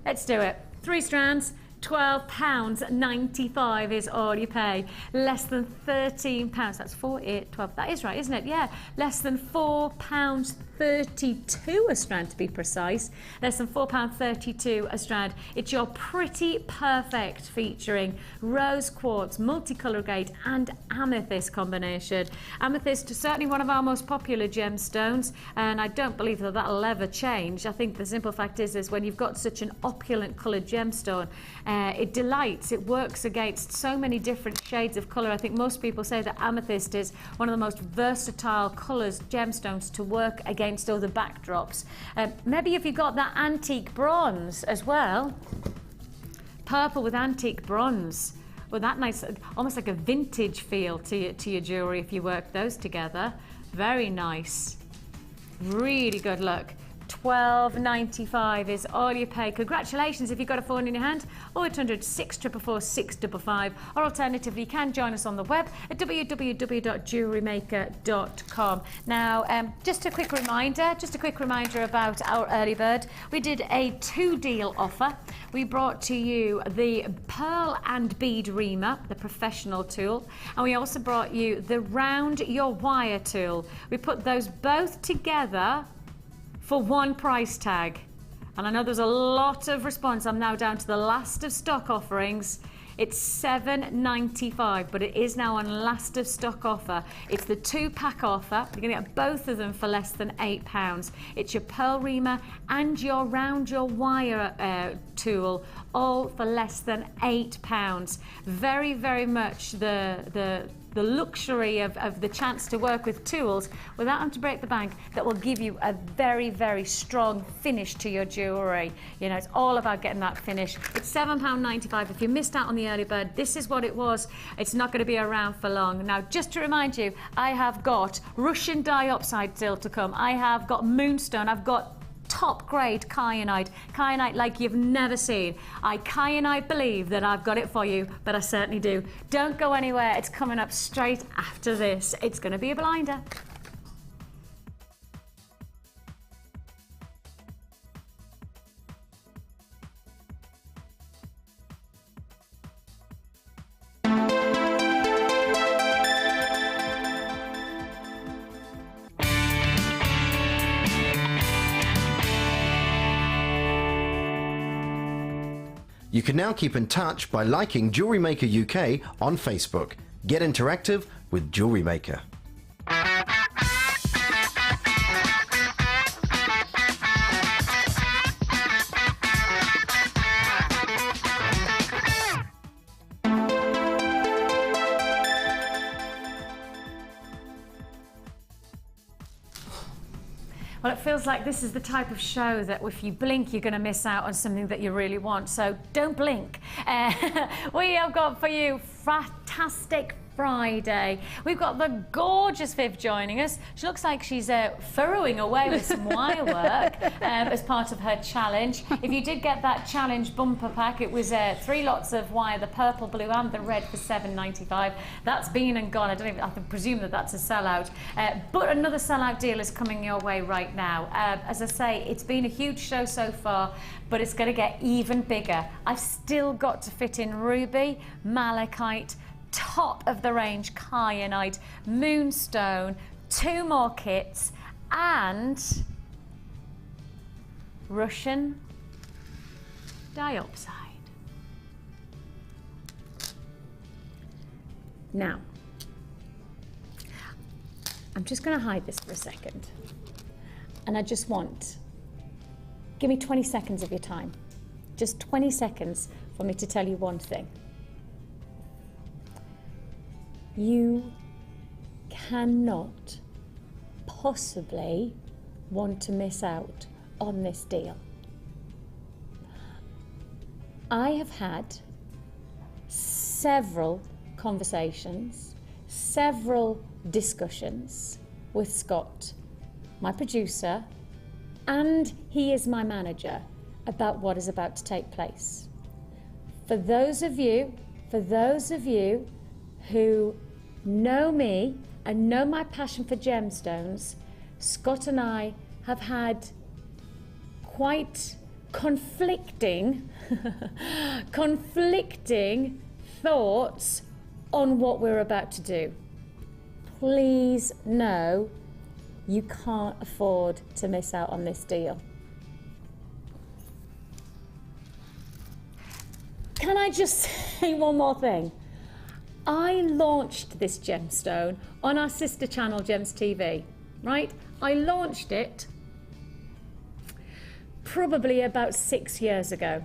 Let's do it. 3 strands, £12.95 is all you pay. Less than £13. That's 4, 8, 12. That is right, isn't it? Yeah. Less than £4.32 a strand, to be precise. Less than £4.32 a strand. It's your pretty perfect featuring rose quartz, multicolour agate and amethyst combination. Amethyst is certainly one of our most popular gemstones, and I don't believe that that'll ever change. I think the simple fact is when you've got such an opulent coloured gemstone, it delights, it works against so many different shades of colour. I think most people say that amethyst is one of the most versatile colours, gemstones, to work against other backdrops. Maybe if you got that antique bronze as well, purple with antique bronze, well, that nice, almost like a vintage feel to your jewellery if you work those together. Very nice. Really good look. £12.95 is all you pay. Congratulations if you've got a phone in your hand. 0800 644 655, or alternatively you can join us on the web at www.jewellerymaker.com. Now, just a quick reminder about our early bird. We did a 2-deal offer. We brought to you the pearl and bead reamer, the professional tool, and we also brought you the round your wire tool. We put those both together for one price tag, and I know there's a lot of response. I'm now down to the last of stock offerings. It's £7.95, but it is now on last of stock offer. It's the 2-pack offer. You're gonna get both of them for less than £8. It's your pearl reamer and your round your wire tool, all for less than £8. Very, very much the luxury of the chance to work with tools without having to break the bank, that will give you a very, very strong finish to your jewellery. You know, it's all about getting that finish. It's £7.95. If you missed out on the early bird, this is what it was. It's not going to be around for long. Now, just to remind you, I have got Russian diopside still to come. I have got moonstone. I've got top grade Kyanite like you've never seen. I Kyanite believe that I've got it for you, but I certainly do. Don't go anywhere. It's coming up straight after this. It's going to be a blinder. You can now keep in touch by liking Jewellery Maker UK on Facebook. Get interactive with Jewellery Maker. Well, it feels like this is the type of show that if you blink, you're going to miss out on something that you really want. So don't blink. We have got for you fantastic Friday. We've got the gorgeous Viv joining us. She looks like she's furrowing away with some wire work as part of her challenge. If you did get that challenge bumper pack, it was 3 lots of wire, the purple, blue and the red for £7.95. That's been and gone. I presume that that's a sellout. But another sellout deal is coming your way right now. As I say, it's been a huge show so far, but it's going to get even bigger. I've still got to fit in ruby, malachite, top of the range Kyanite, moonstone, 2 more kits, and Russian diopside. Now, I'm just going to hide this for a second, and I just want, give me 20 seconds of your time, just 20 seconds for me to tell you one thing. You cannot possibly want to miss out on this deal. I have had several conversations, several discussions with Scott, my producer, and he is my manager, about what is about to take place. For those of you who know me and know my passion for gemstones, Scott and I have had quite conflicting, conflicting thoughts on what we're about to do. Please know you can't afford to miss out on this deal. Can I just say one more thing? I launched this gemstone on our sister channel, Gems TV, right? I launched it probably about 6 years ago,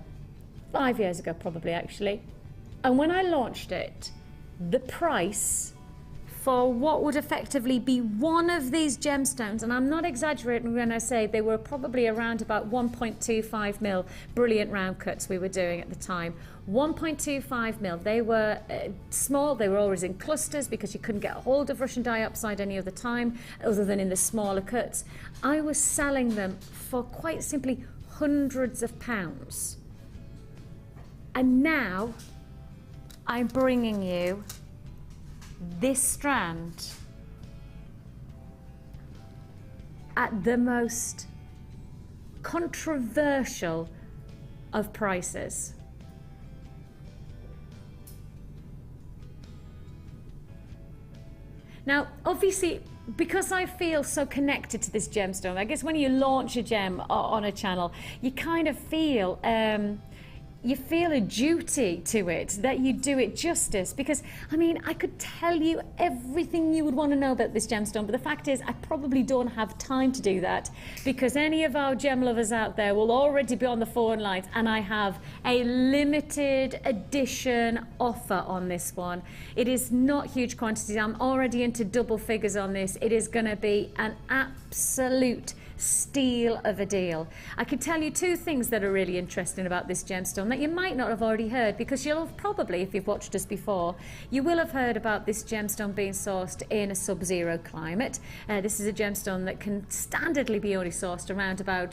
5 years ago probably actually. And when I launched it, the price for what would effectively be one of these gemstones, and I'm not exaggerating when I say they were probably around about 1.25 mil brilliant round cuts we were doing at the time. 1.25 mil, they were small, they were always in clusters because you couldn't get a hold of Russian diopside any other time other than in the smaller cuts. I was selling them for quite simply hundreds of pounds. And now I'm bringing you this strand at the most controversial of prices. Now, obviously, because I feel so connected to this gemstone, I guess when you launch a gem on a channel, you kind of feel you feel a duty to it, that you do it justice, because I mean, I could tell you everything you would want to know about this gemstone, but the fact is I probably don't have time to do that, because any of our gem lovers out there will already be on the phone lines, and I have a limited edition offer on this one. It is not huge quantities. I'm already into double figures on this. It is going to be an absolute steal of a deal. I can tell you two things that are really interesting about this gemstone that you might not have already heard, because you'll have probably, if you've watched us before, you will have heard about this gemstone being sourced in a sub-zero climate. This is a gemstone that can standardly be only sourced around about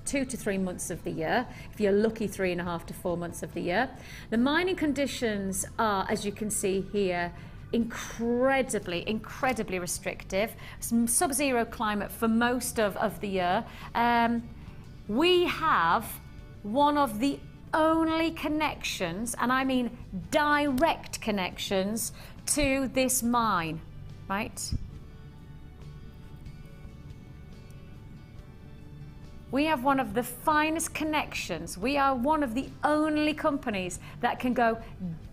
2 to 3 months of the year. If you're lucky, 3.5 to 4 months of the year. The mining conditions are, as you can see here, incredibly restrictive. Sub-zero climate for most of the year. We have one of the only connections, and I mean direct connections, to this mine, right? We have one of the finest connections. We are one of the only companies that can go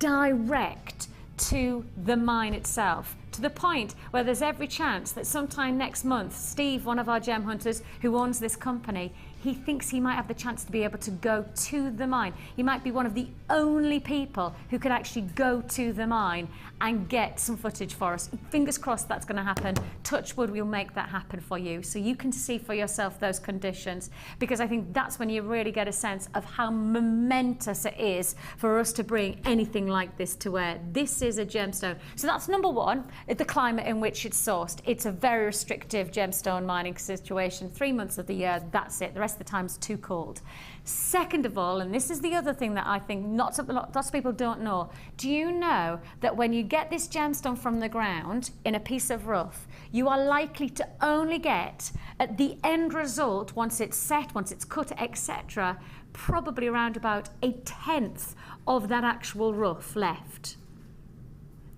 direct to the mine itself, to the point where there's every chance that sometime next month, Steve, one of our gem hunters who owns this company, he thinks he might have the chance to be able to go to the mine. He might be one of the only people who could actually go to the mine and get some footage for us. Fingers crossed that's going to happen. Touch wood, we'll make that happen for you, so you can see for yourself those conditions, because I think that's when you really get a sense of how momentous it is for us to bring anything like this to where this is a gemstone. So that's number one, the climate in which it's sourced. It's a very restrictive gemstone mining situation. 3 months of the year, that's it. The rest of the time is too cold. Second of all, and this is the other thing that I think lots of people don't know, do you know that when you get this gemstone from the ground in a piece of rough, you are likely to only get at the end result, once it's set, once it's cut, etc., probably around about 1/10 of that actual rough left.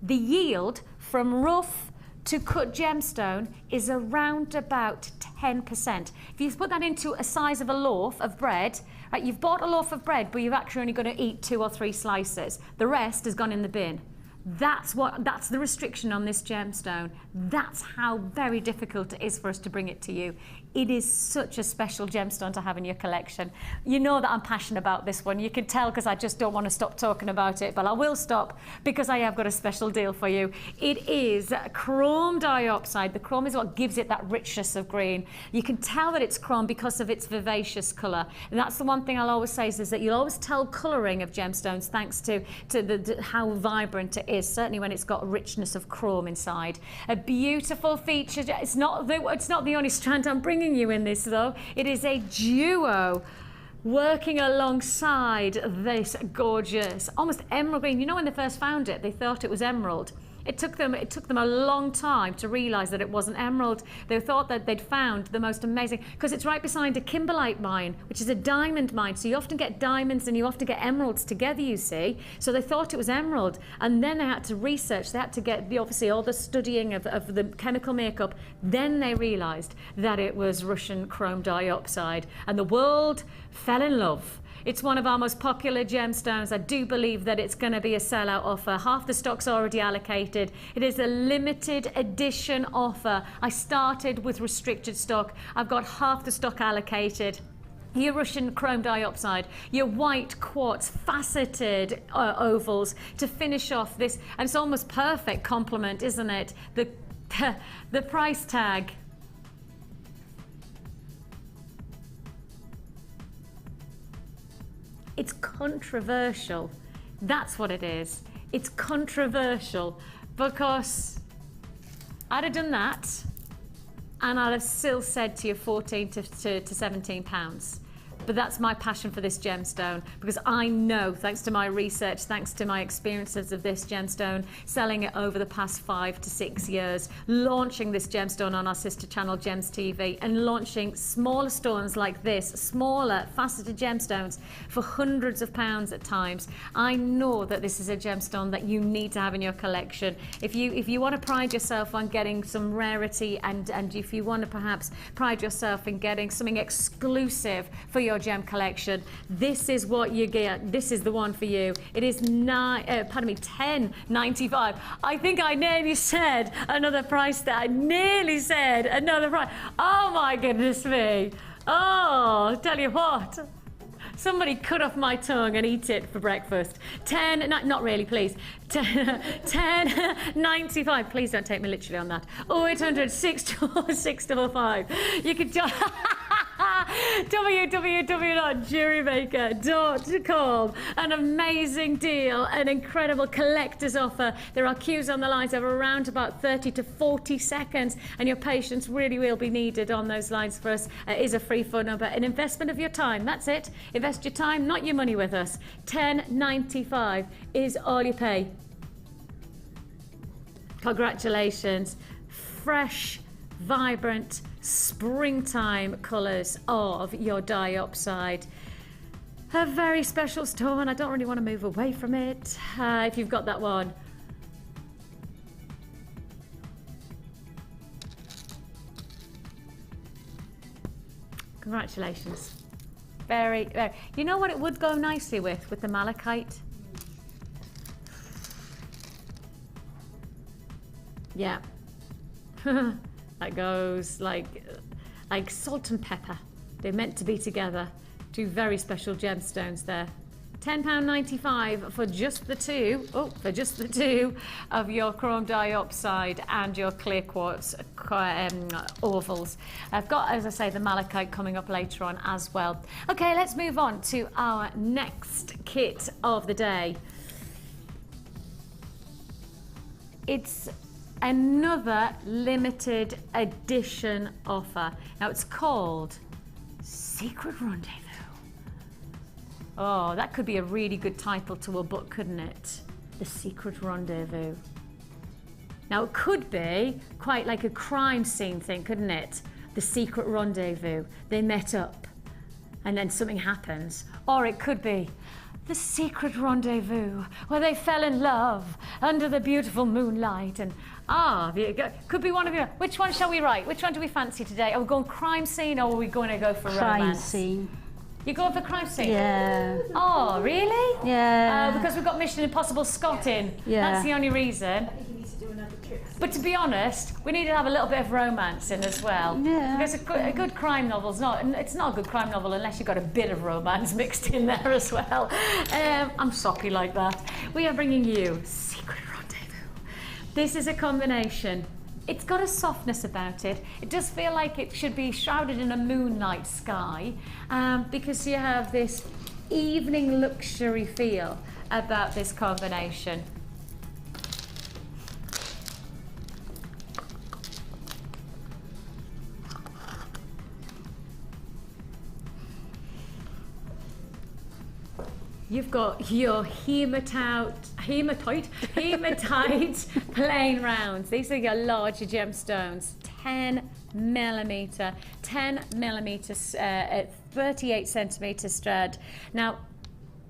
The yield from rough to cut gemstone is around about 10%. If you put that into a size of a loaf of bread, right, you've bought a loaf of bread, but you've actually only going to eat 2 or 3 slices. The rest has gone in the bin. That's the restriction on this gemstone. That's how very difficult it is for us to bring it to you. It is such a special gemstone to have in your collection. You know that I'm passionate about this one. You can tell because I just don't want to stop talking about it, but I will stop because I have got a special deal for you. It is chrome diopside. The chrome is what gives it that richness of green. You can tell that it's chrome because of its vivacious colour. And that's the one thing I'll always say is that you'll always tell colouring of gemstones thanks to how vibrant it is, certainly when it's got richness of chrome inside. A beautiful feature. It's not the only strand I'm bringing you in this though. It is a duo working alongside this gorgeous, almost emerald green. You know, when they first found it, they thought it was emerald. It took them a long time to realise that it wasn't emerald. They thought that they'd found the most amazing, because it's right beside a kimberlite mine, which is a diamond mine. So you often get diamonds and you often get emeralds together, you see. So they thought it was emerald, and then they had to research. They had to get obviously all the studying of the chemical makeup. Then they realised that it was Russian chrome diopside, and the world fell in love. It's one of our most popular gemstones. I do believe that it's going to be a sellout offer. Half the stock's already allocated. It is a limited edition offer. I started with restricted stock. I've got half the stock allocated. Your Russian chrome diopside, your white quartz faceted ovals to finish off this, and it's almost perfect complement, isn't it? The price tag. It's controversial. That's what it is. It's controversial because I'd have done that and I'd have still said to you 14 to 17 pounds. But that's my passion for this gemstone, because I know, thanks to my research, thanks to my experiences of this gemstone, selling it over the past 5 to 6 years, launching this gemstone on our sister channel Gems TV, and launching smaller stones like this, smaller faceted gemstones for hundreds of pounds at times. I know that this is a gemstone that you need to have in your collection. If you want to pride yourself on getting some rarity, and if you want to perhaps pride yourself in getting something exclusive for your gem collection, this is what you get. This is the one for you. It is $10.95. I think I nearly said another price there. I nearly said another price. Oh my goodness me. Oh, tell you what. Somebody cut off my tongue and eat it for breakfast. Not really, please. 10.95. Please don't take me literally on that. 0800 655. You could just www.jewellerymaker.com. An amazing deal, an incredible collector's offer. There are queues on the lines of around about 30 to 40 seconds, and your patience really will be needed on those lines for us. It is a free phone number, an investment of your time. That's it. Invest your time, not your money with us. $10.95 is all you pay. Congratulations. Fresh, vibrant, springtime colours of your diopside. A very special stone. I don't really want to move away from it. If you've got that one. Congratulations. Very, very. You know what it would go nicely with the malachite? Yeah. That goes like salt and pepper. They're meant to be together. Two very special gemstones there. £10.95 for just the two. Oh, for just the two of your chrome diopside and your clear quartz ovals. I've got, as I say, the malachite coming up later on as well. Okay, let's move on to our next kit of the day. It's another limited edition offer. Now it's called Secret Rendezvous. Oh, that could be a really good title to a book, couldn't it? The Secret Rendezvous. Now it could be quite like a crime scene thing, couldn't it? The Secret Rendezvous. They met up and then something happens. Or it could be The Secret Rendezvous, where they fell in love under the beautiful moonlight. And could be one of you. Which one shall we write? Which one do we fancy today? Are we going crime scene, or are we going to go for crime romance? Scene. You're going for crime scene? Yeah. Oh, really? Yeah. Because we've got Mission Impossible Scott in. Yeah. That's the only reason. But to be honest, we need to have a little bit of romance in as well. Yeah. Because a good crime novel's it's not a good crime novel unless you've got a bit of romance mixed in there as well. I'm soppy like that. We are bringing you Secret Rendezvous. This is a combination. It's got a softness about it. It does feel like it should be shrouded in a moonlight sky, because you have this evening luxury feel about this combination. You've got your Hematite Hematite plain rounds. These are your larger gemstones, 10 millimeter, 38 centimeter strand. Now,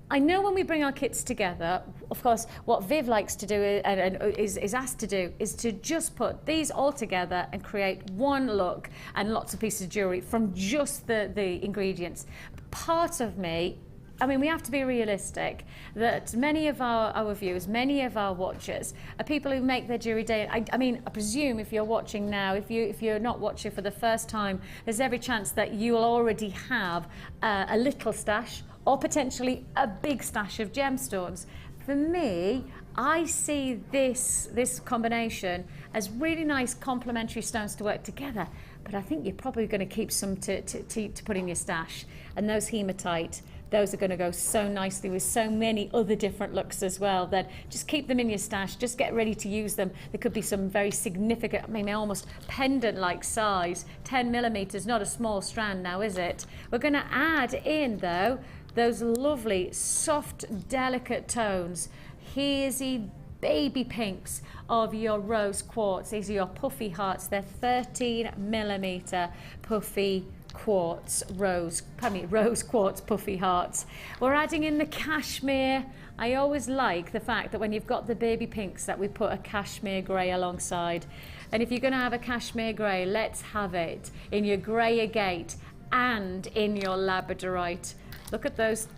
I know when we bring our kits together, of course, what Viv likes to do and is asked to do is to just put these all together and create one look and lots of pieces of jewellery from just the ingredients. Part of me, I mean, we have to be realistic that many of our viewers, many of our watchers are people who make their jewellery day. I mean, I presume if you're watching now, if you're not watching for the first time, there's every chance that you'll already have a little stash or potentially a big stash of gemstones. For me, I see this combination as really nice complementary stones to work together, but I think you're probably going to keep some to put in your stash. And those hematite, those are going to go so nicely with so many other different looks as well, that just keep them in your stash, just get ready to use them. There could be some very significant, I mean, almost pendant-like size. 10 millimeters, not a small strand now, is it? We're going to add in, though, those lovely, soft, delicate tones. Here's the baby pinks of your rose quartz. These are your puffy hearts. They're 13 millimeter puffy quartz, rose quartz puffy hearts. We're adding in the cashmere. I always like the fact that when you've got the baby pinks that we put a cashmere grey alongside. And if you're going to have a cashmere grey, let's have it in your grey agate and in your labradorite. Look at those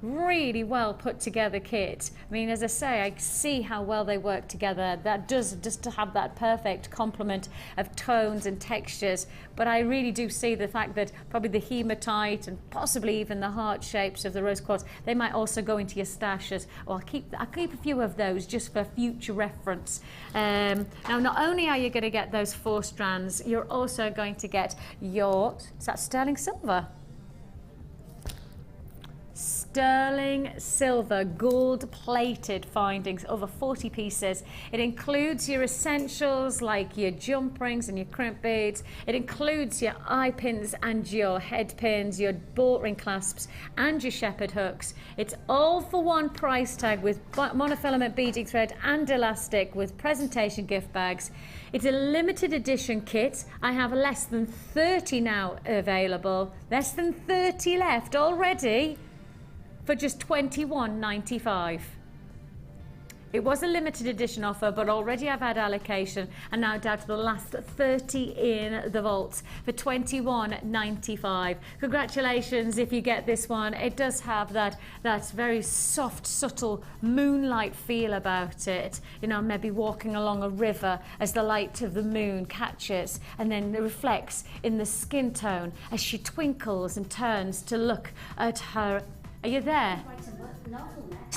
really well put together kit. I mean, as I say, I see how well they work together. That does just to have that perfect complement of tones and textures. But I really do see the fact that probably the hematite and possibly even the heart shapes of the rose quartz, they might also go into your stashes. Or I'll keep a few of those just for future reference. Now, not only are you going to get those 4 strands, you're also going to get your, is that sterling silver? Sterling silver, gold-plated findings, over 40 pieces. It includes your essentials like your jump rings and your crimp beads. It includes your eye pins and your head pins, your bolt ring clasps and your shepherd hooks. It's all for one price tag with monofilament beading thread and elastic with presentation gift bags. It's a limited edition kit. I have less than 30 now available. Less than 30 left already. For just $21.95. It was a limited edition offer, but already I've had allocation and now down to the last 30 in the vaults for $21.95. Congratulations if you get this one. It does have that very soft, subtle moonlight feel about it. You know, maybe walking along a river as the light of the moon catches and then reflects in the skin tone as she twinkles and turns to look at her. Are you there?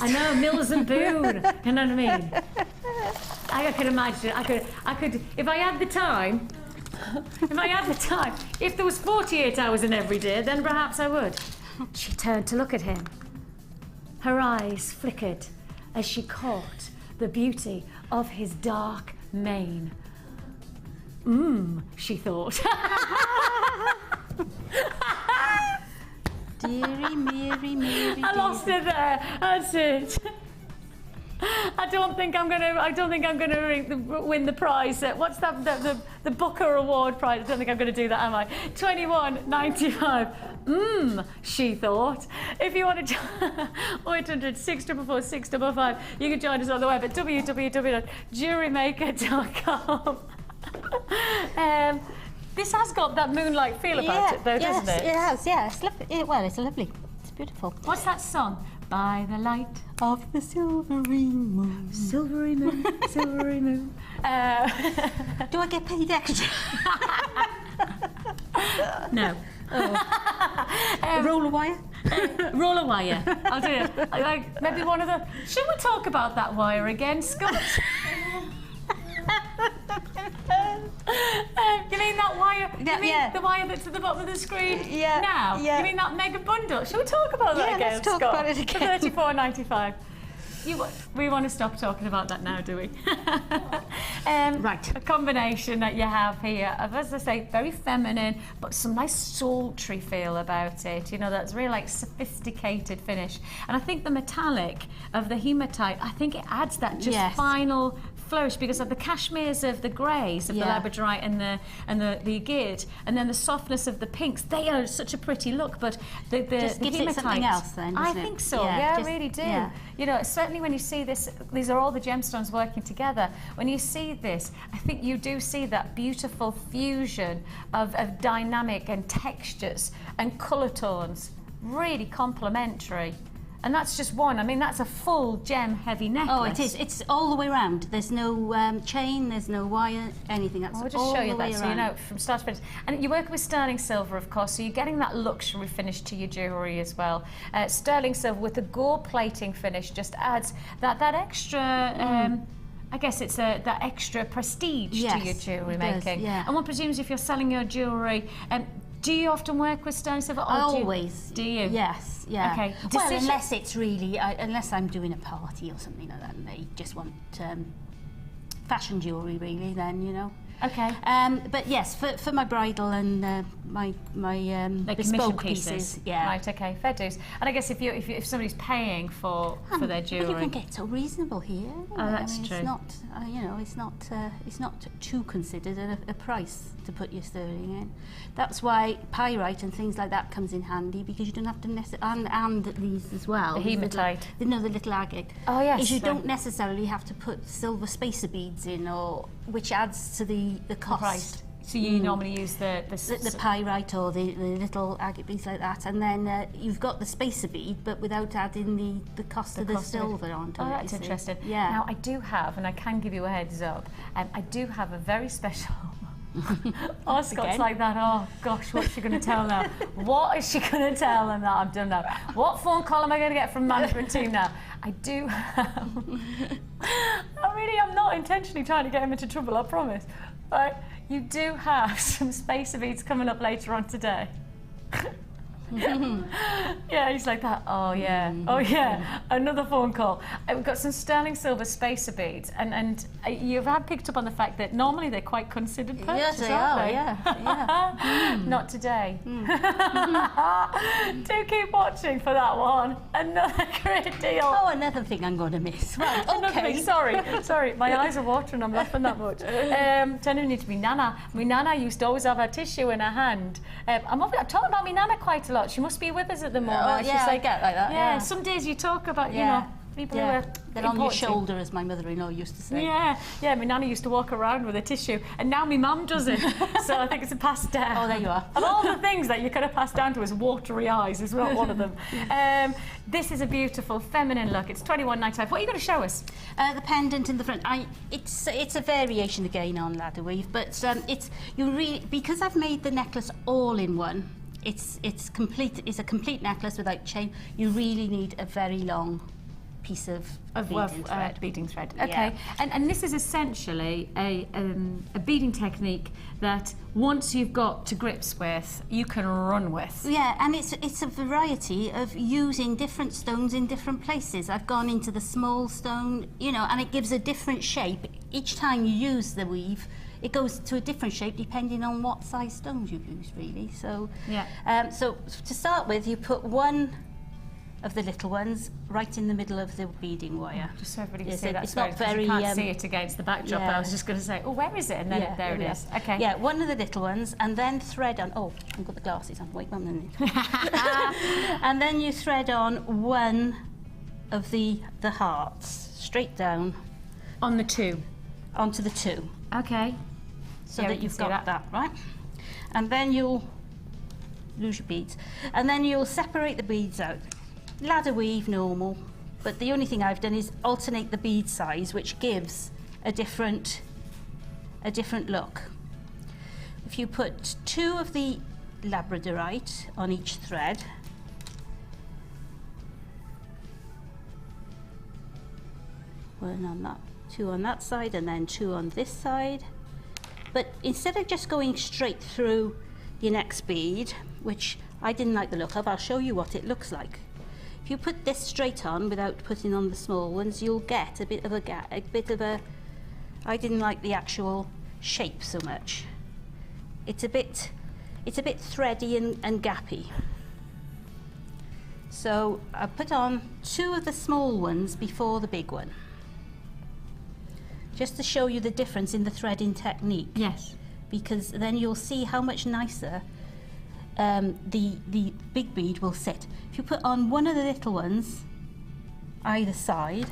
I know, Mills and Boone. You know what I mean? I could imagine. I could. If I had the time. If there was 48 hours in every day, then perhaps I would. She turned to look at him. Her eyes flickered as she caught the beauty of his dark mane. She thought. Deary Mary. I lost it there. That's it. I don't think I'm gonna win the prize. What's that? The Booker Award prize. I don't think I'm gonna do that, am I? $21.95. She thought. If you want to 0800 644 655, you can join us on the web at www.jewellerymaker.com. This has got that moonlight feel about it, though, doesn't it? It has, yeah. It's lovely. Well, it's lovely. It's beautiful. What's that song? By the light Of the silvery moon. Silvery moon, silvery moon. Do I get paid extra? No. Roll a wire? Roll a wire. I'll do it. Maybe one of the... Should we talk about that wire again, Scott? You mean that wire? You mean the wire that's at the bottom of the screen now? Yeah. You mean that mega bundle? Shall we talk about that again, let's talk Scott? about it again. $34.95. we want to stop talking about that now, do we? Right. A combination that you have here of, as I say, very feminine, but some nice sultry feel about it. You know, that's really like sophisticated finish. And I think the metallic of the hematite, I think it adds that just final flourish, because of the cashmeres of the greys of the labradorite and the agate, and then the softness of the pinks. They are such a pretty look, but the just gives hematite, it something else then, I doesn't think it? so. Yeah, I really do. Yeah. You know, certainly when you see this, these are all the gemstones working together. When you see this, I think you do see that beautiful fusion of dynamic and textures and colour tones, really complementary. And that's just one. I mean, that's a full gem heavy necklace. Oh, it is. It's all the way around. There's no chain, there's no wire, anything. That's I'll just all show you the that way so around. you know from start to finish. And you work with sterling silver, of course, so you're getting that luxury finish to your jewellery as well. Sterling silver with the gold plating finish just adds that extra. I guess it's that extra prestige to your jewellery making. And one presumes if you're selling your jewellery, do you often work with sterling silver? Or Always. Do you? Yes, yeah. Okay. Well, unless it's really, unless I'm doing a party or something like that, and they just want fashion jewellery, really, then, you know. Okay. But yes, for my bridal and my Like bespoke commission pieces, yeah. Right. Okay. Fair dues. And I guess if somebody's paying for their jewellery, But you can get so reasonable here. Oh, that's true. It's not, you know, it's not too considered a price to put your sterling in. That's why pyrite and things like that comes in handy, because you don't have to necessarily, and these as well. The hematite. The little agate. Oh yes. Is you don't necessarily have to put silver spacer beads in, or which adds to the cost. Right. So you normally use the pyrite or the little agate beads like that, and then you've got the spacer bead, but without adding the cost of the silver onto it. Oh, that's interesting. Yeah. Now I do have, and I can give you a heads up, I do have a very special. Oh, Scott's like that. Oh gosh, what's she going to tell now? What is she going to tell them that I've done now? What phone call am I going to get from management team now? I do have. I'm not intentionally trying to get him into trouble, I promise. But you do have some spacer beads coming up later on today. Yeah, he's like that. Oh yeah, oh yeah. Another phone call. We've got some sterling silver spacer beads, and you've had picked up on the fact that normally they're quite considered purchases, Yes, they aren't are. they? Yeah. Not today. Do keep watching for that one. Another great deal. Oh, another thing I'm going to miss. Right. Another thing. Sorry. My eyes are watering. I'm laughing that much. Turning into me nana. My nana used to always have her tissue in her hand. I'm talking about my nana quite a lot. She must be with us at the moment. Oh, She's yeah, I like, get like that. Yeah. Some days you talk about, you know, people who are they're on your important. shoulder, as my mother-in-law used to say. Yeah, my nana used to walk around with a tissue, and now my mum does it. So I think it's a passed down. Oh, there you are. Of all the things that you could have passed down to us, watery eyes is not one of them. This is a beautiful feminine look. It's $21.95. What are you going to show us? The pendant in the front. It's a variation again on ladder weave, but because I've made the necklace all in one. It's complete. It's a complete necklace without chain. You really need a very long piece of beading thread. Okay, and this is essentially a beading technique that once you've got to grips with, you can run with. Yeah, and it's a variety of using different stones in different places. I've gone into the small stone, you know, and it gives a different shape each time you use the weave. It goes to a different shape depending on what size stones you've used, really. So, so to start with, you put one of the little ones right in the middle of the beading wire. Just so everybody can see that. It's not very. You can't see it against the backdrop. Yeah. I was just going to say, oh, where is it? And then there it is. Okay. Yeah, one of the little ones, and then thread on. Oh, I've got the glasses on. Wait 1 minute. And then you thread on one of the hearts straight down on the two. Onto the two. Okay. So that you've got that, right? And then you'll lose your beads. And then you'll separate the beads out. Ladder weave, normal. But the only thing I've done is alternate the bead size, which gives a different look. If you put 2 of the Labradorite on each thread, one on that, 2 on that side, and then 2 on this side. But instead of just going straight through your next bead, which I didn't like the look of, I'll show you what it looks like. If you put this straight on without putting on the small ones, you'll get a bit of a I didn't like the actual shape so much. It's a bit thready and gappy. So I put on 2 of the small ones before the big one, just to show you the difference in the threading technique. Yes. Because then you'll see how much nicer the big bead will sit. If you put on one of the little ones either side,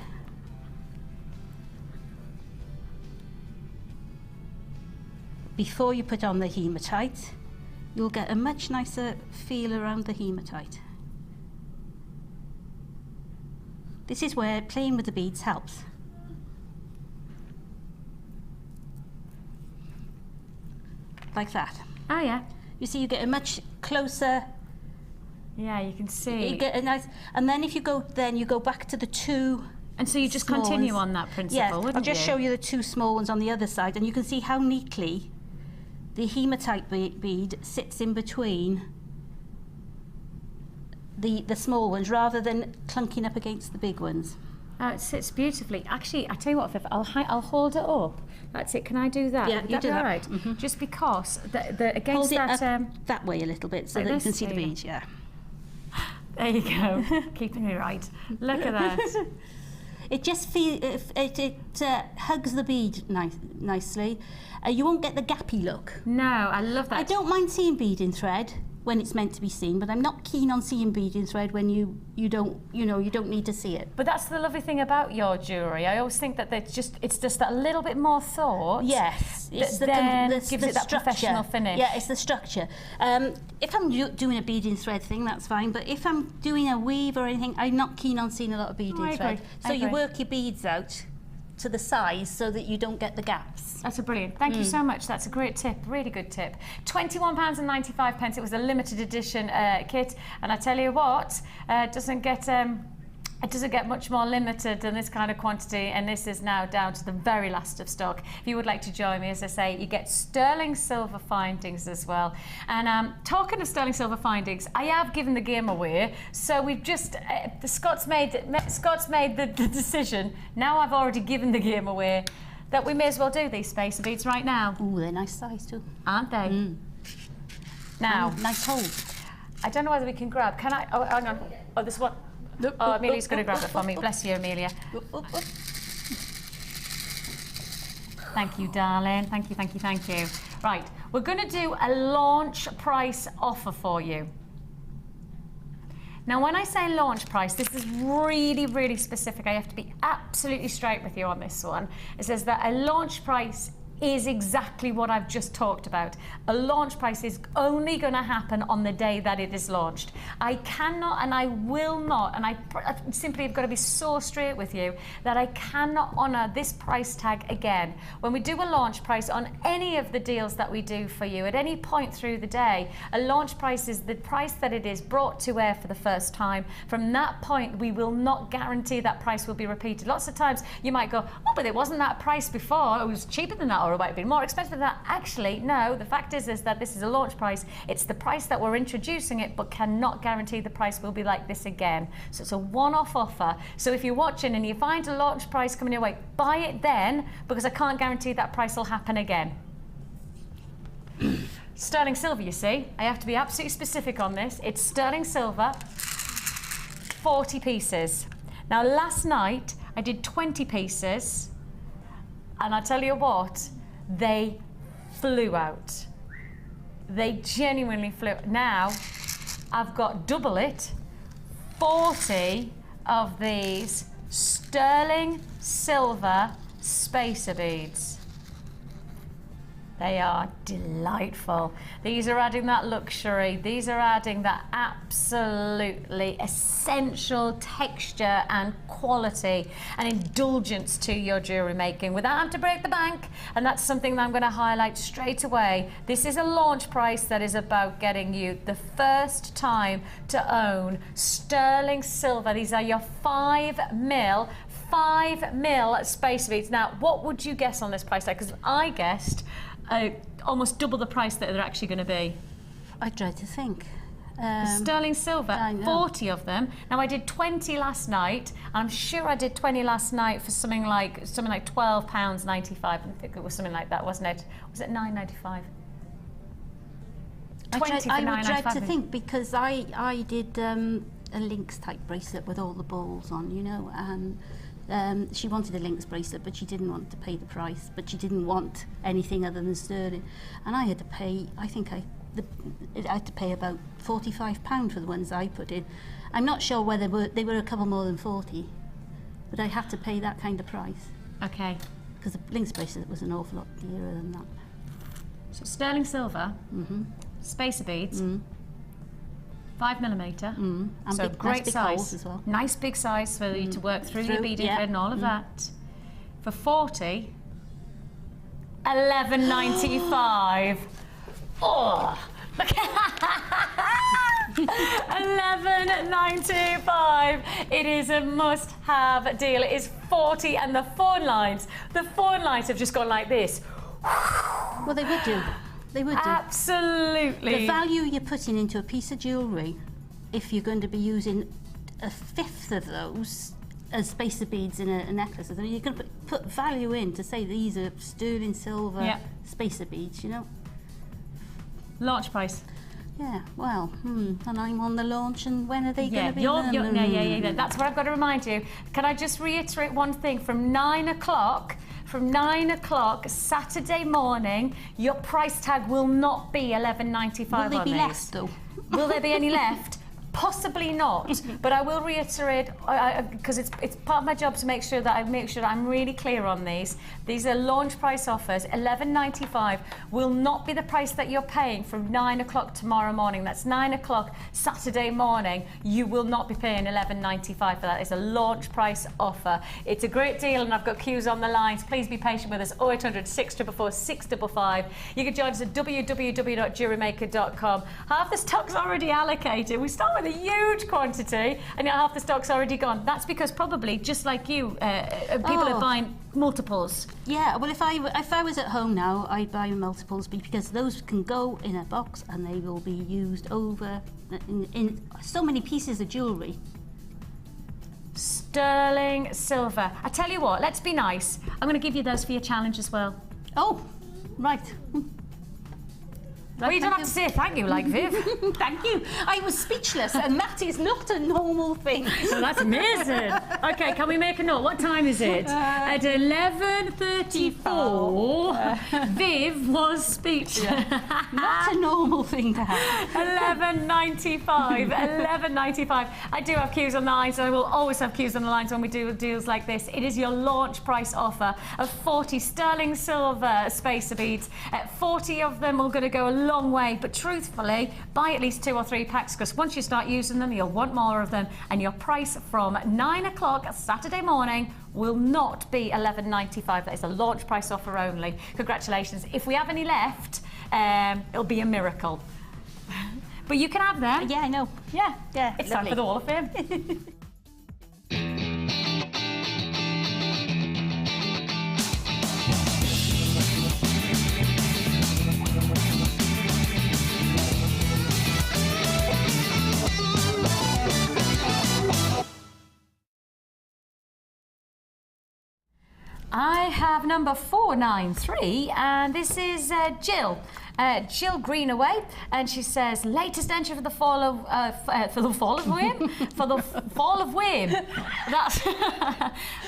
before you put on the hematite, you'll get a much nicer feel around the hematite. This is where playing with the beads helps. Like that. Oh yeah. You see, you get a much closer. Yeah, you can see. You get a nice, and then if you go, then you go back to the 2. And so you just small continue ones. on that principle, Yeah, wouldn't I'll just you? show you the 2 small ones on the other side, and you can see how neatly the hematite bead sits in between the small ones, rather than clunking up against the big ones. It sits beautifully. Actually, I tell you what, Viv, I'll hold it up. That's it. Can I do that? Yeah, Would you that do be that. all right? Mhm. Just because the against Hold it that. up that way a little bit so like that you this? can see the There you go. beads. Yeah. There you go. Keeping me right. Look at that. It just hugs the bead nicely. You won't get the gappy look. No, I love that. I don't mind seeing bead in thread when it's meant to be seen, but I'm not keen on seeing bead in thread when you don't need to see it. But that's the lovely thing about your jewellery. I always think that it's just that little bit more thought. Yes, it's the then the gives the it that structure. professional finish. Yeah, it's the structure. If I'm doing a bead in thread thing, that's fine. But if I'm doing a weave or anything, I'm not keen on seeing a lot of bead I in thread. agree. So I you agree. work your beads out to the size so that you don't get the gaps. That's a brilliant. Thank you so much. That's a great tip. Really good tip. £21.95. It was a limited edition kit, and I tell you what, it doesn't get much more limited than this kind of quantity, and this is now down to the very last of stock. If you would like to join me, as I say, you get sterling silver findings as well. And talking of sterling silver findings, I have given the game away, so we've just Scott's made the decision. Now I've already given the game away, that we may as well do these spacer beads right now. Ooh, they're nice size too. Aren't they? Now, Nice hole. I don't know whether we can grab. Can I? Oh, hang on. Oh, this one. Oh, Amelia's going to grab it for me. Bless you, Amelia. Thank you, darling. Thank you, thank you, thank you. Right, we're going to do a launch price offer for you. Now, when I say launch price, this is really, really specific. I have to be absolutely straight with you on this one. It says that a launch price is exactly what I've just talked about. A launch price is only going to happen on the day that it is launched. I cannot and I will not, and I simply have got to be so straight with you, that I cannot honour this price tag again. When we do a launch price on any of the deals that we do for you at any point through the day, a launch price is the price that it is brought to air for the first time. From that point, we will not guarantee that price will be repeated. Lots of times you might go, oh, but it wasn't that price before, it was cheaper than that, or it might have been more expensive than that. Actually, no, the fact is that this is a launch price. It's the price that we're introducing it, but cannot guarantee the price will be like this again. So it's a one-off offer. So if you're watching and you find a launch price coming your way, buy it then, because I can't guarantee that price will happen again. Sterling silver, you see. I have to be absolutely specific on this. It's sterling silver, 40 pieces. Now, last night, I did 20 pieces, and I tell you what, they flew out. They genuinely flew. Now, I've got double it, 40 of these sterling silver spacer beads. They are delightful. These are adding that luxury. These are adding that absolutely essential texture and quality and indulgence to your jewellery making without having to break the bank. And that's something that I'm going to highlight straight away. This is a launch price that is about getting you the first time to own sterling silver. These are your 5mm spacer beads. Now, what would you guess on this price tag? Because I guessed almost double the price that they're actually going to be. I dread to think. Sterling silver, I know. 40 of them. Now I did 20 last night. I'm sure I did 20 last night for something like £12.95. I think it was something like that, wasn't it? Was it £9.95? 20 for I would dread £9.95. to think, because I did a lynx type bracelet with all the balls on, you know, and she wanted a lynx bracelet, but she didn't want to pay the price, but she didn't want anything other than sterling. And I had to pay, I had to pay about £45 for the ones I put in. I'm not sure whether they were a couple more than 40, but I had to pay that kind of price. Okay. Because the lynx bracelet was an awful lot dearer than that. So sterling silver, spacer beads, 5mm. And So big, great nice big size holes as well. Nice big size for you to work through your beading yeah. thread and all of that. For 40, £11.95. Oh, £11.95. It is a must-have deal. It is 40, and the phone lines have just gone like this. Well, they would do. They would do. Absolutely. The value you're putting into a piece of jewellery, if you're going to be using a fifth of those as spacer beads in a necklace, I mean, you're going to put value in to say these are sterling silver spacer beads, you know. Launch price. Yeah, well, and I'm on the launch, and when are they going to be done? Yeah. That's what I've got to remind you. Can I just reiterate one thing? From 9 o'clock Saturday morning, your price tag will not be £11.95 Will they on be these. left, though? Will there be any left? Possibly not, but I will reiterate, because it's part of my job to make sure that I'm really clear on these. These are launch price offers. £11.95 will not be the price that you're paying from 9 o'clock tomorrow morning. That's 9 o'clock Saturday morning. You will not be paying £11.95 for that. It's a launch price offer. It's a great deal, and I've got queues on the lines. Please be patient with us. 0800 644 655. You can join us at www.jewellerymaker.com. Half the stock's already allocated. We start with a huge quantity, and yet half the stock's already gone. That's because probably, just like you, people are buying multiples. Yeah, well, if I was at home now, I'd buy multiples, because those can go in a box and they will be used over in so many pieces of jewellery. Sterling silver. I tell you what, let's be nice. I'm going to give you those for your challenge as well. Oh, right. Well, you don't have to say thank you like Viv. Thank you. I was speechless, and that is not a normal thing. Well, that's amazing. Okay, can we make a note? What time is it? At 11:34, Viv was speechless. Not a normal thing to have. £11.95. I do have queues on the lines, and I will always have queues on the lines when we do deals like this. It is your launch price offer of 40 sterling silver spacer beads. 40 of them are going to go a long way, but truthfully, buy at least 2 or 3 packs, because once you start using them, you'll want more of them, and your price from 9 o'clock Saturday morning will not be £11.95. That is a launch price offer only. Congratulations. If we have any left, it'll be a miracle. But you can have them. Yeah, I know. Yeah. lovely. It's time for the Hall of Fame. I have number 493, and this is Jill Greenaway, and she says latest entry for the fall of Whame. That's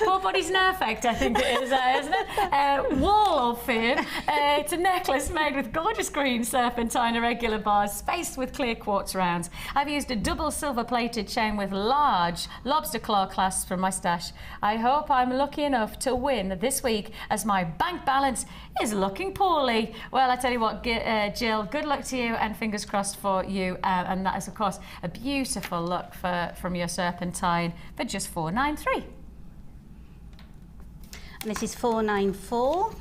poor body's an effect, I think it is, isn't it? Wall of Fame. It's a necklace made with gorgeous green serpentine irregular bars spaced with clear quartz rounds. I've used a double silver plated chain with large lobster claw clasps from my stash. I hope I'm lucky enough to win this week, as my bank balance is looking poorly. Well, I tell you what, Jill, good luck to you, and fingers crossed for you. And that is, of course, a beautiful look from your serpentine for just $493. And this is 494.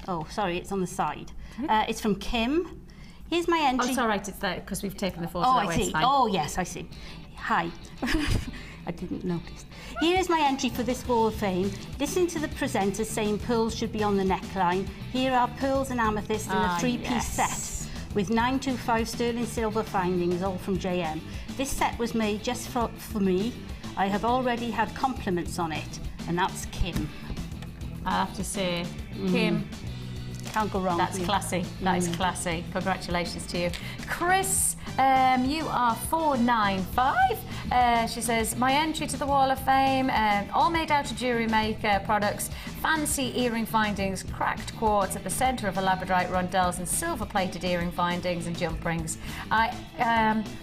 Oh, sorry, it's on the side. It's from Kim. Here's my entry. Oh, it's all right, it's there, because we've taken the photo. Oh, that I way, see. it's fine. Oh, yes, I see. Hi. I didn't notice. Here is my entry for this Wall of Fame. Listen to the presenter saying pearls should be on the neckline. Here are pearls and amethyst in a 3-piece set. with 925 sterling silver findings, all from JM. This set was made just for me. I have already had compliments on it, and that's Kim. I have to say, Kim, can't go wrong. That's classy. That is classy. Congratulations to you. Chris, you are 495. She says, my entry to the Wall of Fame, all made out of Jewellery Maker products, fancy earring findings, cracked quartz at the centre of a Labradorite rondelles and silver-plated earring findings and jump rings. I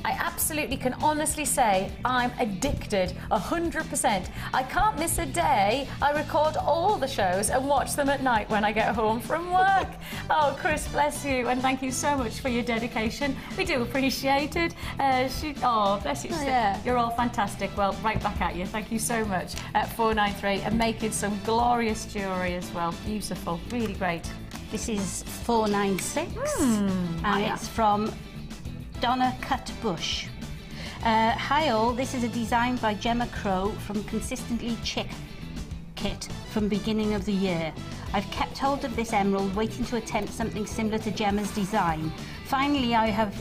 absolutely can honestly say I'm addicted, 100%. I can't miss a day. I record all the shows and watch them at night when I get home from work. Oh, Chris, bless you, and thank you so much for your dedication. We do appreciate it. Bless you. Oh, yeah. You're all fantastic. Well, right back at you. Thank you so much at 493 and making some glorious jewellery as well. Beautiful, really great. This is 496 and it's from Donna Cutbush. Hi all, this is a design by Gemma Crow from Consistently Chick kit from beginning of the year. I've kept hold of this emerald, waiting to attempt something similar to Gemma's design. Finally, I have,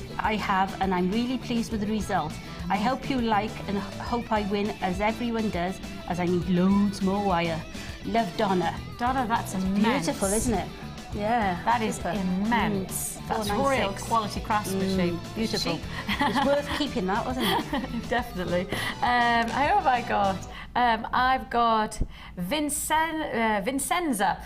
and I'm really pleased with the result. I hope you like and hope I win, as everyone does, as I need loads more wire. Love, Donna. Donna, that's immense. Beautiful, isn't it? Yeah. That is immense. That's real quality craftsmanship. Beautiful. It's worth keeping that, wasn't it? Definitely. Who have I got? I've got Vincenza.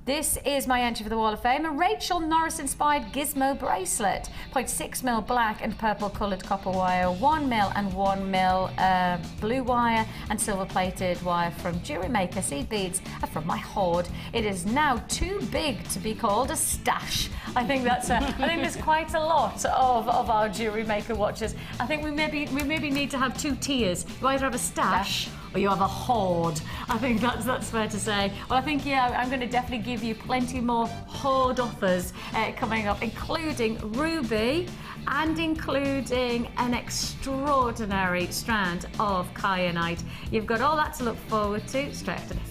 This is my entry for the Wall of Fame. A Rachel Norris-inspired gizmo bracelet. 0.6mm black and purple coloured copper wire, 1mm and 1mm blue wire, and silver-plated wire from Jewellery Maker. Seed beads are from my hoard. It is now too big to be called a stash. I think that's. I think there's quite a lot of our Jewellery Maker watchers. I think we maybe need to have two tiers. You either have a stash or you have a hoard. I think that's fair to say. Well, I think, yeah, I'm going to definitely give you plenty more hoard offers coming up, including ruby and including an extraordinary strand of kyanite. You've got all that to look forward to straight after this.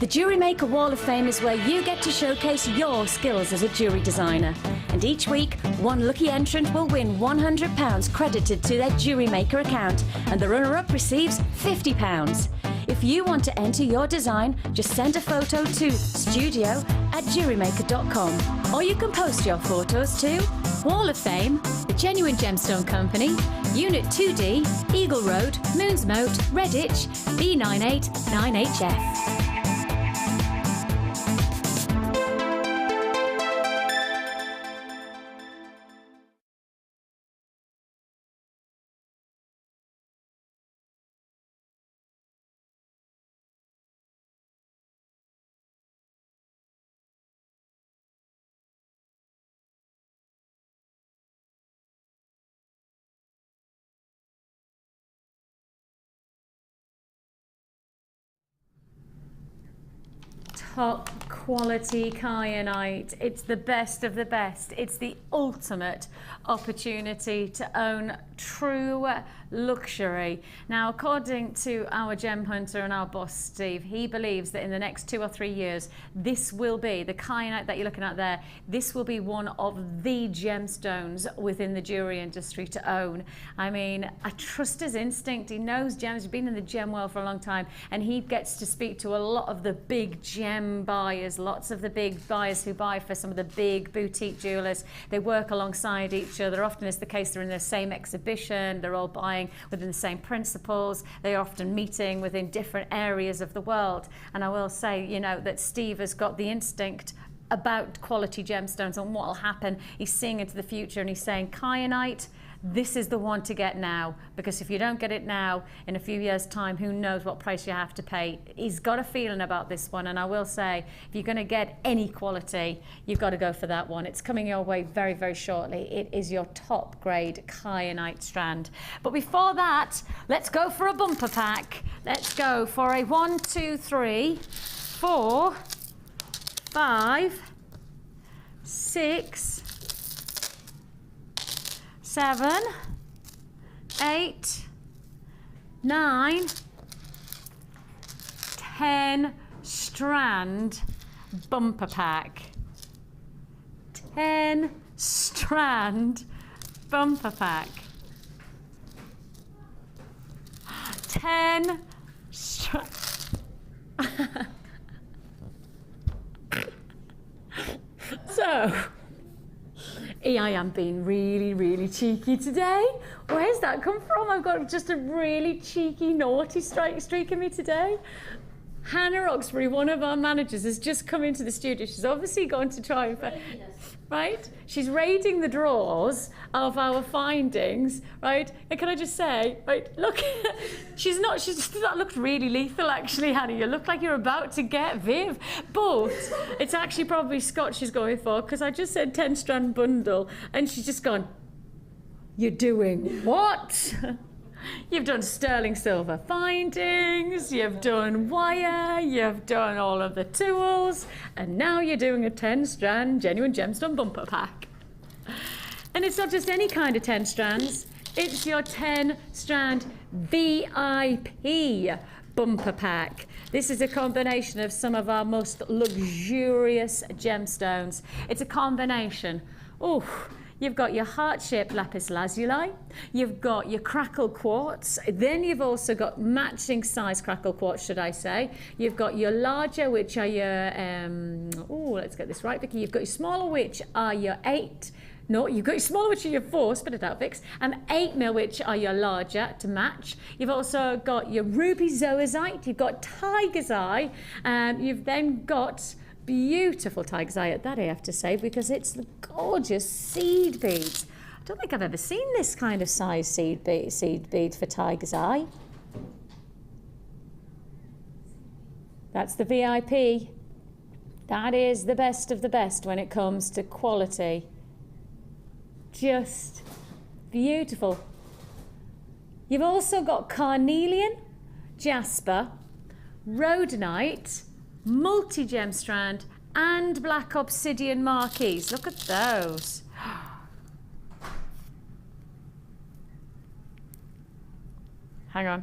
The Jewellery Maker Wall of Fame is where you get to showcase your skills as a jewellery designer. And each week, one lucky entrant will win £100 credited to their Jewellery Maker account, and the runner-up receives £50. If you want to enter your design, just send a photo to studio@jewellerymaker.com, or you can post your photos to Wall of Fame, The Genuine Gemstone Company, Unit 2D, Eagle Road, Moons Moat, Redditch, B989HF. Top quality kyanite. It's the best of the best. It's the ultimate opportunity to own true luxury. Now, according to our gem hunter and our boss, Steve, he believes that in the next 2 or 3 years, this will be, the kyanite that you're looking at there, this will be one of the gemstones within the jewelry industry to own. I mean, I trust his instinct. He knows gems. He's been in the gem world for a long time, and he gets to speak to a lot of the big gem buyers, lots of the big buyers who buy for some of the big boutique jewelers. They work alongside each other. Often it's the case they're in the same exhibition, they're all buying within the same principles, they're often meeting within different areas of the world. And I will say, you know, that Steve has got the instinct about quality gemstones and what will happen. He's seeing into the future, and he's saying kyanite, this is the one to get now, because if you don't get it now, in a few years' time, who knows what price you have to pay. He's got a feeling about this one, and I will say, if you're going to get any quality, you've got to go for that one. It's coming your way very, very shortly. It is your top grade kyanite strand. But before that, let's go for a bumper pack. Let's go for a 1, 2, 3, 4, 5, 6, 7, 8, 9, 10 strand bumper pack. 10 strand bumper pack. 10 strand. So, I am being really, really cheeky today. Where's that come from? I've got just a really cheeky, naughty streak in me today. Hannah Roxbury, one of our managers, has just come into the studio. She's obviously going to try and right? She's raiding the drawers of our findings, right? And can I just say, right, look, she's that looked really lethal actually, Hannah. You look like you're about to get Viv. But it's actually probably Scott she's going for, because I just said 10 strand bundle and she's just gone, you're doing what? You've done sterling silver findings, you've done wire, you've done all of the tools, and now you're doing a 10 strand genuine gemstone bumper pack. And it's not just any kind of 10 strands, it's your 10 strand VIP bumper pack. This is a combination of some of our most luxurious gemstones. It's a combination. You've got your heart-shaped lapis lazuli, you've got your crackle quartz, then you've also got matching size crackle quartz, should I say. You've got your larger, which are your, let's get this right, Vicky. You've got your smaller, which are your 8. No, you've got your smaller, which are your 4, spit it out, Vix, and 8 mil, which are your larger to match. You've also got your ruby zoisite, you've got tiger's eye, you've then got beautiful tiger's eye at that, I have to say, because it's the gorgeous seed beads. I don't think I've ever seen this kind of size seed bead for tiger's eye. That's the VIP. That is the best of the best when it comes to quality. Just beautiful. You've also got carnelian, jasper, rhodonite, multi-gem strand, and black obsidian marquise. Look at those. Hang on.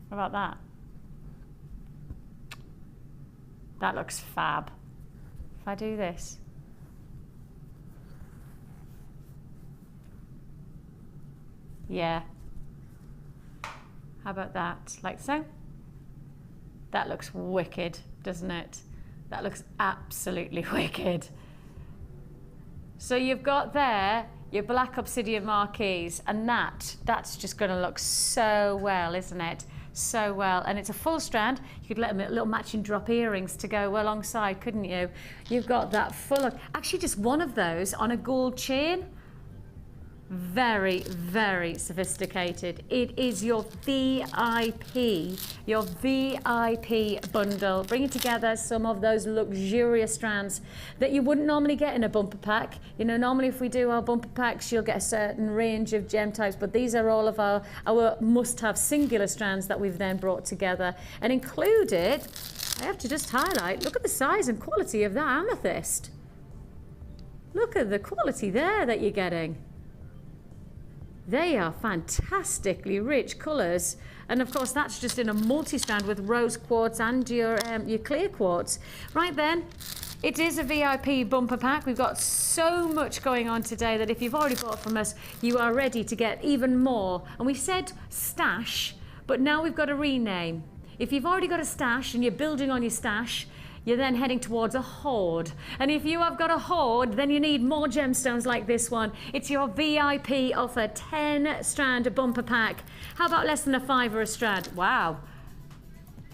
What about that? That looks fab. If I do this. Yeah. How about that? Like so? That looks wicked, doesn't it? That looks absolutely wicked. So you've got there your black obsidian marquise, and that's just going to look so well, isn't it? So well. And it's a full strand. You could let them little matching drop earrings to go alongside, couldn't you? You've got that full, actually just one of those on a gold chain. Very, very sophisticated. It is your VIP bundle, bringing together some of those luxurious strands that you wouldn't normally get in a bumper pack. You know, normally if we do our bumper packs, you'll get a certain range of gem types, but these are all of our must-have singular strands that we've then brought together. And included, I have to just highlight, look at the size and quality of that amethyst. Look at the quality there that you're getting. They are fantastically rich colours, and of course that's just in a multi-strand with rose quartz and your clear quartz. Right then, it is a VIP bumper pack. We've got so much going on today that if you've already bought from us, you are ready to get even more. And we said stash, but now we've got a rename. If you've already got a stash and you're building on your stash, you're then heading towards a hoard. And if you have got a hoard, then you need more gemstones like this one. It's your VIP offer, 10 strand bumper pack. How about less than a £5 a strand? Wow.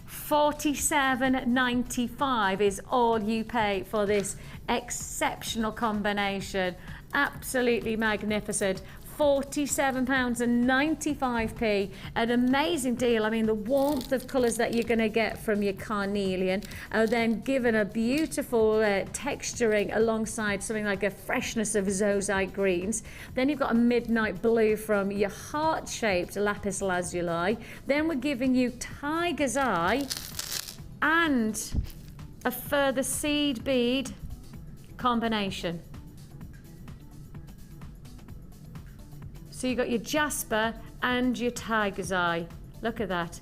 $47.95 is all you pay for this exceptional combination. Absolutely magnificent. £47.95, an amazing deal. I mean, the warmth of colours that you're going to get from your carnelian are then given a beautiful texturing alongside something like a freshness of zoisite greens. Then you've got a midnight blue from your heart-shaped lapis lazuli. Then we're giving you tiger's eye and a further seed bead combination. So you've got your jasper and your tiger's eye. Look at that.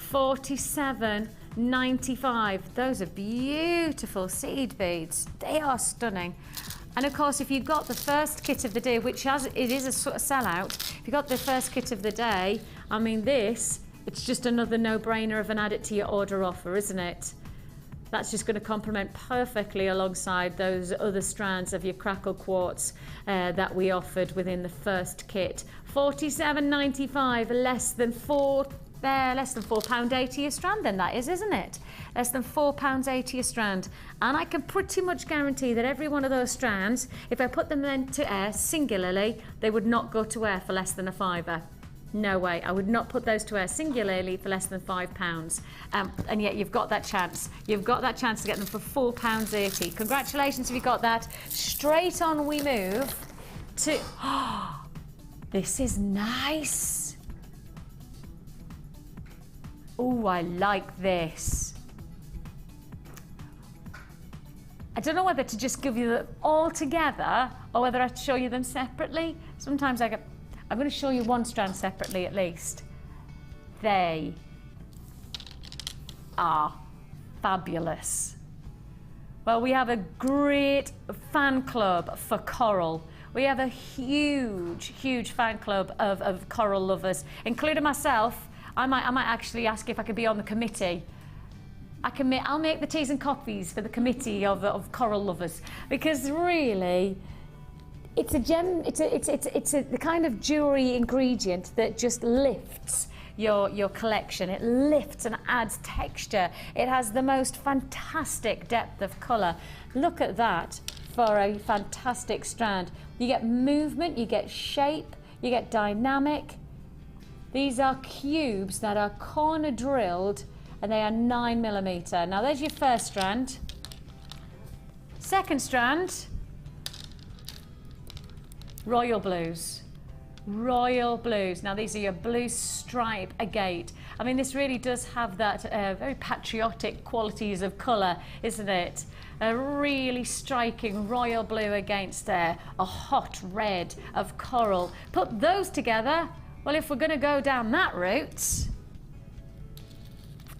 £47.95. $7.95. Those are beautiful seed beads. They are stunning. And of course, if you've got the first kit of the day, which it is a sort of sellout, if you've got the first kit of the day, I mean this, it's just another no-brainer of an add it to your order offer, isn't it? That's just going to complement perfectly alongside those other strands of your crackle quartz that we offered within the first kit. $47.95, less than £4.80 a strand then that is, isn't it? Less than £4.80 a strand. And I can pretty much guarantee that every one of those strands, if I put them into air singularly, they would not go to air for less than a £5. No way, I would not put those to air singularly for less than £5. And yet you've got that chance. You've got that chance to get them for £4.80. Congratulations if you got that. Straight on we move to, oh, this is nice. Oh, I like this. I don't know whether to just give you them all together or whether I show you them separately. Sometimes I'm going to show you one strand separately at least. They are fabulous. Well, we have a great fan club for coral. We have a huge, huge fan club of coral lovers, including myself. I might actually ask if I could be on the committee. I'll make the teas and coffees for the committee of coral lovers, because really, it's a gem. It's the kind of jewelry ingredient that just lifts your collection. It lifts and adds texture. It has the most fantastic depth of colour. Look at that for a fantastic strand. You get movement, you get shape, you get dynamic. These are cubes that are corner drilled, and they are 9mm. Now there's your first strand. Second strand, royal blues. Royal blues. Now these are your blue stripe agate. I mean, this really does have that very patriotic qualities of colour, isn't it? A really striking royal blue against a hot red of coral. Put those together. Well, if we're going to go down that route,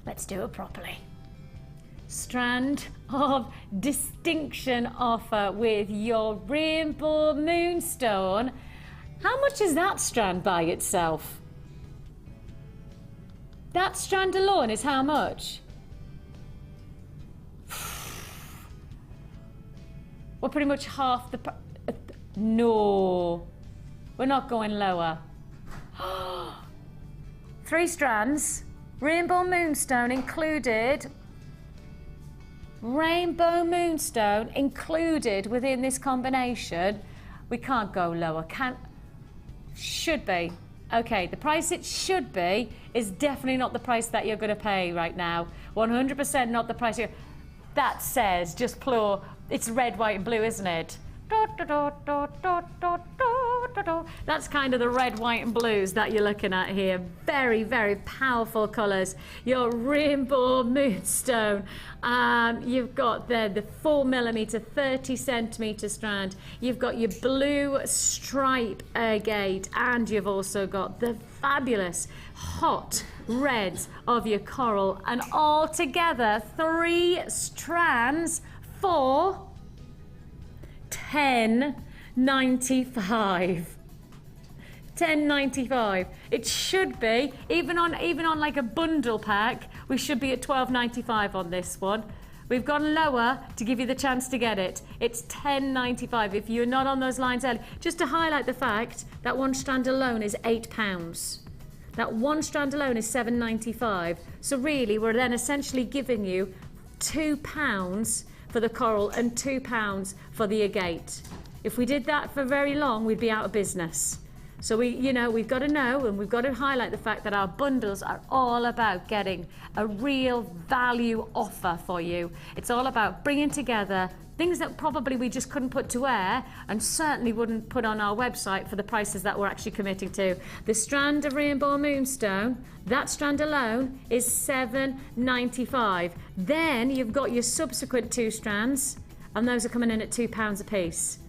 let's do it properly. Strand of distinction offer with your rainbow moonstone. How much is that strand by itself? That strand alone is how much? We're pretty much half the no, we're not going lower. 3 strands, rainbow moonstone included. Rainbow moonstone included within this combination. We can't go lower. Should be. Okay, the price it should be is definitely not the price that you're going to pay right now. 100% not the price that says just pure. It's red, white, and blue, isn't it? That's kind of the red, white, and blues that you're looking at here. Very, very powerful colours. Your rainbow moonstone. You've got the 4mm, 30cm strand. You've got your blue stripe agate, and you've also got the fabulous hot reds of your coral, and all together 3 strands for $10.95. $10.95. It should be, even on like a bundle pack, we should be at $12.95 on this one. We've gone lower to give you the chance to get it. It's $10.95 if you're not on those lines early. Just to highlight the fact that one strand alone is £8. That one strand alone is $7.95. So really, we're then essentially giving you £2 for the coral and £2 for the agate. If we did that for very long, we'd be out of business. So we've got to know, and we've got to highlight the fact that our bundles are all about getting a real value offer for you. It's all about bringing together things that probably we just couldn't put to air, and certainly wouldn't put on our website for the prices that we're actually committing to. The strand of rainbow moonstone, that strand alone is $7.95. Then you've got your subsequent 2 strands, and those are coming in at £2 a piece.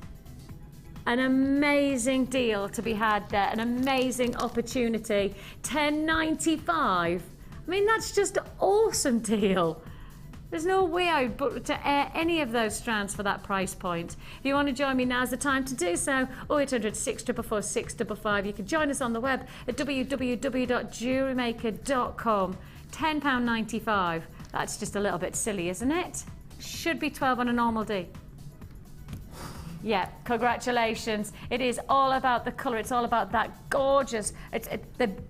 An amazing deal to be had there, an amazing opportunity. $10.95. I mean, that's just an awesome deal. There's no way I would put to air any of those strands for that price point. If you want to join me, now's the time to do so. 0800 644 655. You can join us on the web at www.jewellerymaker.com. £10.95. That's just a little bit silly, isn't it? Should be 12 on a normal D. Yeah, congratulations. It is all about the colour. It's all about that gorgeous.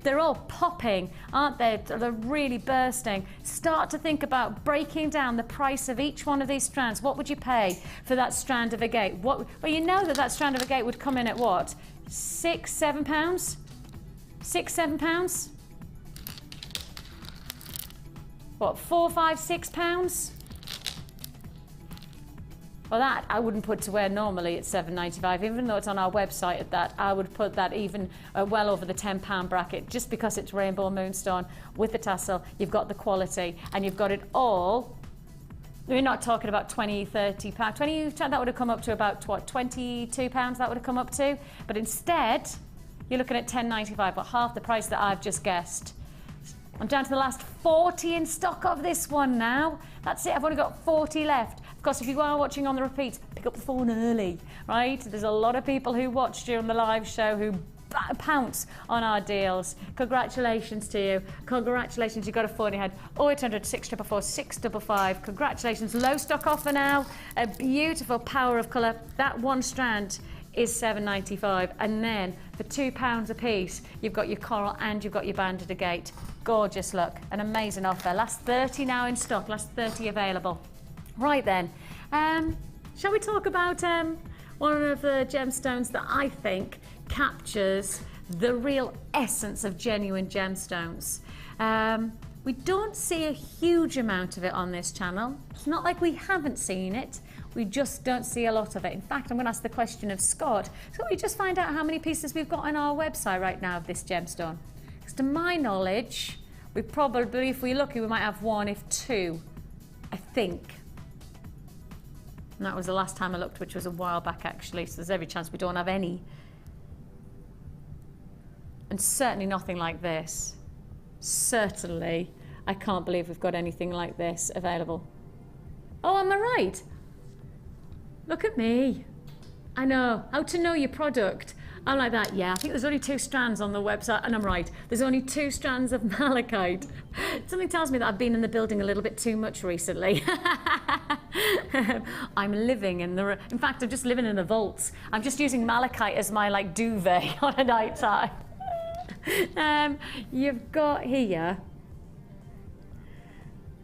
They're all popping, aren't they? They're really bursting. Start to think about breaking down the price of each one of these strands. What would you pay for that strand of agate? Well, you know that strand of agate would come in at what? £6, £7? £6, £7? What, £4, £5, £6? Well, that I wouldn't put to wear normally at £7.95, even though it's on our website at that. I would put that even well over the £10 bracket, just because it's rainbow moonstone with the tassel. You've got the quality, and you've got it all. We're not talking about £20, £30. That would have come up to about, what, £22 that would have come up to. But instead, you're looking at £10.95, but half the price that I've just guessed. I'm down to the last 40 in stock of this one now. That's it, I've only got 40 left. Of course, if you are watching on the repeat, pick up the phone early, right? There's a lot of people who watch during the live show who pounce on our deals. Congratulations to you. Congratulations, you got a phone in your head. 0800 644 655. Congratulations, low stock offer now. A beautiful power of colour. That one strand is £7.95, and then for £2 a piece, you've got your coral and you've got your banded agate. Gorgeous look, an amazing offer. Last 30 now in stock, last 30 available. Right then, shall we talk about one of the gemstones that I think captures the real essence of genuine gemstones? We don't see a huge amount of it on this channel. It's not like we haven't seen it. We just don't see a lot of it. In fact, I'm going to ask the question of Scott. So we just find out how many pieces we've got on our website right now of this gemstone. Because to my knowledge, we probably, if we're lucky, we might have one, if two, I think. And that was the last time I looked, which was a while back actually, so there's every chance we don't have any. And certainly nothing like this. Certainly, I can't believe we've got anything like this available. Oh, am I right? Look at me. I know, how to know your product. I'm like that, yeah, I think there's only 2 strands on the website, and I'm right. There's only 2 strands of malachite. Something tells me that I've been in the building a little bit too much recently. I'm living in the, in fact, I'm just living in the vaults. I'm just using malachite as my like duvet on a night time. You've got here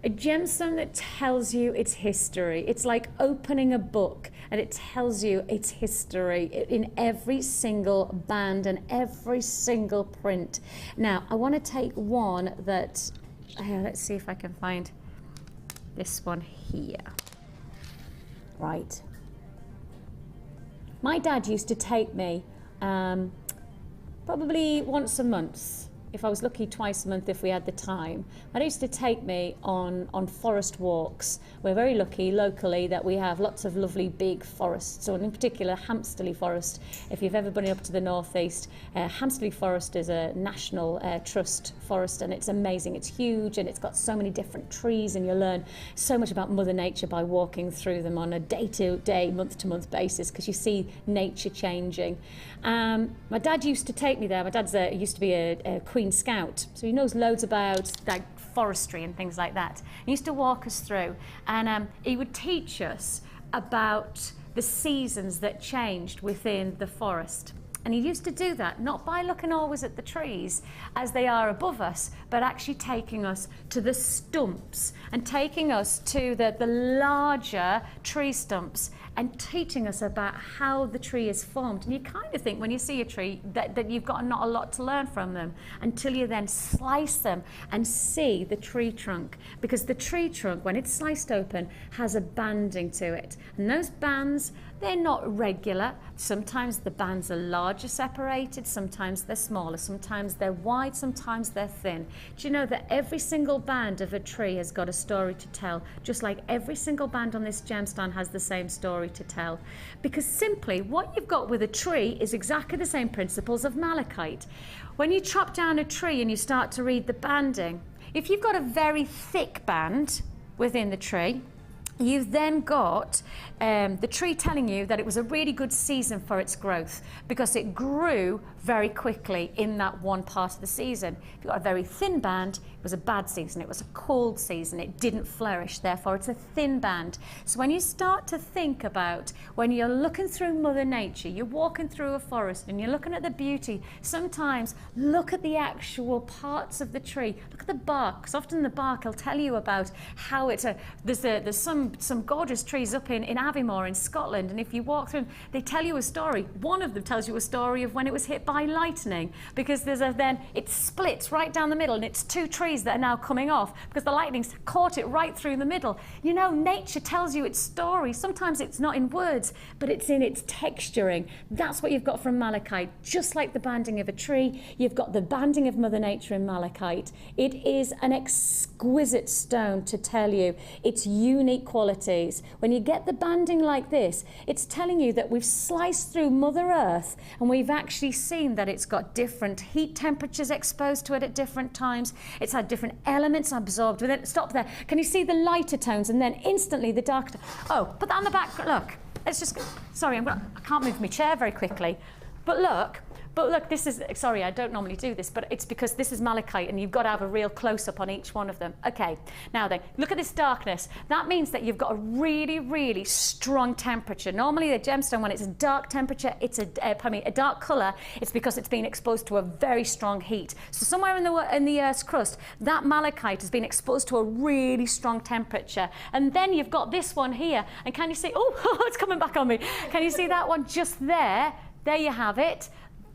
a gemstone that tells you its history. It's like opening a book, and it tells you its history in every single band and every single print. Now, I want to take one that, let's see if I can find this one here. Right. My dad used to take me probably once a month, if I was lucky twice a month if we had the time. They used to take me on forest walks. We're very lucky locally that we have lots of lovely big forests, so in particular Hampsterley Forest. If you've ever been up to the northeast, Hampsterley Forest is a national trust forest, and it's amazing. It's huge and it's got so many different trees, and you learn so much about Mother Nature by walking through them on a day-to-day, month-to-month basis, because you see nature changing. My dad used to take me there. My dad's used to be a Queen Scout, so he knows loads about like forestry and things like that. He used to walk us through, and he would teach us about the seasons that changed within the forest. And he used to do that not by looking always at the trees as they are above us, but actually taking us to the stumps and taking us to the larger tree stumps and teaching us about how the tree is formed. And you kind of think when you see a tree that you've got not a lot to learn from them until you then slice them and see the tree trunk. Because the tree trunk, when it's sliced open, has a banding to it. And those bands, they're not regular. Sometimes the bands are larger separated, sometimes they're smaller, sometimes they're wide, sometimes they're thin. Do you know that every single band of a tree has got a story to tell, just like every single band on this gemstone has the same story to tell? Because simply what you've got with a tree is exactly the same principles of malachite. When you chop down a tree and you start to read the banding, If you've got a very thick band within the tree, you've then got the tree telling you that it was a really good season for its growth because it grew very quickly in that one part of the season. If you've got a very thin band, it was a bad season, it was a cold season, it didn't flourish, therefore it's a thin band. So when you start to think about, when you're looking through Mother Nature, you're walking through a forest and you're looking at the beauty, sometimes look at the actual parts of the tree, look at the bark, because often the bark will tell you about how it's there's some gorgeous trees up in Aviemore in Scotland, and if you walk through them, they tell you a story. One of them tells you a story of when it was hit by lightning, because then it splits right down the middle and it's two trees that are now coming off because the lightning's caught it right through the middle. You know, nature tells you its story. Sometimes it's not in words, but it's in its texturing. That's what you've got from malachite. Just like the banding of a tree, you've got the banding of Mother Nature in malachite. It is an exquisite stone to tell you its unique qualities. When you get the banding like this, it's telling you that we've sliced through Mother Earth and we've actually seen that it's got different heat temperatures exposed to it at different times. It's had different elements absorbed with it. Stop there. Can you see the lighter tones and then instantly the darker? Oh, put that on the back. Look, it's just, sorry, I can't move my chair very quickly. But look, this is, sorry, I don't normally do this, but it's because this is malachite and you've got to have a real close-up on each one of them. Okay, now then, look at this darkness. That means that you've got a really, really strong temperature. Normally the gemstone, when it's a dark temperature, it's a dark colour, it's because it's been exposed to a very strong heat. So somewhere in the Earth's crust, that malachite has been exposed to a really strong temperature. And then you've got this one here, and can you see, oh, it's coming back on me. Can you see that one just there? There you have it.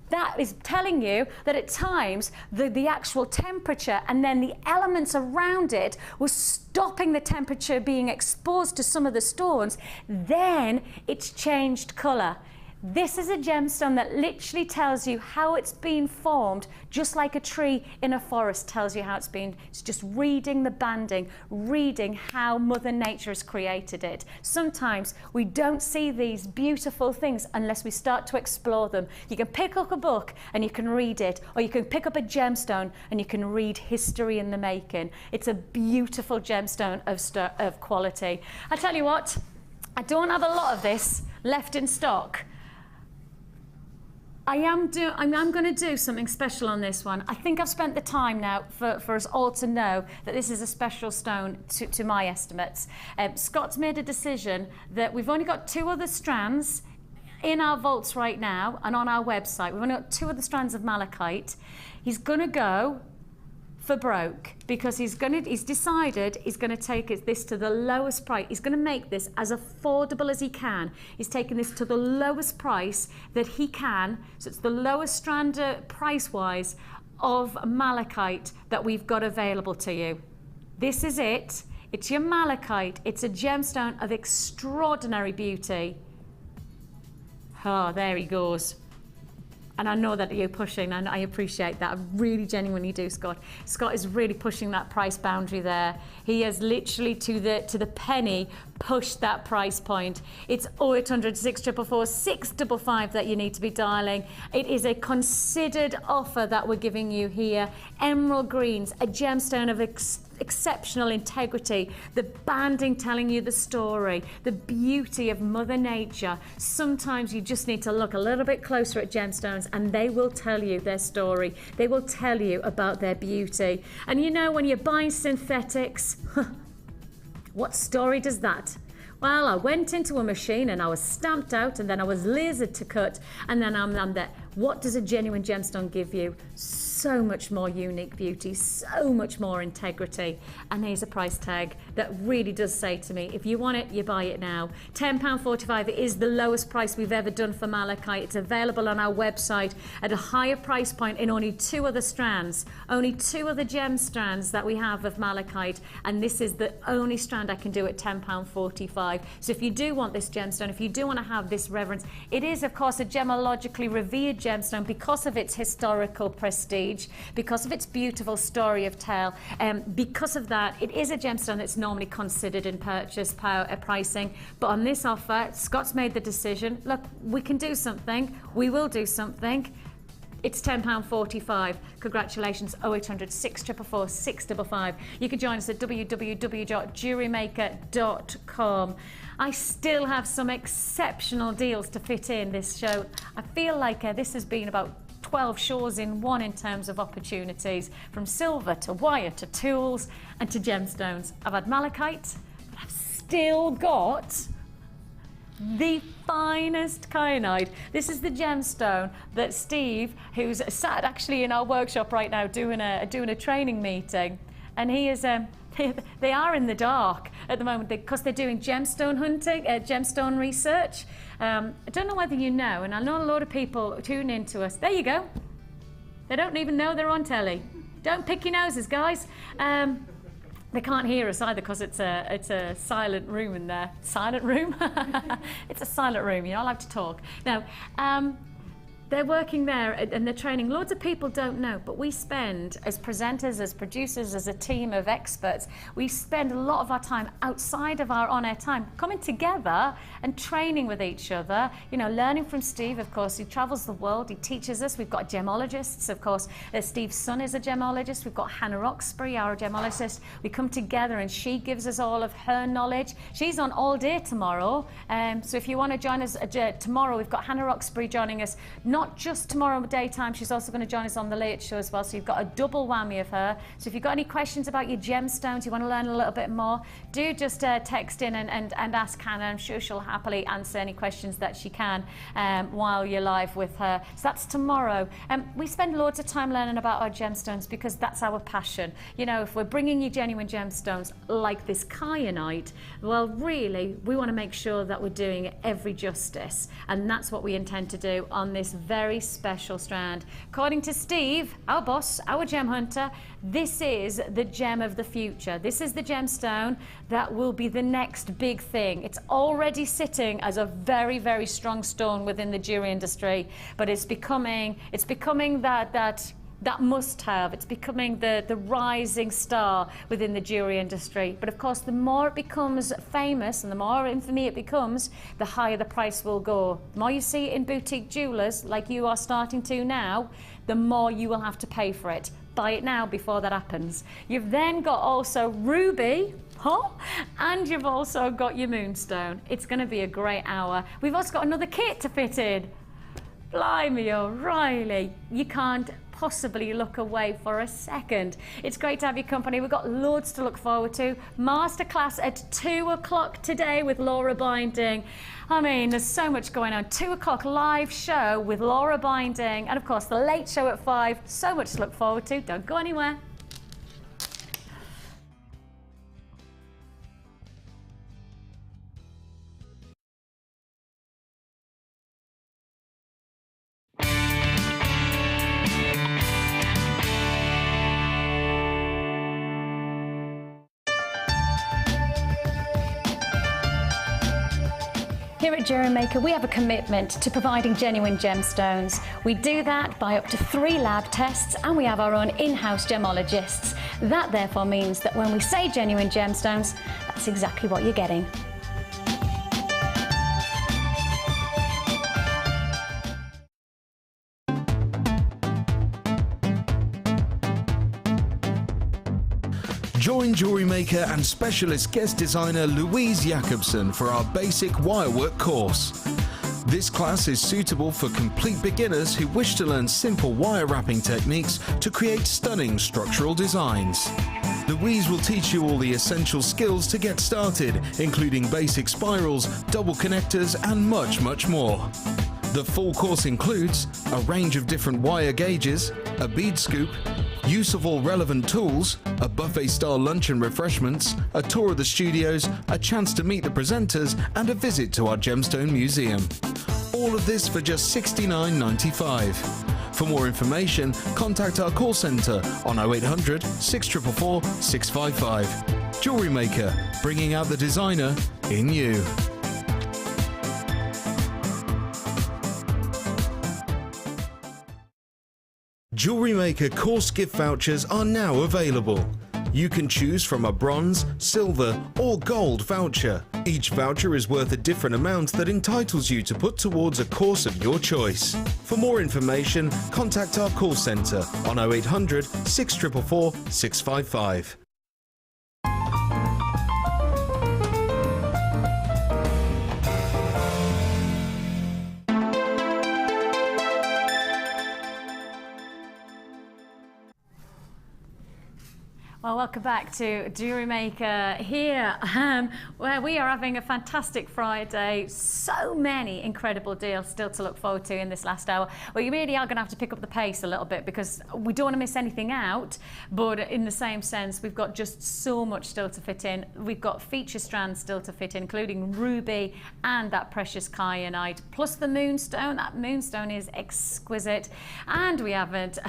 That is telling you that at times the actual temperature and then the elements around it was stopping the temperature being exposed to some of the stones. Then it's changed colour. This is a gemstone that literally tells you how it's been formed, just like a tree in a forest tells you how it's been. It's just reading the banding, reading how Mother Nature has created it. Sometimes we don't see these beautiful things unless we start to explore them. You can pick up a book and you can read it, or you can pick up a gemstone and you can read history in the making. It's a beautiful gemstone of quality. I tell you what, I don't have a lot of this left in stock. I'm going to do something special on this one. I think I've spent the time now for us all to know that this is a special stone to my estimates. Scott's made a decision that we've only got 2 other strands in our vaults right now and on our website. We've only got 2 other strands of malachite. He's going to go for broke because he's decided he's going to take this to the lowest price. He's going to make this as affordable as he can. He's taking this to the lowest price that he can, so it's the lowest strand price-wise of malachite that we've got available to you. This is it. It's your malachite. It's a gemstone of extraordinary beauty. Oh, there he goes. And I know that you're pushing, and I appreciate that. I really genuinely do, Scott. Scott is really pushing that price boundary there. He has literally to the penny pushed that price point. It's 0800 644 655 that you need to be dialing. It is a considered offer that we're giving you here. Emerald greens, a gemstone of exceptional integrity, the banding telling you the story, the beauty of Mother Nature. Sometimes you just need to look a little bit closer at gemstones and they will tell you their story. They will tell you about their beauty. And you know, when you're buying synthetics, what story does that? Well, I went into a machine and I was stamped out and then I was lasered to cut and then I'm there. What does a genuine gemstone give you? So much more unique beauty, so much more integrity. And here's a price tag that really does say to me, if you want it, you buy it now. £10.45 is the lowest price we've ever done for malachite. It's available on our website at a higher price point in only 2 other strands, only 2 other gem strands that we have of malachite. And this is the only strand I can do at £10.45. So if you do want this gemstone, if you do want to have this reverence, it is of course a gemologically revered gemstone because of its historical prestige, because of its beautiful story of tale. Because of that, it is a gemstone that's normally considered in purchase pricing. But on this offer, Scott's made the decision, look, we can do something, we will do something. It's £10.45. Congratulations, 0800 644 655. You can join us at www.jewellerymaker.com. I still have some exceptional deals to fit in this show. I feel like this has been about 12 shows in one in terms of opportunities, from silver to wire to tools and to gemstones. I've had malachite, but I've still got the finest kyanite. This is the gemstone that Steve, who's sat actually in our workshop right now doing a training meeting, and he is they are in the dark at the moment because they're doing gemstone hunting, gemstone research. I don't know whether you know, and I know a lot of people tune in to us. There you go. They don't even know they're on telly. Don't pick your noses, guys. They can't hear us either because it's a silent room in there. Silent room? It's a silent room. You're not allowed to talk. Now, they're working there and they're training. Loads of people don't know, but we spend, as presenters, as producers, as a team of experts, we spend a lot of our time outside of our on-air time coming together and training with each other, you know, learning from Steve, of course. He travels the world, he teaches us. We've got gemologists, of course. Steve's son is a gemologist. We've got Hannah Roxbury, our gemologist. We come together and she gives us all of her knowledge. She's on all day tomorrow. So if you want to join us tomorrow, we've got Hannah Roxbury joining us, not just tomorrow daytime, she's also going to join us on the late show as well, so you've got a double whammy of her. So if you've got any questions about your gemstones, you want to learn a little bit more, do just text in and ask Hannah. I'm sure she'll happily answer any questions that she can while you're live with her. So that's tomorrow. We spend loads of time learning about our gemstones because that's our passion. You know, if we're bringing you genuine gemstones like this kyanite, well, really, we want to make sure that we're doing it every justice, and that's what we intend to do on this very special strand. According to Steve, our boss, our gem hunter, this is the gem of the future. This is the gemstone that will be the next big thing. It's already sitting as a very, very strong stone within the jewelry industry, but it's becoming that must-have. It's becoming the rising star within the jewelry industry. But of course, the more it becomes famous and the more infamy it becomes, the higher the price will go. The more you see it in boutique jewelers, like you are starting to now, the more you will have to pay for it. Buy it now before that happens. You've then got also ruby, and you've also got your moonstone. It's going to be a great hour. We've also got another kit to fit in. Blimey O'Reilly, you can't possibly look away for a second. It's great to have your company. We've got loads to look forward to. Masterclass at 2 o'clock today with Laura Binding. I mean, there's so much going on. 2 o'clock live show with Laura Binding, and of course the late show at 5. So much to look forward to. Don't go anywhere. Here at Jewellery Maker, we have a commitment to providing genuine gemstones. We do that by up to 3 lab tests, and we have our own in-house gemologists. That therefore means that when we say genuine gemstones, that's exactly what you're getting. Join Jewellery Maker and specialist guest designer Louise Jacobson for our basic wirework course. This class is suitable for complete beginners who wish to learn simple wire wrapping techniques to create stunning structural designs. Louise will teach you all the essential skills to get started, including basic spirals, double connectors, and much, much more. The full course includes a range of different wire gauges, a bead scoop, use of all relevant tools, a buffet-style lunch and refreshments, a tour of the studios, a chance to meet the presenters, and a visit to our Gemstone Museum. All of this for just $69.95. For more information, contact our call centre on 0800 644 655. Jewellery Maker, bringing out the designer in you. Jewellery Maker course gift vouchers are now available. You can choose from a bronze, silver or gold voucher. Each voucher is worth a different amount that entitles you to put towards a course of your choice. For more information, contact our call centre on 0800 644 655. Well, welcome back to Jewellery Maker here, where we are having a fantastic Friday. So many incredible deals still to look forward to in this last hour. Well, you really are going to have to pick up the pace a little bit because we don't want to miss anything out, but in the same sense, we've got just so much still to fit in. We've got feature strands still to fit in, including ruby and that precious kyanite, plus the moonstone. That moonstone is exquisite. And we haven't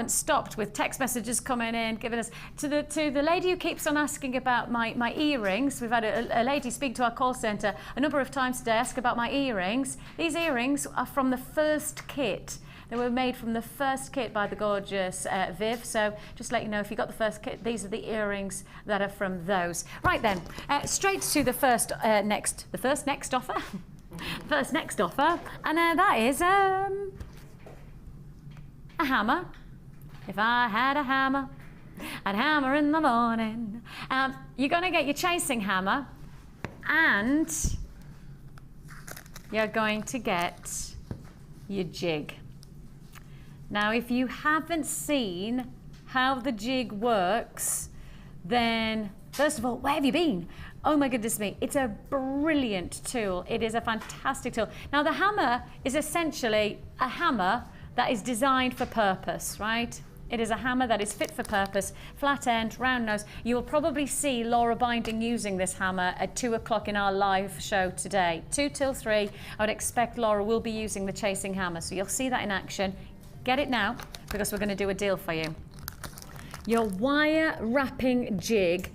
stopped with text messages coming in, giving us to the lady who keeps on asking about my earrings. We've had a lady speak to our call centre a number of times today, ask about my earrings. These earrings are from the first kit. They were made from the first kit by the gorgeous Viv. So just let you know, if you got the first kit, these are the earrings that are from those. Right then, straight to the first next offer. First next offer, and that is a hammer. If I had a hammer, I'd hammer in the morning. You're going to get your chasing hammer, and you're going to get your jig. Now, if you haven't seen how the jig works, then first of all, where have you been? Oh my goodness me, it's a brilliant tool. It is a fantastic tool. Now, the hammer is essentially a hammer that is designed for purpose, right? It is a hammer that is fit for purpose, flat end, round nose. You will probably see Laura Binding using this hammer at 2 o'clock in our live show today. 2 till 3, I would expect Laura will be using the chasing hammer. So you'll see that in action. Get it now, because we're going to do a deal for you. Your wire wrapping jig.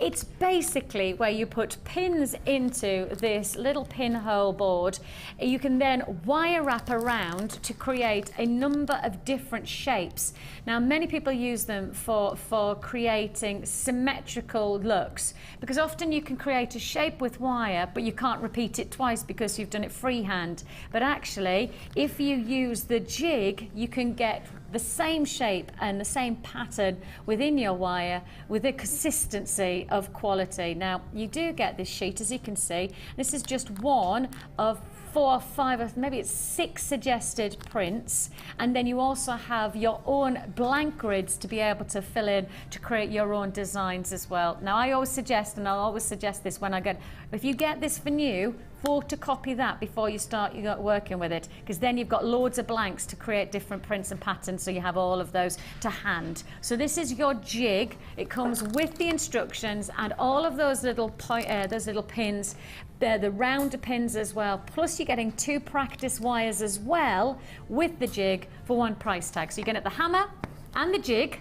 It's basically where you put pins into this little pinhole board. You can then wire wrap around to create a number of different shapes. Now, many people use them for creating symmetrical looks, because often you can create a shape with wire, but you can't repeat it twice because you've done it freehand. But actually, if you use the jig, you can get the same shape and the same pattern within your wire with a consistency of quality. Now, you do get this sheet, as you can see. This is just one of 4 or 5 or maybe it's 6 suggested prints, and then you also have your own blank grids to be able to fill in to create your own designs as well. Now, I always suggest, and I'll always suggest this when I get, if you get this for new, photocopy that before you start working with it, because then you've got loads of blanks to create different prints and patterns, so you have all of those to hand. So this is your jig. It comes with the instructions and all of those little pins. They're the rounder pins as well, plus you're getting 2 practice wires as well with the jig for 1 price tag. So you're getting the hammer and the jig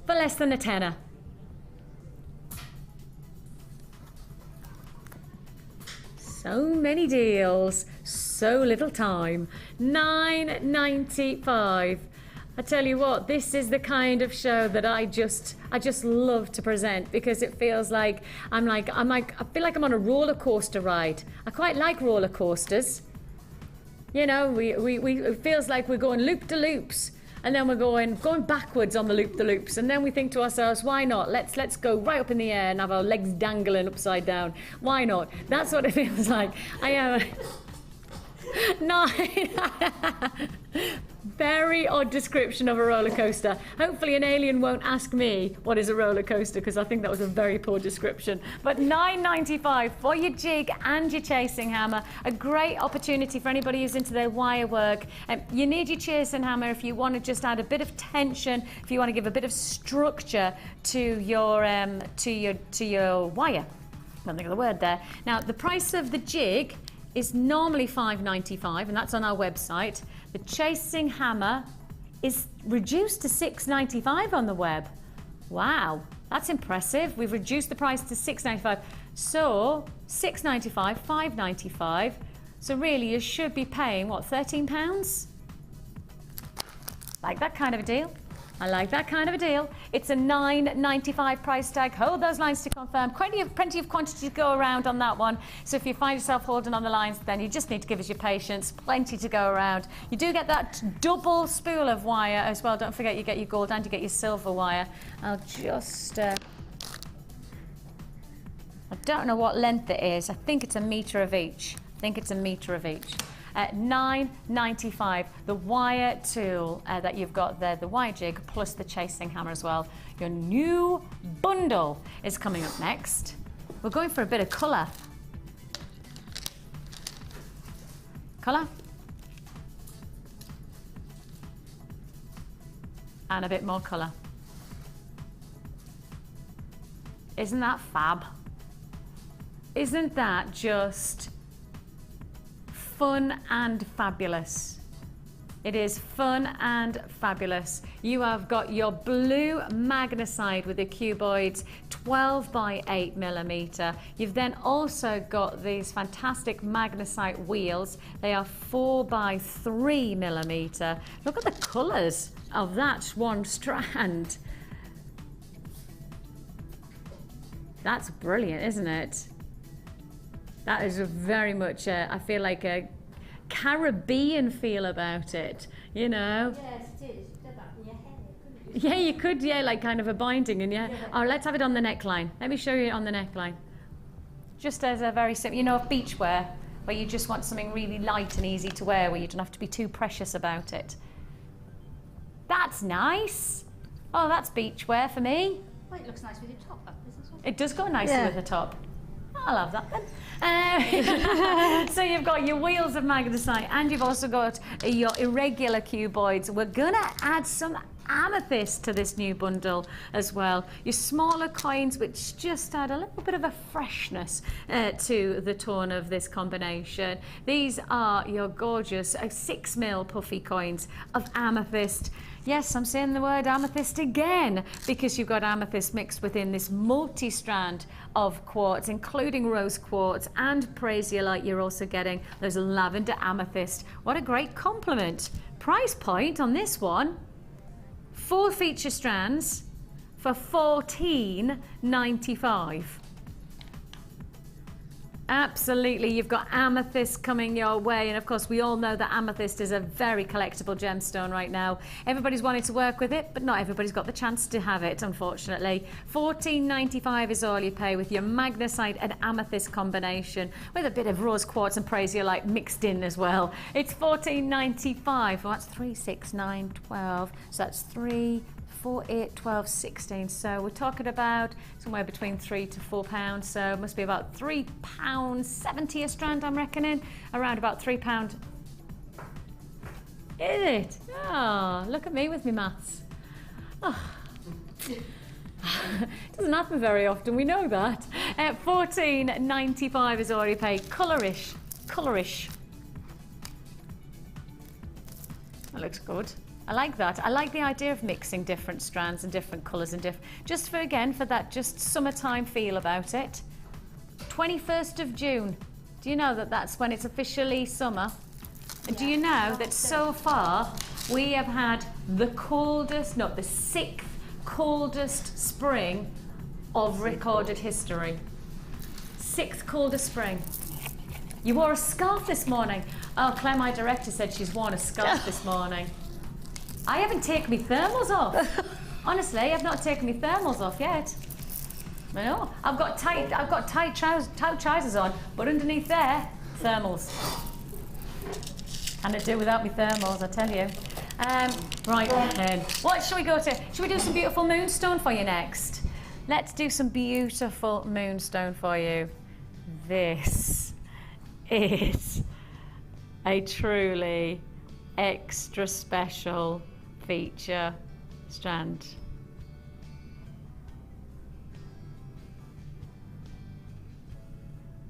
for less than a tenner. So many deals, so little time. $9.95. I tell you what, this is the kind of show that I just love to present, because it feels like I feel like I'm on a roller coaster ride. I quite like roller coasters. You know, it feels like we're going loop de loops, and then we're going backwards on the loop de loops, and then we think to ourselves, why not? Let's go right up in the air and have our legs dangling upside down. Why not? That's what it feels like. I am. Very odd description of a roller coaster. Hopefully an alien won't ask me what is a roller coaster, because I think that was a very poor description. But $9.95 for your jig and your chasing hammer. A great opportunity for anybody who's into their wire work. You need your chasing hammer if you want to just add a bit of tension, if you want to give a bit of structure to your wire. I don't think of the word there. Now, the price of the jig is normally $5.95, and that's on our website. The chasing hammer is reduced to $6.95 on the web. Wow, that's impressive. We've reduced the price to $6.95. So $6.95, $5.95. So really, you should be paying, what, £13? Like that kind of a deal. I like that kind of a deal. It's a $9.95 price tag. Hold those lines to confirm. Plenty of quantity to go around on that one. So if you find yourself holding on the lines, then you just need to give us your patience. Plenty to go around. You do get that double spool of wire as well. Don't forget you get your gold and you get your silver wire. I'll just... I don't know what length it is. I think it's a metre of each. At $9.95, the wire tool that you've got there, the wire jig, plus the chasing hammer as well. Your new bundle is coming up next. We're going for a bit of colour. Colour. And a bit more colour. Isn't that fab? Isn't that just fun and fabulous? It is fun and fabulous. You have got your blue magnesite with the cuboids, 12 by 8 millimeter. You've then also got these fantastic magnesite wheels. They are 4 by 3 millimeter. Look at the colours of that one strand. That's brilliant, isn't it? That is a very much, I feel like a Caribbean feel about it, you know? Yes, it is. You did that in your hair, couldn't you? Yeah, you could, yeah, like kind of a binding, and yeah. Oh, let's have it on the neckline. Let me show you it on the neckline. Just as a very simple, you know, beachwear, where you just want something really light and easy to wear, where you don't have to be too precious about it. That's nice. Oh, that's beachwear for me. Well, it looks nice with your top up, isn't it? It does go nicely with the top. I'll have that then. So you've got your wheels of magnesite and you've also got your irregular cuboids. We're gonna add some amethyst to this new bundle as well. Your smaller coins, which just add a little bit of a freshness to the tone of this combination. These are your gorgeous 6mm puffy coins of amethyst. Yes, I'm saying the word amethyst again because you've got amethyst mixed within this multi-strand of quartz, including rose quartz and prasiolite. You're also getting those lavender amethyst. What a great compliment. Price point on this one, 4 feature strands for $14.95. Absolutely, you've got amethyst coming your way, and of course we all know that amethyst is a very collectible gemstone right now. Everybody's wanting to work with it, but not everybody's got the chance to have it, unfortunately. $14.95 is all you pay with your magnesite and amethyst combination, with a bit of rose quartz and prasiolite mixed in as well. It's $14.95. Well, that's 3, 6, 9, 12. So that's 3, 4, 8, 12, 16. So we're talking about somewhere between £3 to £4. So it must be about £3.70 a strand, I'm reckoning. Around about £3. Is it? Oh, look at me with me maths. Oh. Doesn't happen very often, we know that. $14.95 is already paid. Colourish. That looks good. I like that. I like the idea of mixing different strands and different colours and just for that just summertime feel about it. 21st of June. Do you know that that's when it's officially summer? And do you know that so far we have had the 6th coldest spring of recorded history. 6th coldest spring. You wore a scarf this morning. Oh, Claire, my director, said she's worn a scarf this morning. I haven't taken my thermals off. Honestly, I've not taken my thermals off yet. I know. I've got tight trousers on, but underneath there, thermals. Can I do without my thermals, I tell you. Right then, what shall we go to? Shall we do some beautiful moonstone for you next? Let's do some beautiful moonstone for you. This is a truly extra special feature strand.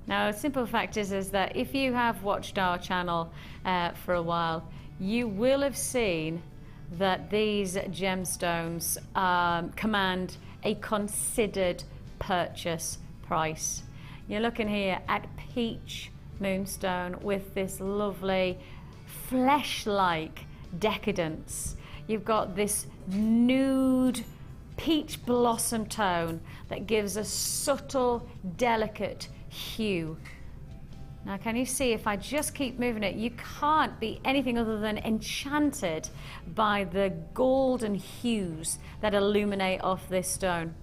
Now, the simple fact is that if you have watched our channel for a while, you will have seen that these gemstones command a considered purchase price. You're looking here at peach moonstone with this lovely flesh-like decadence. you've got this nude peach blossom tone that gives a subtle, delicate hue. Now, can you see, if I just keep moving it, you can't be anything other than enchanted by the golden hues that illuminate off this stone.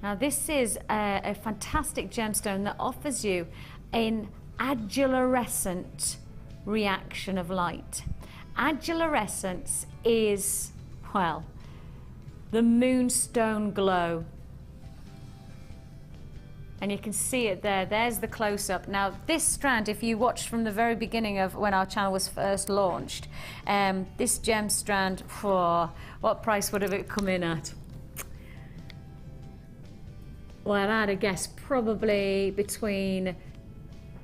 Now, this is a fantastic gemstone that offers you an adularescent reaction of light. Adularescence is, well, the moonstone glow. And you can see it there. There's the close-up. Now, this strand, if you watched from the very beginning of when our channel was first launched, this gem strand, for what price would have it come in at? Well, I'd had a guess, probably between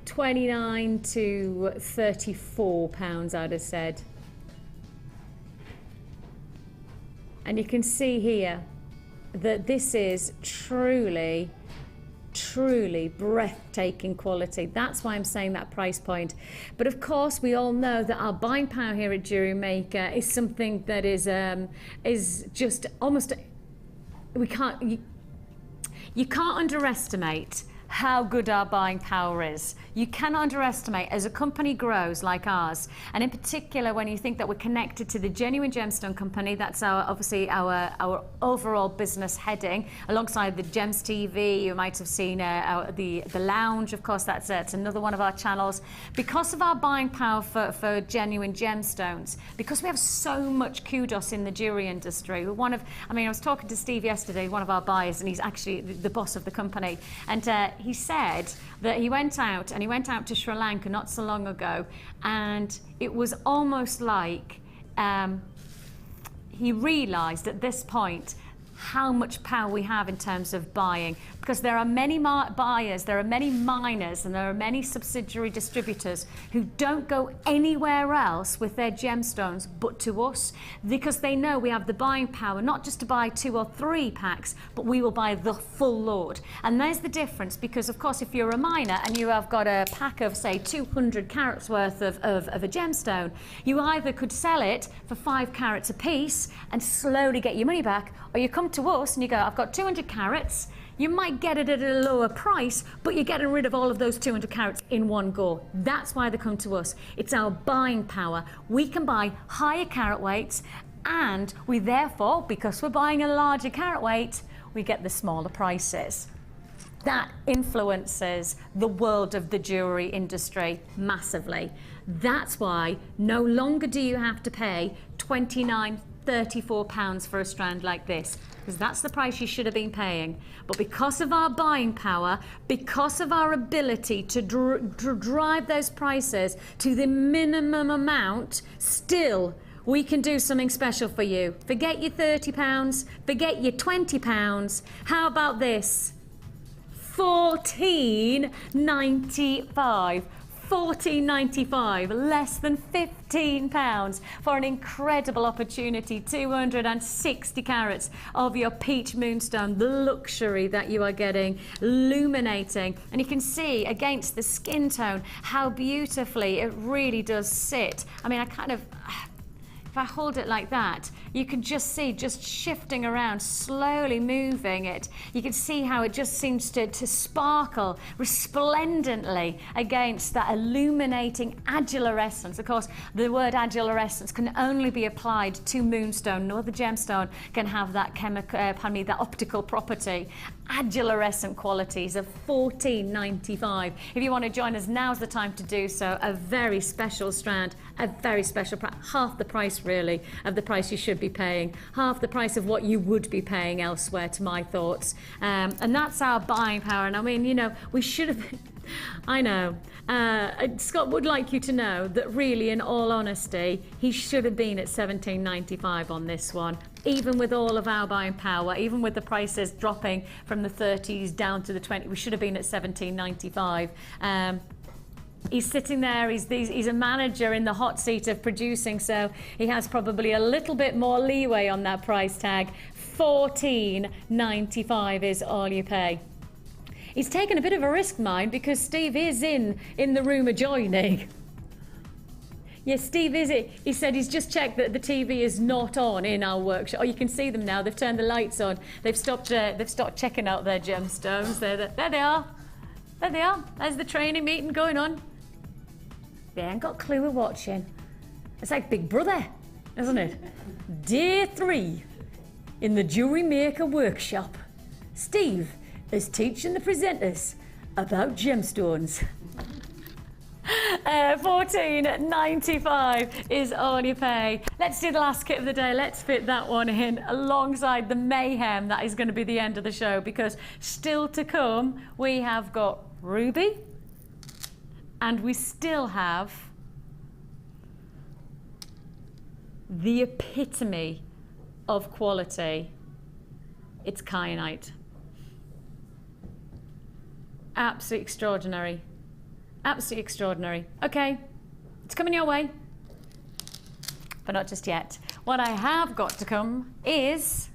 29 to 34 pounds, I'd have said. And you can see here that this is truly breathtaking quality. That's why I'm saying that price point. But of course, we all know that our buying power here at Jewellery Maker is something that is just almost, you can't underestimate how good our buying power is. You cannot underestimate, as a company grows like ours, and in particular when you think that we're connected to the Genuine Gemstone Company, that's obviously our overall business heading, alongside the Gems TV. You might have seen the Lounge, of course, that's another one of our channels. Because of our buying power for genuine gemstones, because we have so much kudos in the jewelry industry, I was talking to Steve yesterday, one of our buyers, and he's actually the boss of the company, and he said that he went out to Sri Lanka not so long ago, and it was almost like he realized at this point how much power we have in terms of buying, because there are many buyers, there are many miners, and there are many subsidiary distributors who don't go anywhere else with their gemstones but to us, because they know we have the buying power not just to buy 2 or 3 packs, but we will buy the full load. And there's the difference, because of course if you're a miner and you have got a pack of say 200 carats worth of a gemstone, you either could sell it for 5 carats a piece and slowly get your money back, or you come to us and you go, I've got 200 carats, you might get it at a lower price, but you're getting rid of all of those 200 carats in one go. That's why they come to us. It's our buying power. We can buy higher carat weights, and we therefore, because we're buying a larger carat weight, we get the smaller prices. That influences the world of the jewellery industry massively. That's why no longer do you have to pay £29, £34 for a strand like this, because that's the price you should have been paying. But because of our buying power, because of our ability to drive those prices to the minimum amount, still we can do something special for you. Forget your £30, forget your £20. How about this? £14.95. £14.95, less than £15 for an incredible opportunity. 260 carats of your peach moonstone, the luxury that you are getting, illuminating. And you can see against the skin tone how beautifully it really does sit. I mean, if I hold it like that, you can just see, just shifting around, slowly moving it. You can see how it just seems to sparkle resplendently against that illuminating adularescence. Of course, the word adularescence can only be applied to moonstone. No other gemstone can have that that optical property. Adularescent qualities of £14.95. If you want to join us, now's the time to do so. A very special strand, a very special price, half the price really of the price you should be paying, half the price of what you would be paying elsewhere, to my thoughts. And that's our buying power. And I mean, you know, we should have I know. Scott would like you to know that really, in all honesty, he should have been at £17.95 on this one. Even with all of our buying power, even with the prices dropping from the 30s down to the 20s, we should have been at £17.95. He's sitting there, he's a manager in the hot seat of producing, so he has probably a little bit more leeway on that price tag. £14.95 is all you pay. He's taken a bit of a risk, mind, because Steve is in the room adjoining. Yes, Steve, is it? He said he's just checked that the TV is not on in our workshop. Oh, you can see them now. They've turned the lights on. They've stopped checking out their gemstones. There they are. There they are. There's the training meeting going on. They ain't got a clue we're watching. It's like Big Brother, isn't it? Day 3 in the Jewellery Maker workshop. Steve is teaching the presenters about gemstones. $14.95 is all you pay. Let's do the last kit of the day. Let's fit that one in alongside the mayhem that is going to be the end of the show, because still to come we have got ruby and we still have the epitome of quality. It's kyanite. Absolutely extraordinary. Absolutely extraordinary. Okay, it's coming your way, but not just yet. What I have got to come is,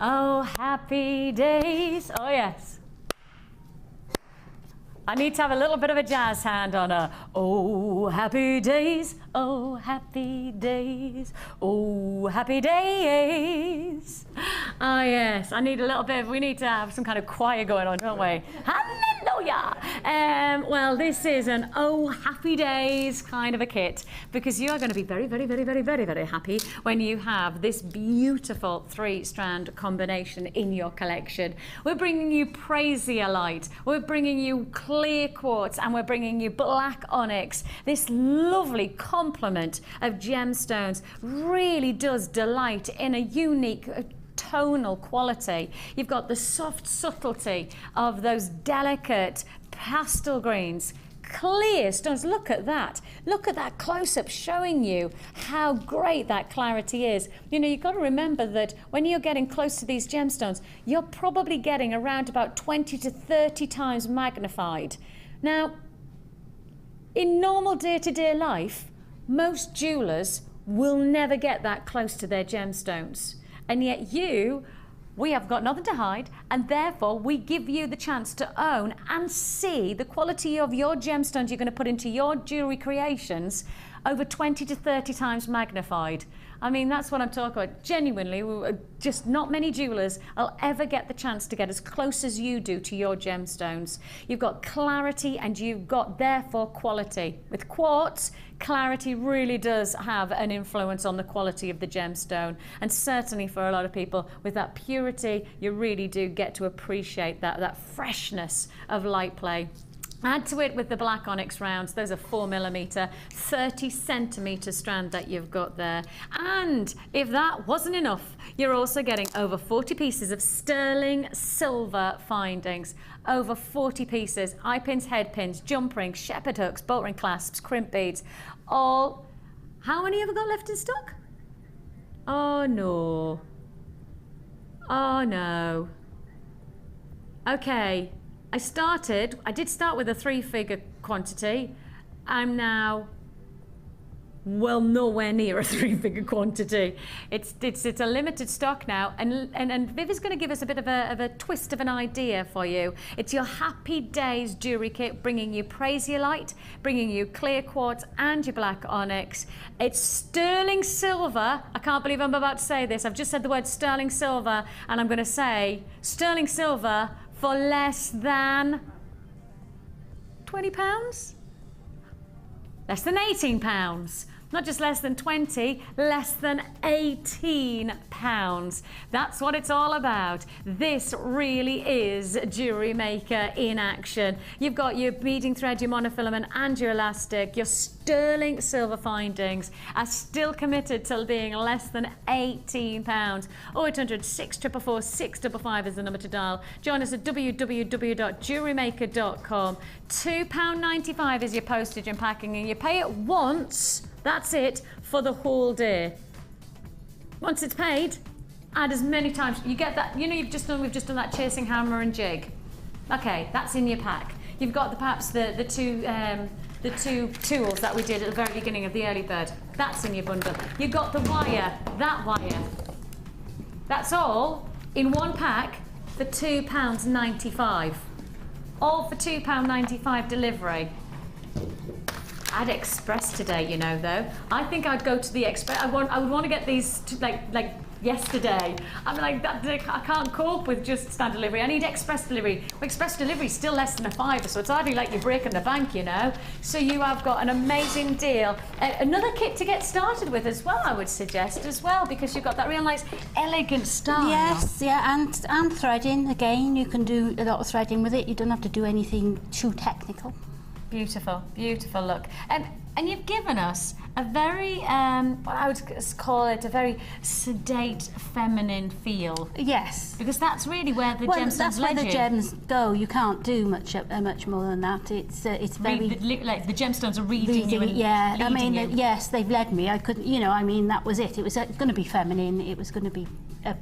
oh, happy days. Oh, yes. I need to have a little bit of a jazz hand on a, oh, happy days, oh, happy days, oh, happy days. Ah, yes, I need a little bit of, we need to have some kind of choir going on, don't we? Hallelujah. Well, this is an oh, happy days kind of a kit, because you are going to be very, very, very, very, very, very happy when you have this beautiful 3-strand combination in your collection. We're bringing you Prasiolite, we're bringing you clear quartz, and we're bringing you black onyx. This lovely complement of gemstones really does delight in a unique tonal quality. You've got the soft subtlety of those delicate pastel greens, clear stones. Look at that. Look at that close-up showing you how great that clarity is. You know, you've got to remember that when you're getting close to these gemstones, you're probably getting around about 20 to 30 times magnified. Now, in normal day-to-day life, most jewelers will never get that close to their gemstones. And yet we have got nothing to hide, and therefore we give you the chance to own and see the quality of your gemstones you're going to put into your jewellery creations over 20 to 30 times magnified. I mean, that's what I'm talking about. Genuinely, just not many jewellers will ever get the chance to get as close as you do to your gemstones. You've got clarity and you've got, therefore, quality. With quartz, clarity really does have an influence on the quality of the gemstone. And certainly for a lot of people, with that purity, you really do get to appreciate that freshness of light play. Add to it with the black onyx rounds. Those are 4mm, 30 centimetre strand that you've got there. And if that wasn't enough, you're also getting over 40 pieces of sterling silver findings. Over 40 pieces, eye pins, head pins, jump rings, shepherd hooks, bolt ring clasps, crimp beads. All, how many have we got left in stock? Oh no. Oh no. Okay. I did start with a 3-figure quantity. I'm now well nowhere near a 3-figure quantity. It's a limited stock now, and Viv is going to give us a bit of a twist of an idea for you. It's your Happy Days jewellery kit, bringing you Prasiolite, bringing you clear quartz and your black onyx. It's sterling silver. I can't believe I'm about to say this. I've just said the word sterling silver, and I'm going to say sterling silver for less than £20? Less than £18. Not just less than 20, less than £18. That's what it's all about. This really is Jewellery Maker in action. You've got your beading thread, your monofilament and your elastic. Your sterling silver findings are still committed to being less than £18. 0800 644 655 is the number to dial. Join us at www.jewellerymaker.com. £2.95 is your postage and packing, and you pay it once. That's it for the whole day. Once it's paid, add as many times. You get that, you know, we've just done that chasing hammer and jig. Okay, that's in your pack. You've got perhaps the two tools that we did at the very beginning of the early bird. That's in your bundle. You've got the wire, that wire. That's all in one pack for £2.95. All for £2.95 delivery. I'd express today, you know, though. I think I'd go to the express. I would want to get these to, like yesterday. I'm like, I can't cope with just standard delivery. I need express delivery. Well, express delivery is still less than £5, so it's hardly like you're breaking the bank, you know. So you have got an amazing deal. Another kit to get started with as well, I would suggest as well, because you've got that real nice, elegant style. Yes, yeah, and threading. Again, you can do a lot of threading with it. You don't have to do anything too technical. Beautiful, beautiful look. And you've given us a very, what I would call it, a very sedate, feminine feel. Yes. Because that's really where the gemstones that's where led the you. gems go. You can't do much more than that. It's very... Like the gemstones are reading you and yeah, I leading mean, you. yes, they've led me. I couldn't, you know, I mean, that was it. It was going to be feminine. It was going to be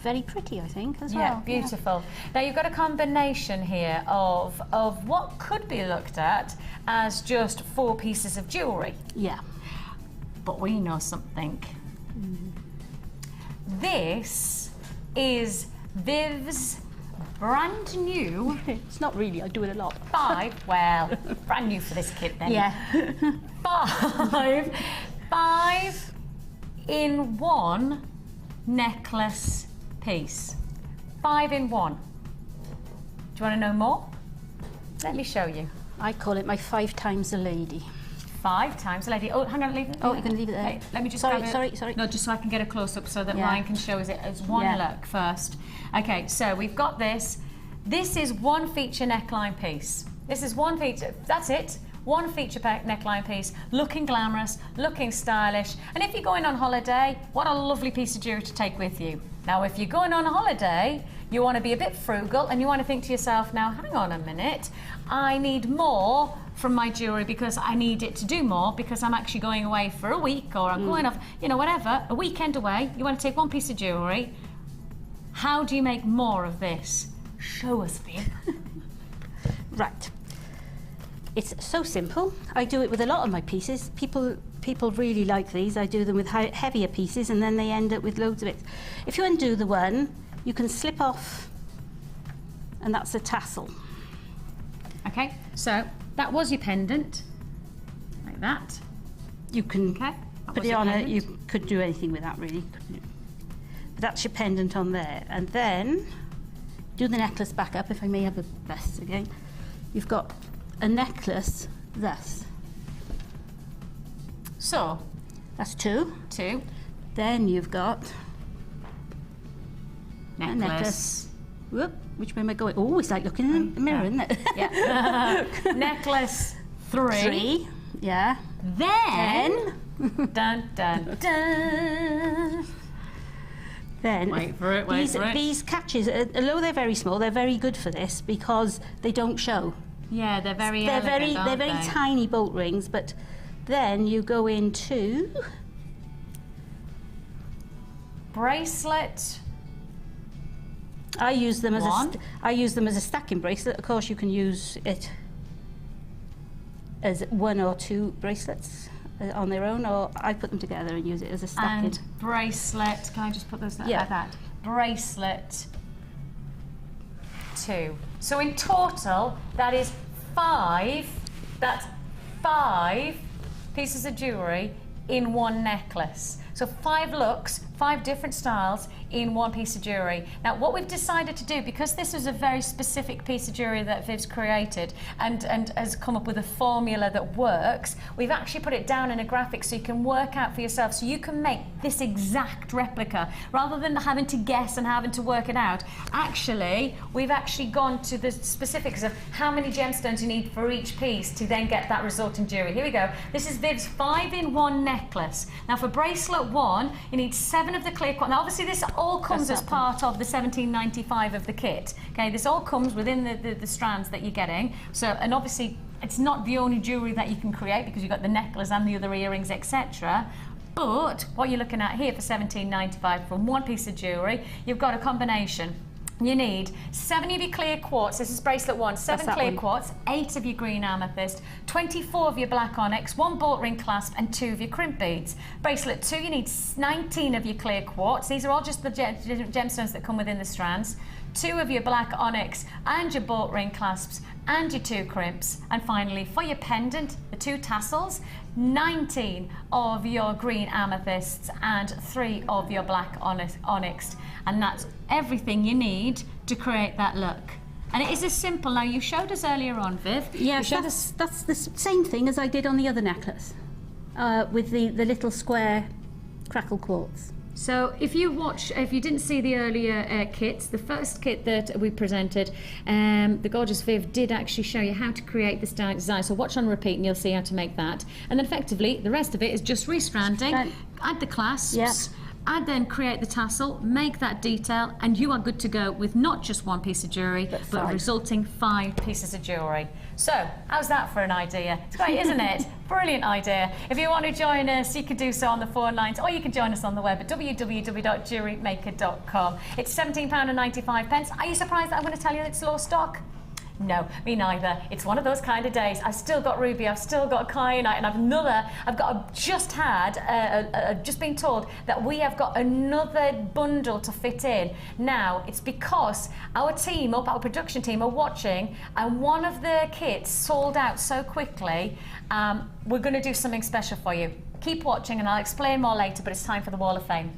very pretty, I think, as well. Yeah, beautiful. Now you've got a combination here of what could be looked at as just 4 pieces of jewellery. Yeah. But we know something. This is Viv's brand new. It's not really, I do it a lot. 5, well, brand new for this kit then. Yeah. 5 in 1 necklace piece. 5 in 1. Do you want to know more? Let me show you. I call it my 5 times a lady. 5 times a lady. Oh, hang on, leave it. Oh, you can leave it there. Hey, let me just sorry, grab it. sorry. No, just so I can get a close up so that Yeah. Ryan can show us it as one Yeah. look first. Okay, so we've got this. This is 1 feature neckline piece. This is 1 feature. That's it. 1 feature neckline piece, looking glamorous, looking stylish. And if you're going on holiday, what a lovely piece of jewellery to take with you. Now, if you're going on holiday, you want to be a bit frugal and you want to think to yourself, now, hang on a minute, I need more from my jewellery because I need it to do more because I'm actually going away for a week or I'm going off, you know, whatever, a weekend away. You want to take 1 piece of jewellery. How do you make more of this? Show us, Viv. Right. It's so simple. I do it with a lot of my pieces. People really like these. I do them with heavier pieces and then they end up with loads of it. If you undo the one, you can slip off and that's a tassel. Okay, so that was your pendant, like that. You can Okay, that put was it your on pendant. you could do anything with that really. But that's your pendant on there. And then do the necklace back up, if I may have a best again. You've got a necklace thus. So, That's 2. 2, Then you've got a necklace. necklace. Whoop, which way am I going? Oh, it's like looking in the mirror, isn't it? Yeah. Necklace 3. 3. Yeah. Then, dun dun dun. Then Wait for it, wait for it. These catches, although they're very small, they're very good for this because they don't show. Yeah, they're very They're elegant, very aren't they? tiny bolt rings, but then you go into bracelet. I use them as One. I use them as a stacking bracelet. Of course, you can use it as 1 or 2 bracelets on their own, or I put them together and use it as a stacking. And bracelet. Can I just put those Yeah. like that? Bracelet 2. So in total, that is 5. That's 5 pieces of jewellery in 1 necklace. So 5 looks, 5 different styles in 1 piece of jewellery. Now, what we've decided to do, because this is a very specific piece of jewellery that Viv's created and has come up with a formula that works, we've actually put it down in a graphic so you can work out for yourself, so you can make this exact replica rather than having to guess and having to work it out. Actually, we've actually gone to the specifics of how many gemstones you need for each piece to then get that resulting jewellery. Here we go. This is Viv's 5-in-1 necklace. Now, for bracelet 1, you need 7 of the clear quartz. Now, obviously, this all comes as part of the $17.95 of the kit. Okay, this all comes within the strands that you're getting. So, and obviously, it's not the only jewellery that you can create because you've got the necklace and the other earrings, etc. But what you're looking at here for $17.95 from 1 piece of jewellery, you've got a combination. You need 7 of your clear quartz. This is bracelet 1. 7 that clear one. quartz, 8 of your green amethyst, 24 of your black onyx, 1 bolt ring clasp, and 2 of your crimp beads. Bracelet 2, you need 19 of your clear quartz. These are all just the gemstones that come within the strands. 2 of your black onyx and your bolt ring clasps and your 2 crimps, and finally for your pendant, the 2 tassels, 19 of your green amethysts and 3 of your black onyx, and that's everything you need to create that look. And it is as simple. Now, you showed us earlier on, Viv. Yes, that's the same thing as I did on the other necklace, with the little square crackle quartz. So if you didn't see the earlier kits, the first kit that we presented, the gorgeous Viv did actually show you how to create this design. So watch on repeat and you'll see how to make that. And then effectively, the rest of it is just restranding, add the clasps, and then create the tassel, make that detail, and you are good to go with not just 1 piece of jewellery, but resulting 5 pieces of jewellery. So, how's that for an idea? It's great, isn't it? Brilliant idea. If you want to join us, you can do so on the phone lines, or you can join us on the web at www.jewellerymaker.com. It's £17.95. Are you surprised that I'm going to tell you that it's low stock? No, me neither. It's one of those kind of days. I've still got ruby, I've still got kyanite, and I've just been told that we have got another bundle to fit in. Now, it's because our production team are watching, and one of the kits sold out so quickly. We're going to do something special for you. Keep watching and I'll explain more later, but it's time for the Wall of Fame.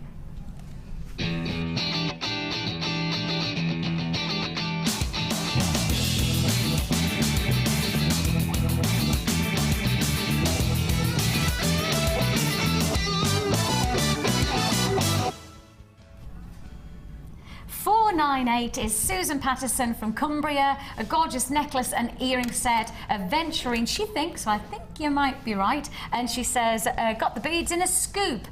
498 is Susan Patterson from Cumbria, a gorgeous necklace and earring set, adventuring, she thinks, well, I think you might be right, and she says, got the beads in a scoop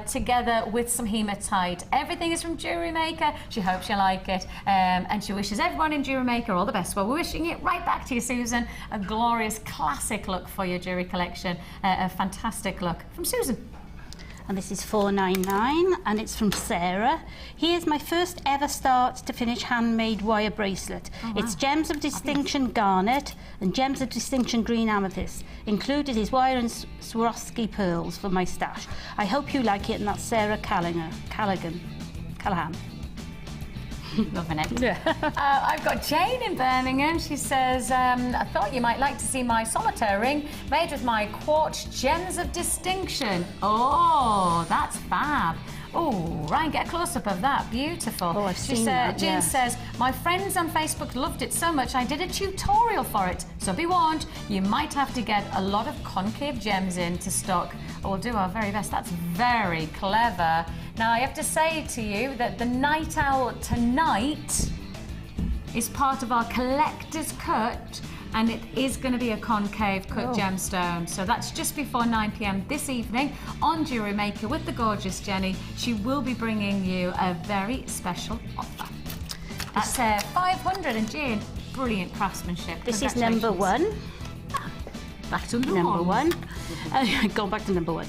together with some hematite. Everything is from Jewellery Maker. She hopes you like it, and she wishes everyone in Jewellery Maker all the best. Well, we're wishing it right back to you, Susan. A glorious classic look for your jewellery collection, a fantastic look from Susan. And this is 499, and it's from Sarah. Here's my first ever start to finish handmade wire bracelet. Oh, wow. It's Gems of Distinction garnet and Gems of Distinction green amethyst. Included is wire and Swarovski pearls for my stash. I hope you like it, and that's Sarah Callahan. Loving it. Yeah. I've got Jane in Birmingham. She says, I thought you might like to see my solitaire ring made with my Quartz Gems of Distinction. Oh, that's fab. Oh, Ryan, get a close-up of that. Beautiful. Oh, I've seen that, Jean yes. says, my friends on Facebook loved it so much I did a tutorial for it. So be warned, you might have to get a lot of concave gems into stock. We'll do our very best. That's very clever. Now, I have to say to you that the night owl tonight is part of our collector's cut, and it is going to be a concave cut gemstone. So that's just before 9 p.m. this evening on Jewellery Maker with the gorgeous Jenny. She will be bringing you a very special offer. That's 500, and Jane, brilliant craftsmanship. This is number 1. Back to number one. Going back to number 1.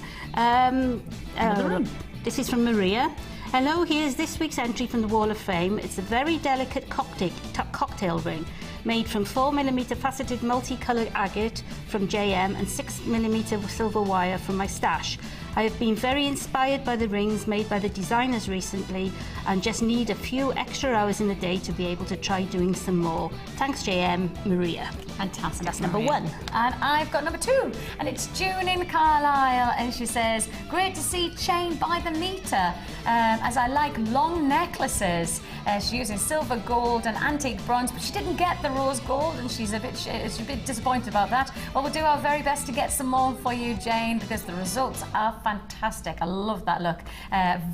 This is from Maria. Hello, here's this week's entry from the Wall of Fame. It's a very delicate cocktail ring made from 4mm faceted multicoloured agate from JM and 6mm silver wire from my stash. I have been very inspired by the rings made by the designers recently and just need a few extra hours in the day to be able to try doing some more. Thanks, JM, Maria. Fantastic. And that's number 1. And I've got number 2, and it's June in Carlisle, and she says, great to see chain by the meter, as I like long necklaces. She's using silver, gold and antique bronze, but she didn't get the rose gold, and she's a bit disappointed about that. Well, we'll do our very best to get some more for you, Jane, because the results are fantastic. I love that look.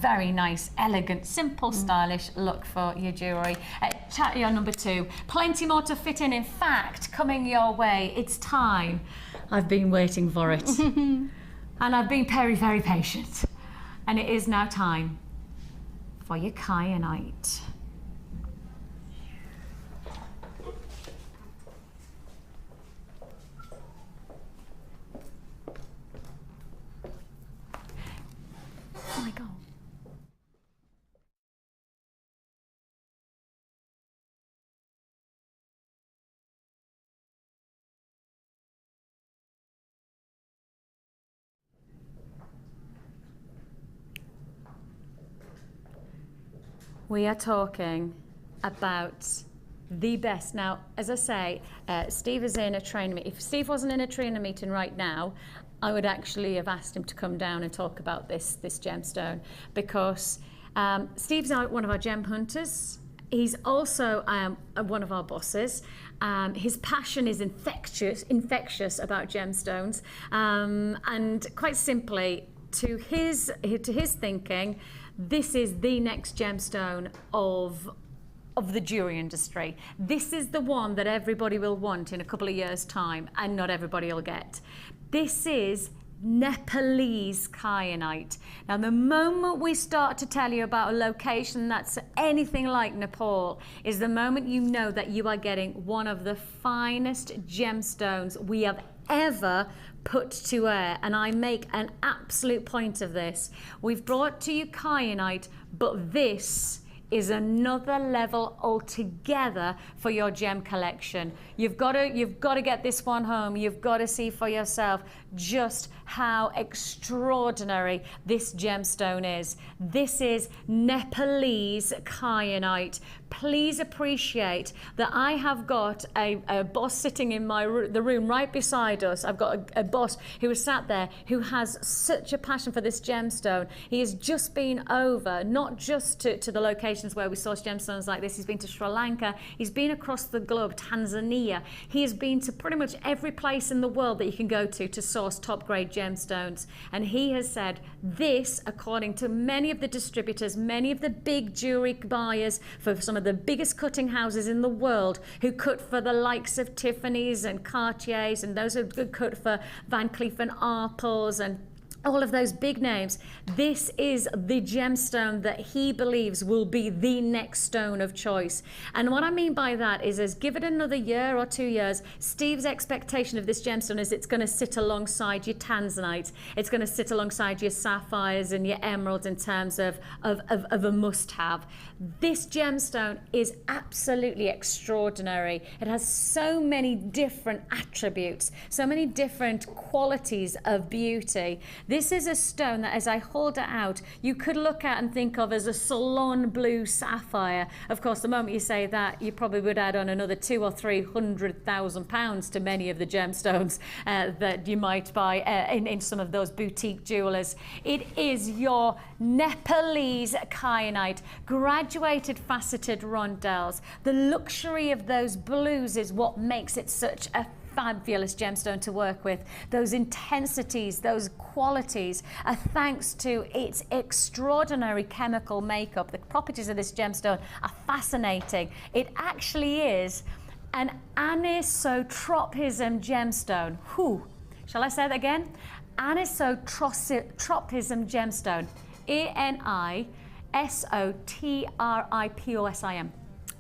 Very nice, elegant, simple, stylish look for your jewellery. Chatty on number 2. Plenty more to fit in fact, coming your way. It's time. I've been waiting for it. And I've been very, very patient. And it is now time for your Kyanite. Oh my God. We are talking about the best. Now, as I say, Steve is in a training meeting. If Steve wasn't in a training meeting right now, I would actually have asked him to come down and talk about this gemstone, because Steve's one of our gem hunters. He's also one of our bosses. His passion is infectious about gemstones, and quite simply, to his thinking, this is the next gemstone of the jewelry industry. This is the one that everybody will want in a couple of years' time, and not everybody will get. This is Nepalese kyanite. Now, the moment we start to tell you about a location that's anything like Nepal is the moment you know that you are getting one of the finest gemstones we have ever put to air, and I make an absolute point of this. We've brought to you kyanite, but this is another level altogether for your gem collection. You've got to get this one home. You've got to see for yourself just how extraordinary this gemstone is. This is Nepalese kyanite. Please appreciate that I have got a boss sitting in the room right beside us. I've got a boss who is sat there who has such a passion for this gemstone. He has just been over, not just to the locations where we source gemstones like this. He's been to Sri Lanka. He's been across the globe, Tanzania. He has been to pretty much every place in the world that you can go to source top grade gemstones. And he has said this, according to many of the distributors, many of the big jewelry buyers for some of the biggest cutting houses in the world, who cut for the likes of Tiffany's and Cartier's, and those who cut for Van Cleef and Arpels and all of those big names, this is the gemstone that he believes will be the next stone of choice. And what I mean by that is give it another year or 2 years, Steve's expectation of this gemstone is it's going to sit alongside your tanzanite, it's going to sit alongside your sapphires and your emeralds in terms of a must-have. This gemstone is absolutely extraordinary. It has so many different attributes, so many different qualities of beauty. This is a stone that, as I hold it out, you could look at and think of as a salon blue sapphire. Of course, the moment you say that, you probably would add on another 200,000 or 300,000 pounds to many of the gemstones that you might buy in some of those boutique jewelers. It is your Nepalese kyanite, graduated faceted rondelles. The luxury of those blues is what makes it such a fabulous gemstone to work with. Those intensities, those qualities are thanks to its extraordinary chemical makeup. The properties of this gemstone are fascinating. It actually is an anisotropism gemstone. Shall I say that again? Anisotropism gemstone. Anisotropisim.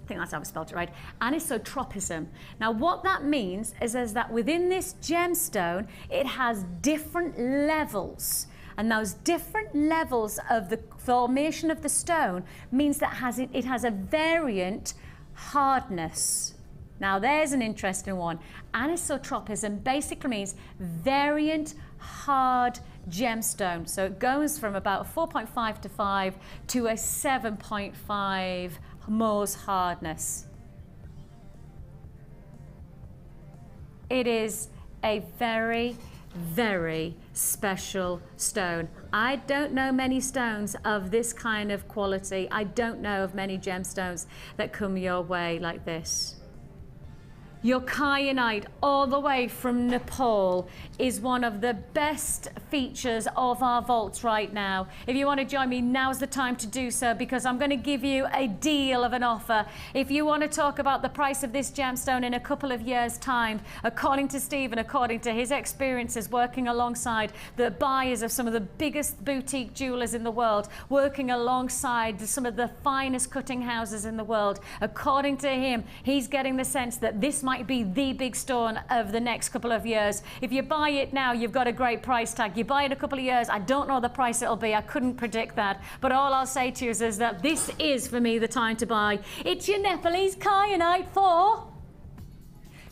I think that's how I spelled it right. Anisotropism. Now, what that means is that within this gemstone, it has different levels. And those different levels of the formation of the stone means that it has a variant hardness. Now, there's an interesting one. Anisotropism basically means variant hard gemstone. So it goes from about 4.5 to 5 to a 7.5 Mohs hardness. It is a very, very special stone. I don't know many stones of this kind of quality. I don't know of many gemstones that come your way like this. Your kyanite, all the way from Nepal, is one of the best features of our vaults right now. If you want to join me, now's the time to do so, because I'm going to give you a deal of an offer. If you want to talk about the price of this gemstone in a couple of years' time, according to Steve and according to his experiences working alongside the buyers of some of the biggest boutique jewelers in the world, working alongside some of the finest cutting houses in the world, according to him, he's getting the sense that this might be the big stone of the next couple of years. If you buy it now, you've got a great price tag. You buy it a couple of years, I don't know the price it'll be. I couldn't predict that. But all I'll say to you is that this is, for me, the time to buy. It's your Nepalese kyanite for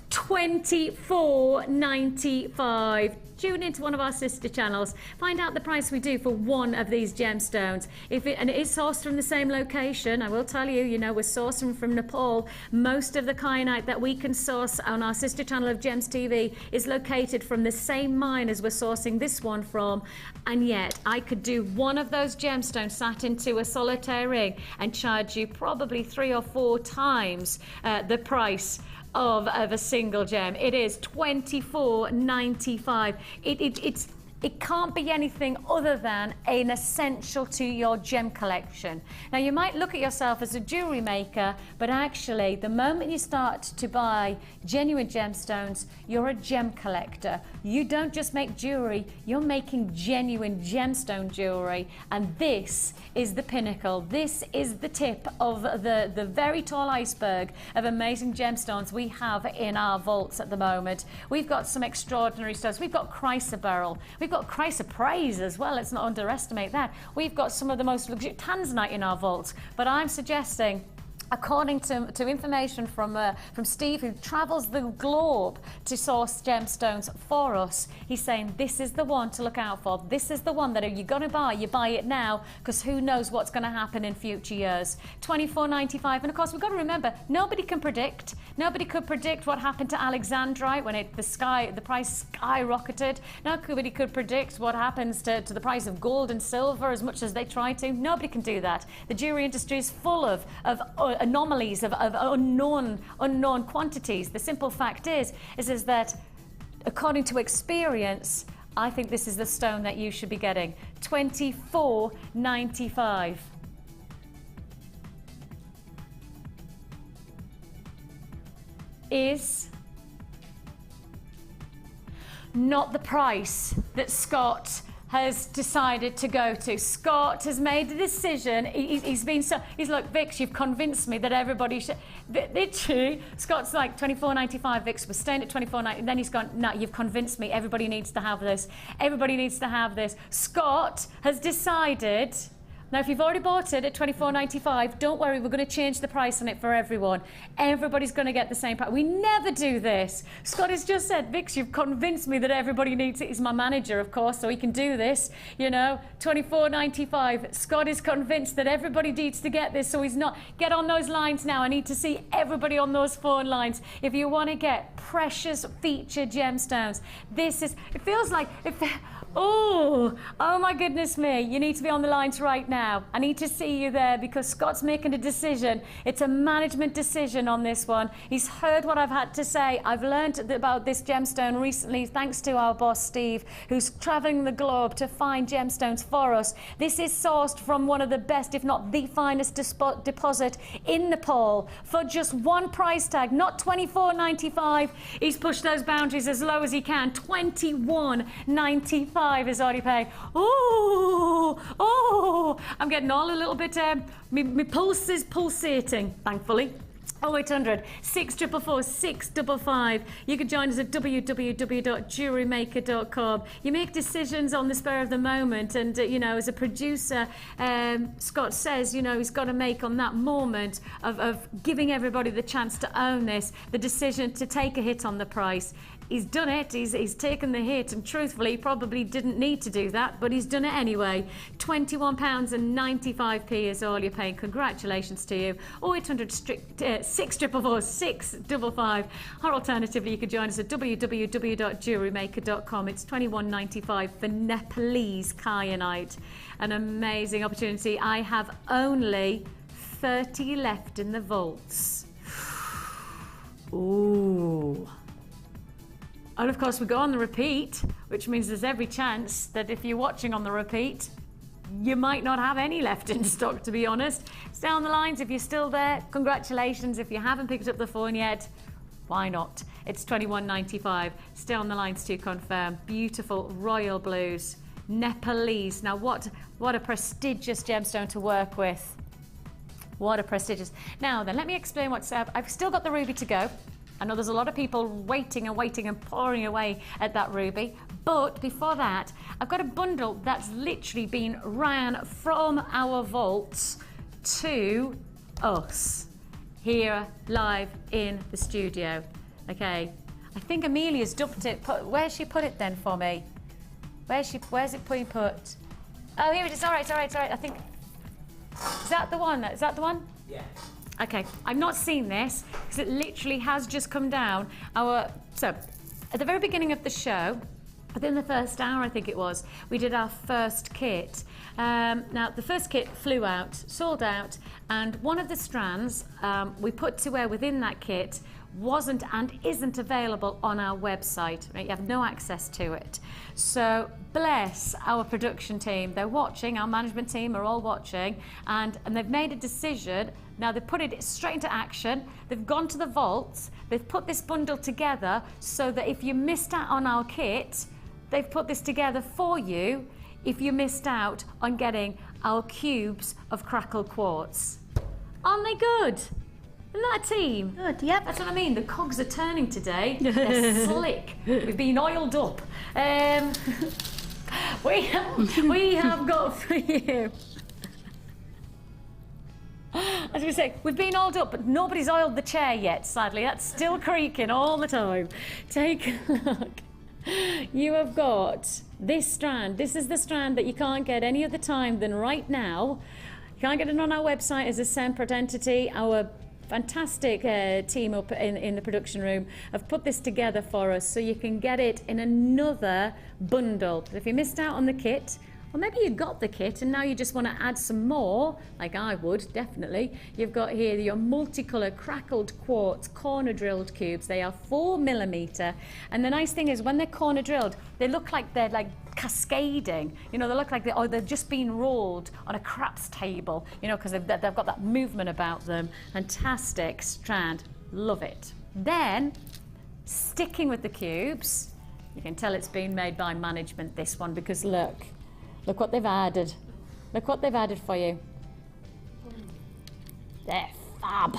£24.95. tune into one of our sister channels, find out the price we do for one of these gemstones. And it is sourced from the same location. I will tell you, you know, we're sourcing from Nepal. Most of the kyanite that we can source on our sister channel of Gems TV is located from the same mine as we're sourcing this one from. And yet I could do one of those gemstones sat into a solitaire ring and charge you probably 3 or 4 times the price of a single gem. It is $24.95. It can't be anything other than an essential to your gem collection. Now, you might look at yourself as a jewellery maker, but actually, the moment you start to buy genuine gemstones, you're a gem collector. You don't just make jewellery, you're making genuine gemstone jewellery. And this is the pinnacle. This is the tip of the very tall iceberg of amazing gemstones we have in our vaults at the moment. We've got some extraordinary stones. We've got chrysoberyl. We've got chrysoprase as well. Let's not underestimate that. We've got some of the most luxurious tanzanite in our vaults. But I'm suggesting, according to information from Steve, who travels the globe to source gemstones for us, he's saying this is the one to look out for. This is the one that if you're going to buy, you buy it now, because who knows what's going to happen in future years. $24.95. And of course, we've got to remember, nobody can predict. Nobody could predict what happened to Alexandrite when the price skyrocketed. Nobody could predict what happens to the price of gold and silver as much as they try to. Nobody can do that. The jewelry industry is full of anomalies, of unknown quantities. The simple fact is that according to experience, I think this is the stone that you should be getting. $24.95. Is not the price that Scott has decided to go to. Scott has made a decision. He's like, Vix, you've convinced me that everybody should. Literally, Scott's like $24.95. Vix, we're staying at $24.95. And then he's gone, no, you've convinced me. Everybody needs to have this. Everybody needs to have this. Scott has decided. Now, if you've already bought it at $24.95, don't worry, we're going to change the price on it for everyone. Everybody's going to get the same price. We never do this. Scott has just said, Vix, you've convinced me that everybody needs it. He's my manager, of course, so he can do this. You know, $24.95. Scott is convinced that everybody needs to get this, so he's not. Get on those lines now. I need to see everybody on those phone lines. If you want to get precious featured gemstones, this is, it feels like, oh my goodness me. You need to be on the lines right now. I need to see you there because Scott's making a decision. It's a management decision on this one. He's heard what I've had to say. I've learned about this gemstone recently thanks to our boss Steve, who's traveling the globe to find gemstones for us. This is sourced from one of the best, if not the finest deposit in Nepal for just one price tag, not $24.95. He's pushed those boundaries as low as he can. $21.95 is already paying. Oh, I'm getting all a little bit, my pulse is pulsating, thankfully. 0800 644 655. You can join us at www.jewellerymaker.com. You make decisions on the spur of the moment, and you know, as a producer, Scott says, you know, he's got to make on that moment of giving everybody the chance to own this, the decision to take a hit on the price. He's done it, he's taken the hit, and truthfully, he probably didn't need to do that, but he's done it anyway. £21.95 is all you're paying. Congratulations to you. 0800 644 655. Or alternatively, you could join us at www.jewellerymaker.com. It's $21.95 for Nepalese Kyanite. An amazing opportunity. I have only 30 left in the vaults. Ooh. And of course we go on the repeat, which means there's every chance that if you're watching on the repeat, you might not have any left in stock, to be honest. Stay on the lines if you're still there. Congratulations. If you haven't picked up the phone yet, why not? It's $21.95. Stay on the lines to confirm. Beautiful royal blues, Nepalese. Now what a prestigious gemstone to work with. What a prestigious. Now then, let me explain what's up. I've still got the ruby to go. I know there's a lot of people waiting and pouring away at that ruby. But before that, I've got a bundle that's literally been ran from our vaults to us here live in the studio. Okay, I think Amelia's dumped it. Where's she put it then for me? Where's it being put? Oh, here it is. All right. I think, is that the one? Is that the one? Yeah. Okay, I've not seen this because it literally has just come down. So, at the very beginning of the show, within the first hour, I think it was, we did our first kit. Now, the first kit flew out, sold out, and one of the strands we put to wear within that kit wasn't and isn't available on our website. Right? You have no access to it. So bless our production team. They're watching, our management team are all watching, and they've made a decision. Now they've put it straight into action. They've gone to the vaults. They've put this bundle together so that if you missed out on our kit, they've put this together for you if you missed out on getting our cubes of crackled quartz. Aren't they good? Isn't that a team? Good, yep. That's what I mean. The cogs are turning today. They're slick. We've been oiled up. We have got for you. I was going to say, we've been oiled up, but nobody's oiled the chair yet, sadly. That's still creaking all the time. Take a look. You have got this strand. This is the strand that you can't get any other time than right now. You can't get it on our website as a separate entity. Our fantastic team up in the production room have put this together for us so you can get it in another bundle. If you missed out on the kit, or maybe you got the kit and now you just want to add some more, like I would, definitely. You've got here your multicolour crackled quartz corner drilled cubes. They are 4mm, and the nice thing is when they're corner drilled, they look like they're like cascading. You know, they look like they've just been rolled on a craps table, you know, because they've got that movement about them. Fantastic strand, love it. Then, sticking with the cubes, you can tell it's been made by management, this one, because look what they've added. Look what they've added for you. They're fab.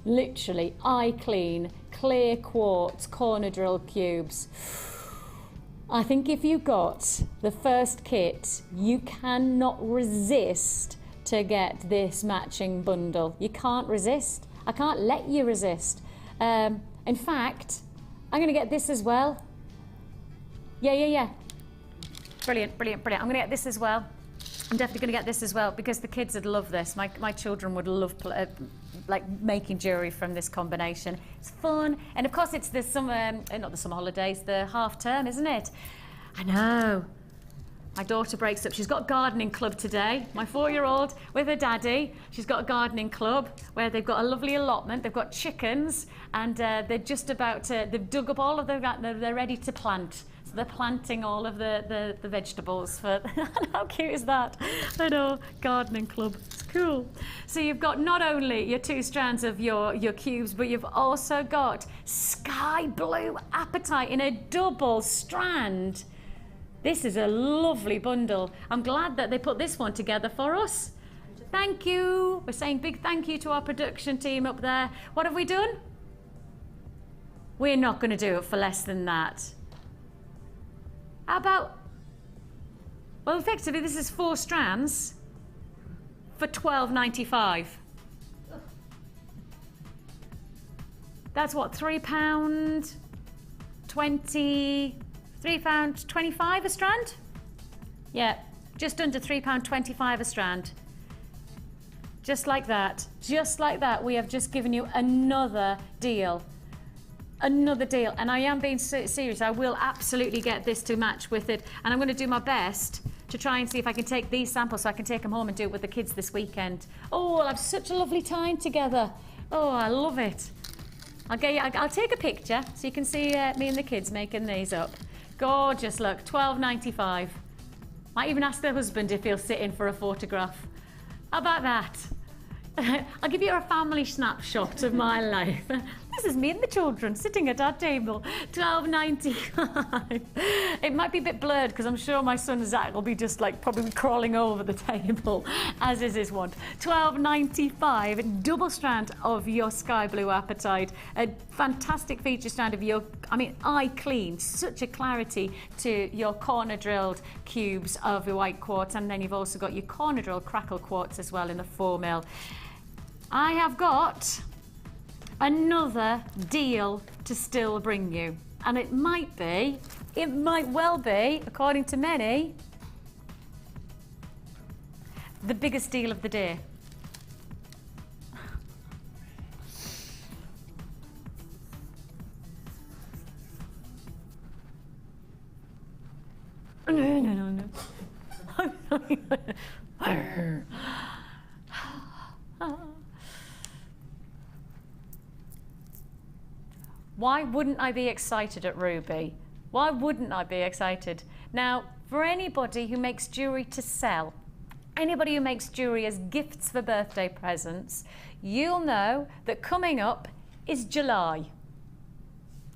Literally eye clean, clear quartz corner drill cubes. I think if you got the first kit, you cannot resist to get this matching bundle. You can't resist. I can't let you resist. In fact, I'm going to get this as well. Yeah. Brilliant. I'm going to get this as well. I'm definitely going to get this as well because the kids would love this. My children would love like making jewellery from this combination. It's fun. And of course it's the summer, not the summer holidays, the half term, isn't it? I know. My daughter breaks up. She's got gardening club today. My 4-year-old with her daddy. She's got a gardening club where they've got a lovely allotment. They've got chickens and they're just about to, they've dug up all of they're ready to plant. So they're planting all of the vegetables for, how cute is that? I know, gardening club, it's cool. So you've got not only your 2 strands of your cubes, but you've also got sky blue apatite in a double strand. This is a lovely bundle. I'm glad that they put this one together for us. Thank you. We're saying big thank you to our production team up there. What have we done? We're not going to do it for less than that. How about, well, effectively this is 4 strands for $12.95. That's what, £3.20, £3.25 a strand? Yeah, just under £3.25 a strand. Just like that, we have just given you another deal. Another deal, and I am being serious. I will absolutely get this to match with it, and I'm going to do my best to try and see if I can take these samples so I can take them home and do it with the kids this weekend. Oh, we'll have such a lovely time together. Oh, I love it. I'll take a picture so you can see me and the kids making these up. Gorgeous, look, $12.95. Might even ask the husband if he'll sit in for a photograph. How about that? I'll give you a family snapshot of my life. This is me and the children sitting at our table. $12.95. It might be a bit blurred because I'm sure my son Zach will be just like probably crawling over the table, as is his want. $12.95, double strand of your sky blue apatite. A fantastic feature strand of your, eye clean, such a clarity to your corner drilled cubes of your white quartz, and then you've also got your corner drilled crackle quartz as well in the 4mm. I have got another deal to still bring you, and it might be it might well be, according to many, the biggest deal of the day. No. Why wouldn't I be excited at Ruby? Why wouldn't I be excited? Now, for anybody who makes jewellery to sell, anybody who makes jewellery as gifts for birthday presents, you'll know that coming up is July.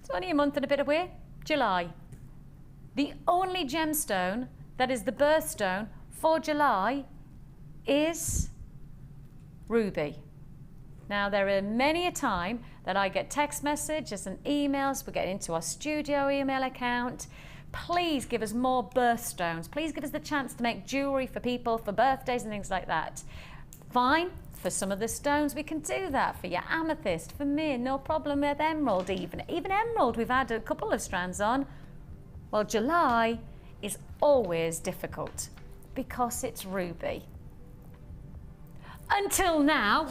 It's only a month and a bit away, July. The only gemstone that is the birthstone for July is ruby. Now, there are many a time that I get text messages and emails. We get into our studio email account. Please give us more birthstones. Please give us the chance to make jewellery for people for birthdays and things like that. Fine, for some of the stones we can do that. For your amethyst, for me, no problem with emerald even. Even emerald, we've had a couple of strands on. Well, July is always difficult because it's ruby. Until now,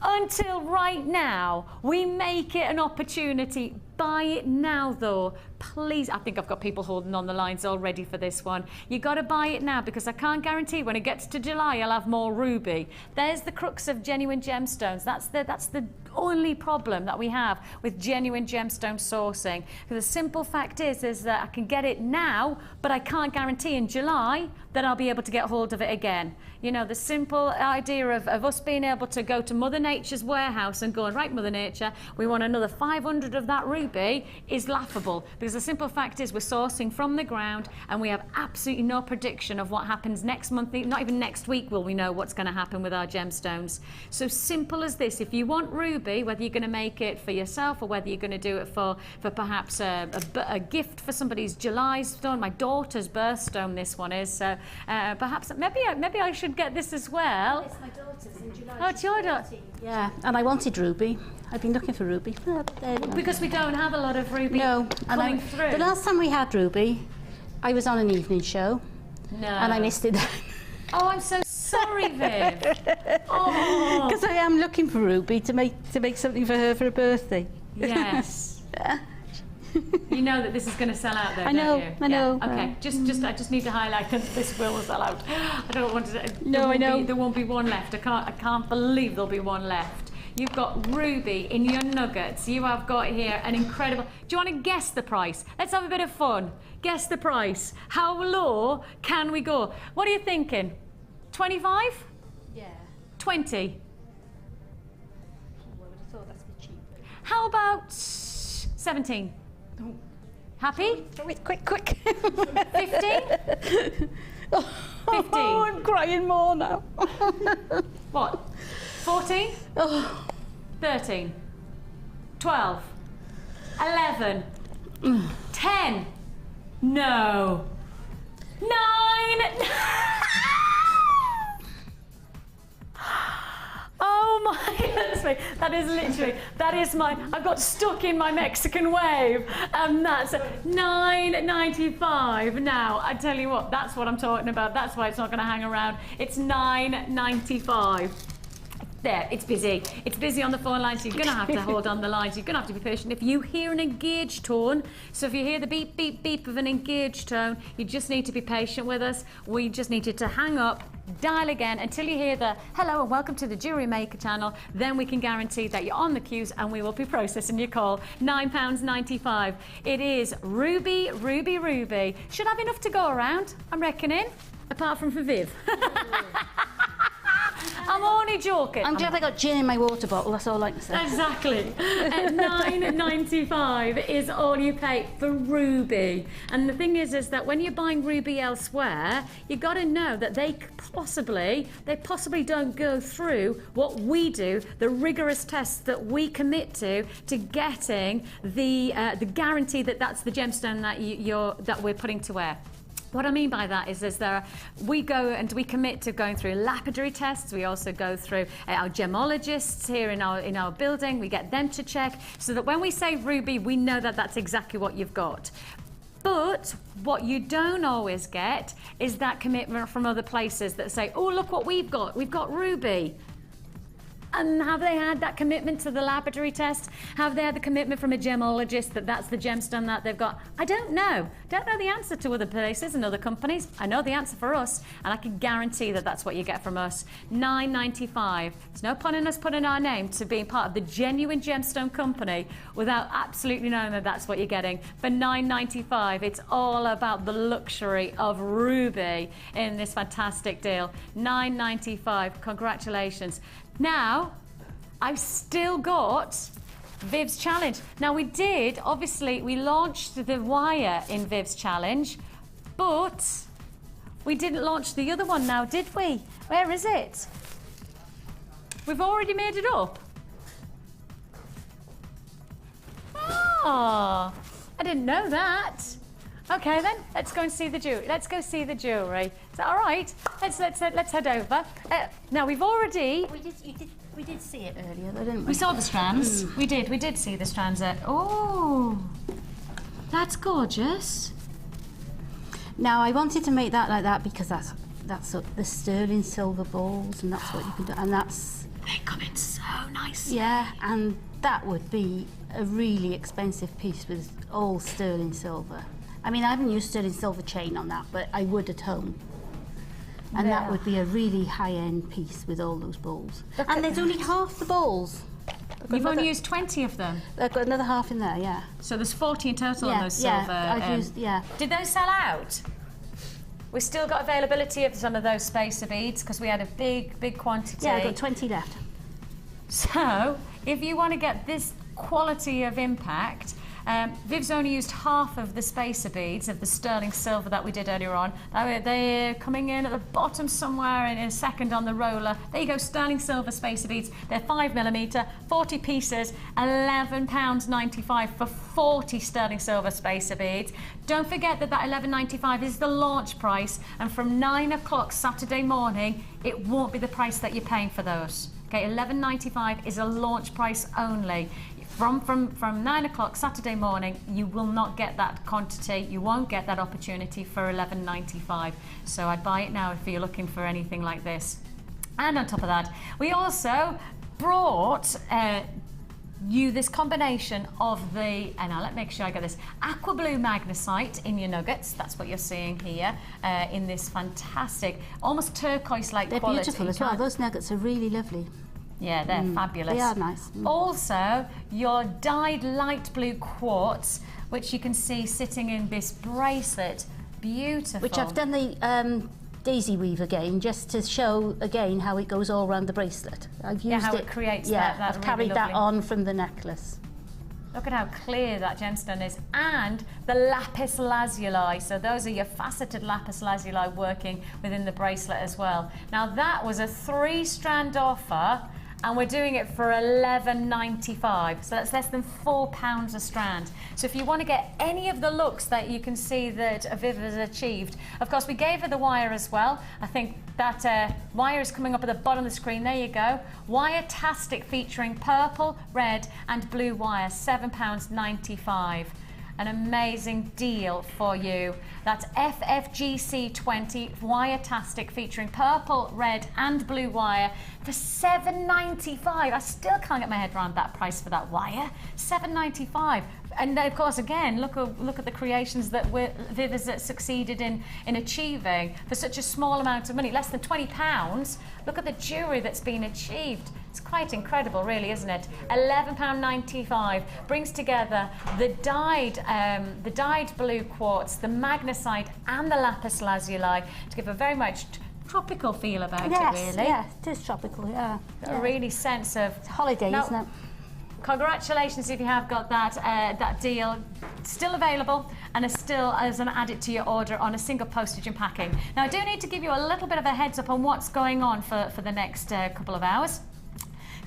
until right now, we make it an opportunity. Buy it now though, please. I think I've got people holding on the lines already for this one. You got to buy it now because I can't guarantee when it gets to July I'll have more ruby. There's the crux of genuine gemstones. That's the only problem that we have with genuine gemstone sourcing. The simple fact is that I can get it now, but I can't guarantee in July that I'll be able to get hold of it again. You know, the simple idea of us being able to go to Mother Nature's warehouse and going, right, Mother Nature, we want another 500 of that ruby is laughable, because the simple fact is we're sourcing from the ground and we have absolutely no prediction of what happens next month. Not even next week will we know what's going to happen with our gemstones. So simple as this. If you want ruby, whether you're going to make it for yourself or whether you're going to do it for perhaps a gift for somebody's July stone, my daughter's birthstone this one is, so perhaps maybe I should get this as well. It's my daughter's in July. Oh, it's your daughter. Yeah, and I wanted ruby. I've been looking for ruby. Because we don't have a lot of ruby coming through. The last time we had ruby, I was on an evening show. No. And I missed it. Oh, I'm so sorry, Viv. Oh. Because I am looking for ruby to make something for her for her birthday. Yes. You know that this is going to sell out, though, I know, don't you? I know. Okay, I just need to highlight that this will sell out. I don't want to. No, I know. There won't be one left. I can't believe there'll be one left. You've got ruby in your nuggets. You have got here an incredible. Do you want to guess the price? Let's have a bit of fun. Guess the price. How low can we go? What are you thinking? 25? Yeah. 20? I would have thought that's a bit cheap. How about 17? Oh. Happy? Quick. 15? 15. Oh, I'm crying more now. What? 14? Oh. 13? 12? 11? 10? No. 9? Oh my goodness me. That is I got stuck in my Mexican wave, and that's $9.95. Now, I tell you what, that's what I'm talking about. That's why it's not going to hang around. It's $9.95. There, it's busy. It's busy on the phone lines, so you're going to have to hold on the lines. You're going to have to be patient. If you hear an engaged tone, so if you hear the beep, beep, beep of an engaged tone, you just need to be patient with us. We just need you to hang up, dial again until you hear the hello and welcome to the Jewellery Maker channel. Then we can guarantee that you're on the queues and we will be processing your call. £9.95. It is ruby, ruby, ruby. Should have enough to go around, I'm reckoning, apart from for Viv. I'm only joking. I'm glad I got gin in my water bottle, that's all I can say. Exactly. $9.95 is all you pay for ruby. And the thing is that when you're buying ruby elsewhere, you've got to know that they possibly don't go through what we do, the rigorous tests that we commit to getting the guarantee that that's the gemstone that we're putting to wear. What I mean by that is we go and we commit to going through lapidary tests. We also go through our gemologists here in our building. We get them to check so that when we say ruby, we know that that's exactly what you've got. But what you don't always get is that commitment from other places that say, oh, look what we've got. We've got ruby. And have they had that commitment to the laboratory test? Have they had the commitment from a gemologist that that's the gemstone that they've got? I don't know. Don't know the answer to other places and other companies. I know the answer for us, and I can guarantee that that's what you get from us. $9.95. There's no point in us putting our name to being part of the genuine gemstone company without absolutely knowing that that's what you're getting. For $9.95, it's all about the luxury of ruby in this fantastic deal. $9.95. Congratulations. Now, I've still got Viv's challenge. Now we did, obviously, we launched the wire in Viv's challenge, but we didn't launch the other one now, did we? Where is it? We've already made it up. Oh, I didn't know that. Okay then, let's go and see the jewelry. Let's go see the jewelry. Is that all right? Let's head over. Now we've already. We did see it earlier, though, didn't we? We saw the strands. We did see the strands. Oh, that's gorgeous. Now I wanted to make that like that because that's the sterling silver balls, and that's what you can do, and that's. They come in so nice. Yeah, and that would be a really expensive piece with all sterling silver. I mean, I haven't used sterling silver chain on that, but I would at home. And that would be a really high-end piece with all those balls. And there's only half the balls. You've only used 20 of them? I've got another half in there, yeah. So there's 40 in total on those silver. I've used, yeah. Did those sell out? We still got availability of some of those spacer beads because we had a big quantity. Yeah, I've got 20 left. So, if you want to get this quality of impact, Viv's only used half of the spacer beads of the sterling silver that we did earlier on. They're coming in at the bottom somewhere in a second on the roller. There you go, sterling silver spacer beads. They're 5mm, 40 pieces, £11.95 for 40 sterling silver spacer beads. Don't forget that £11.95 is the launch price, and from 9 o'clock Saturday morning, it won't be the price that you're paying for those. Okay, £11.95 is a launch price only. From 9 o'clock Saturday morning, you will not get that quantity. You won't get that opportunity for £11.95. So I'd buy it now if you're looking for anything like this. And on top of that, we also brought you this combination of the, and now let me make sure I get this, aqua blue magnesite in your nuggets. That's what you're seeing here in this fantastic, almost turquoise-like quality. They're beautiful as well. Those nuggets are really lovely. Yeah, they're fabulous. They are nice. Also, your dyed light blue quartz, which you can see sitting in this bracelet. Beautiful. Which I've done the daisy weave again, just to show again how it goes all around the bracelet. I've used how it creates that I've really carried that lovely on from the necklace. Look at how clear that gemstone is. And the lapis lazuli. So those are your faceted lapis lazuli working within the bracelet as well. Now that was a 3-strand offer, and we're doing it for £11.95, so that's less than £4 a strand. So if you want to get any of the looks that you can see that Viv has achieved, of course we gave her the wire as well. I think that wire is coming up at the bottom of the screen. There you go. Wire-tastic featuring purple, red and blue wire, £7.95. An amazing deal for you. That's FFGC20 wire-tastic featuring purple, red and blue wire for £7.95. I still can't get my head around that price for that wire. £7.95. And of course, again, look at the creations that Viv has succeeded in achieving for such a small amount of money, less than £20. Look at the jewellery that's been achieved. It's quite incredible, really, isn't it? £11.95 brings together the dyed blue quartz, the magnesite, and the lapis lazuli to give a very much tropical feel about it, really. Yes, it is tropical, yeah. A really sense of it's holiday, isn't it? Congratulations if you have got that deal. Still available and is still as an add it to your order on a single postage and packing. Now I do need to give you a little bit of a heads up on what's going on for the next couple of hours.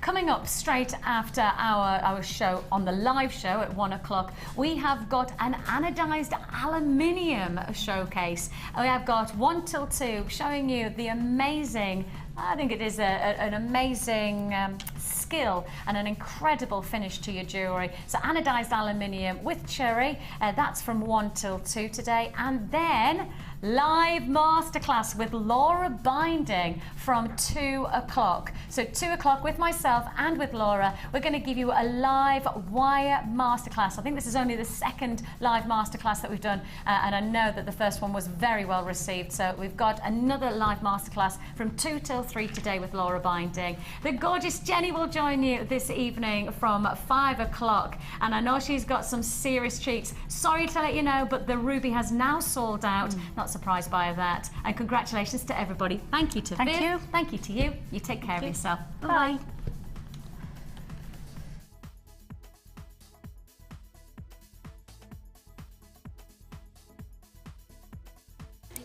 Coming up straight after our show, on the live show at 1 o'clock, we have got an anodized aluminium showcase. We have got 1 till 2 showing you the amazing I think it is an amazing skill and an incredible finish to your jewellery. So anodised aluminium with cherry, that's from 1 till 2 today. And then live masterclass with Laura binding from 2 o'clock. So 2 o'clock with myself and with Laura, we're going to give you a live wire masterclass. I think this is only the second live masterclass that we've done, and I know that the first one was very well received. So we've got another live masterclass from 2 till 3 today with Laura binding. The gorgeous Jenny will join you this evening from 5 o'clock, and I know she's got some serious treats. Sorry to let you know, but the ruby has now sold out. Not surprised by that. And congratulations to everybody. Thank you to Viv. Thank you. Thank you to you. You take care of yourself. Bye.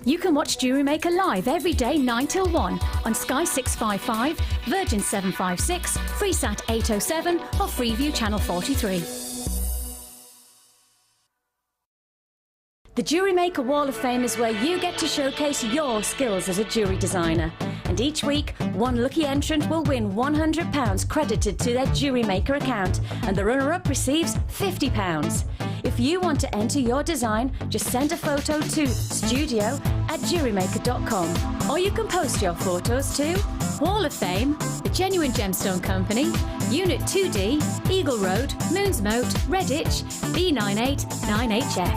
You can watch Jewellery Maker live every day 9 till 1 on Sky 655, Virgin 756, Freesat 807 or Freeview Channel 43. The Jewellery Maker Wall of Fame is where you get to showcase your skills as a jewellery designer. And each week, one lucky entrant will win £100 credited to their Jewellery Maker account, and the runner-up receives £50. If you want to enter your design, just send a photo to studio@jewellerymaker.com, or you can post your photos to Wall of Fame, The Genuine Gemstone Company, Unit 2D, Eagle Road, Moonsmote, Redditch, B989HF.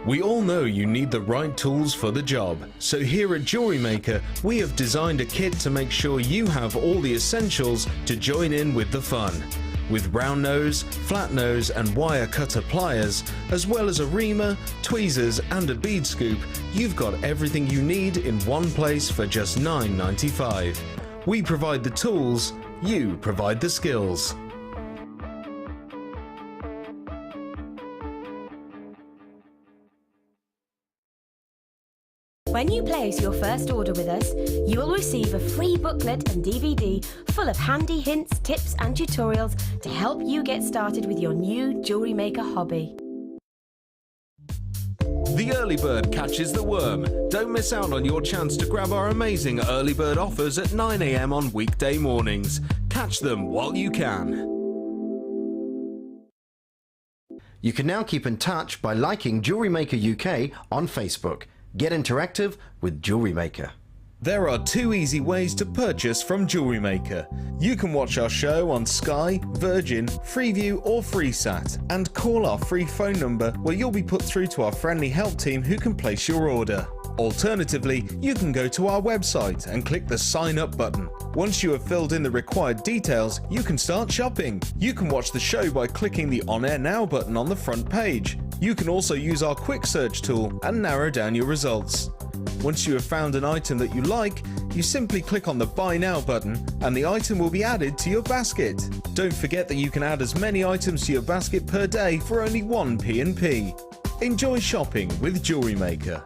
We all know you need the right tools for the job, so here at Jewellery Maker we have designed a kit to make sure you have all the essentials to join in with the fun. With round nose, flat nose and wire cutter pliers, as well as a reamer, tweezers and a bead scoop, you've got everything you need in one place for just $9.95. We provide the tools, you provide the skills. When you place your first order with us, you will receive a free booklet and DVD full of handy hints, tips and tutorials to help you get started with your new Jewellery Maker hobby. The early bird catches the worm. Don't miss out on your chance to grab our amazing early bird offers at 9 AM on weekday mornings. Catch them while you can. You can now keep in touch by liking Jewellery Maker UK on Facebook. Get interactive with Jewellery Maker. There are 2 easy ways to purchase from Jewellery Maker. You can watch our show on Sky, Virgin, Freeview or Freesat and call our free phone number where you'll be put through to our friendly help team who can place your order. Alternatively, you can go to our website and click the sign up button. Once you have filled in the required details, you can start shopping. You can watch the show by clicking the On Air Now button on the front page. You can also use our quick search tool and narrow down your results. Once you have found an item that you like, you simply click on the Buy Now button and the item will be added to your basket. Don't forget that you can add as many items to your basket per day for only 1p&p. Enjoy shopping with Jewellery Maker.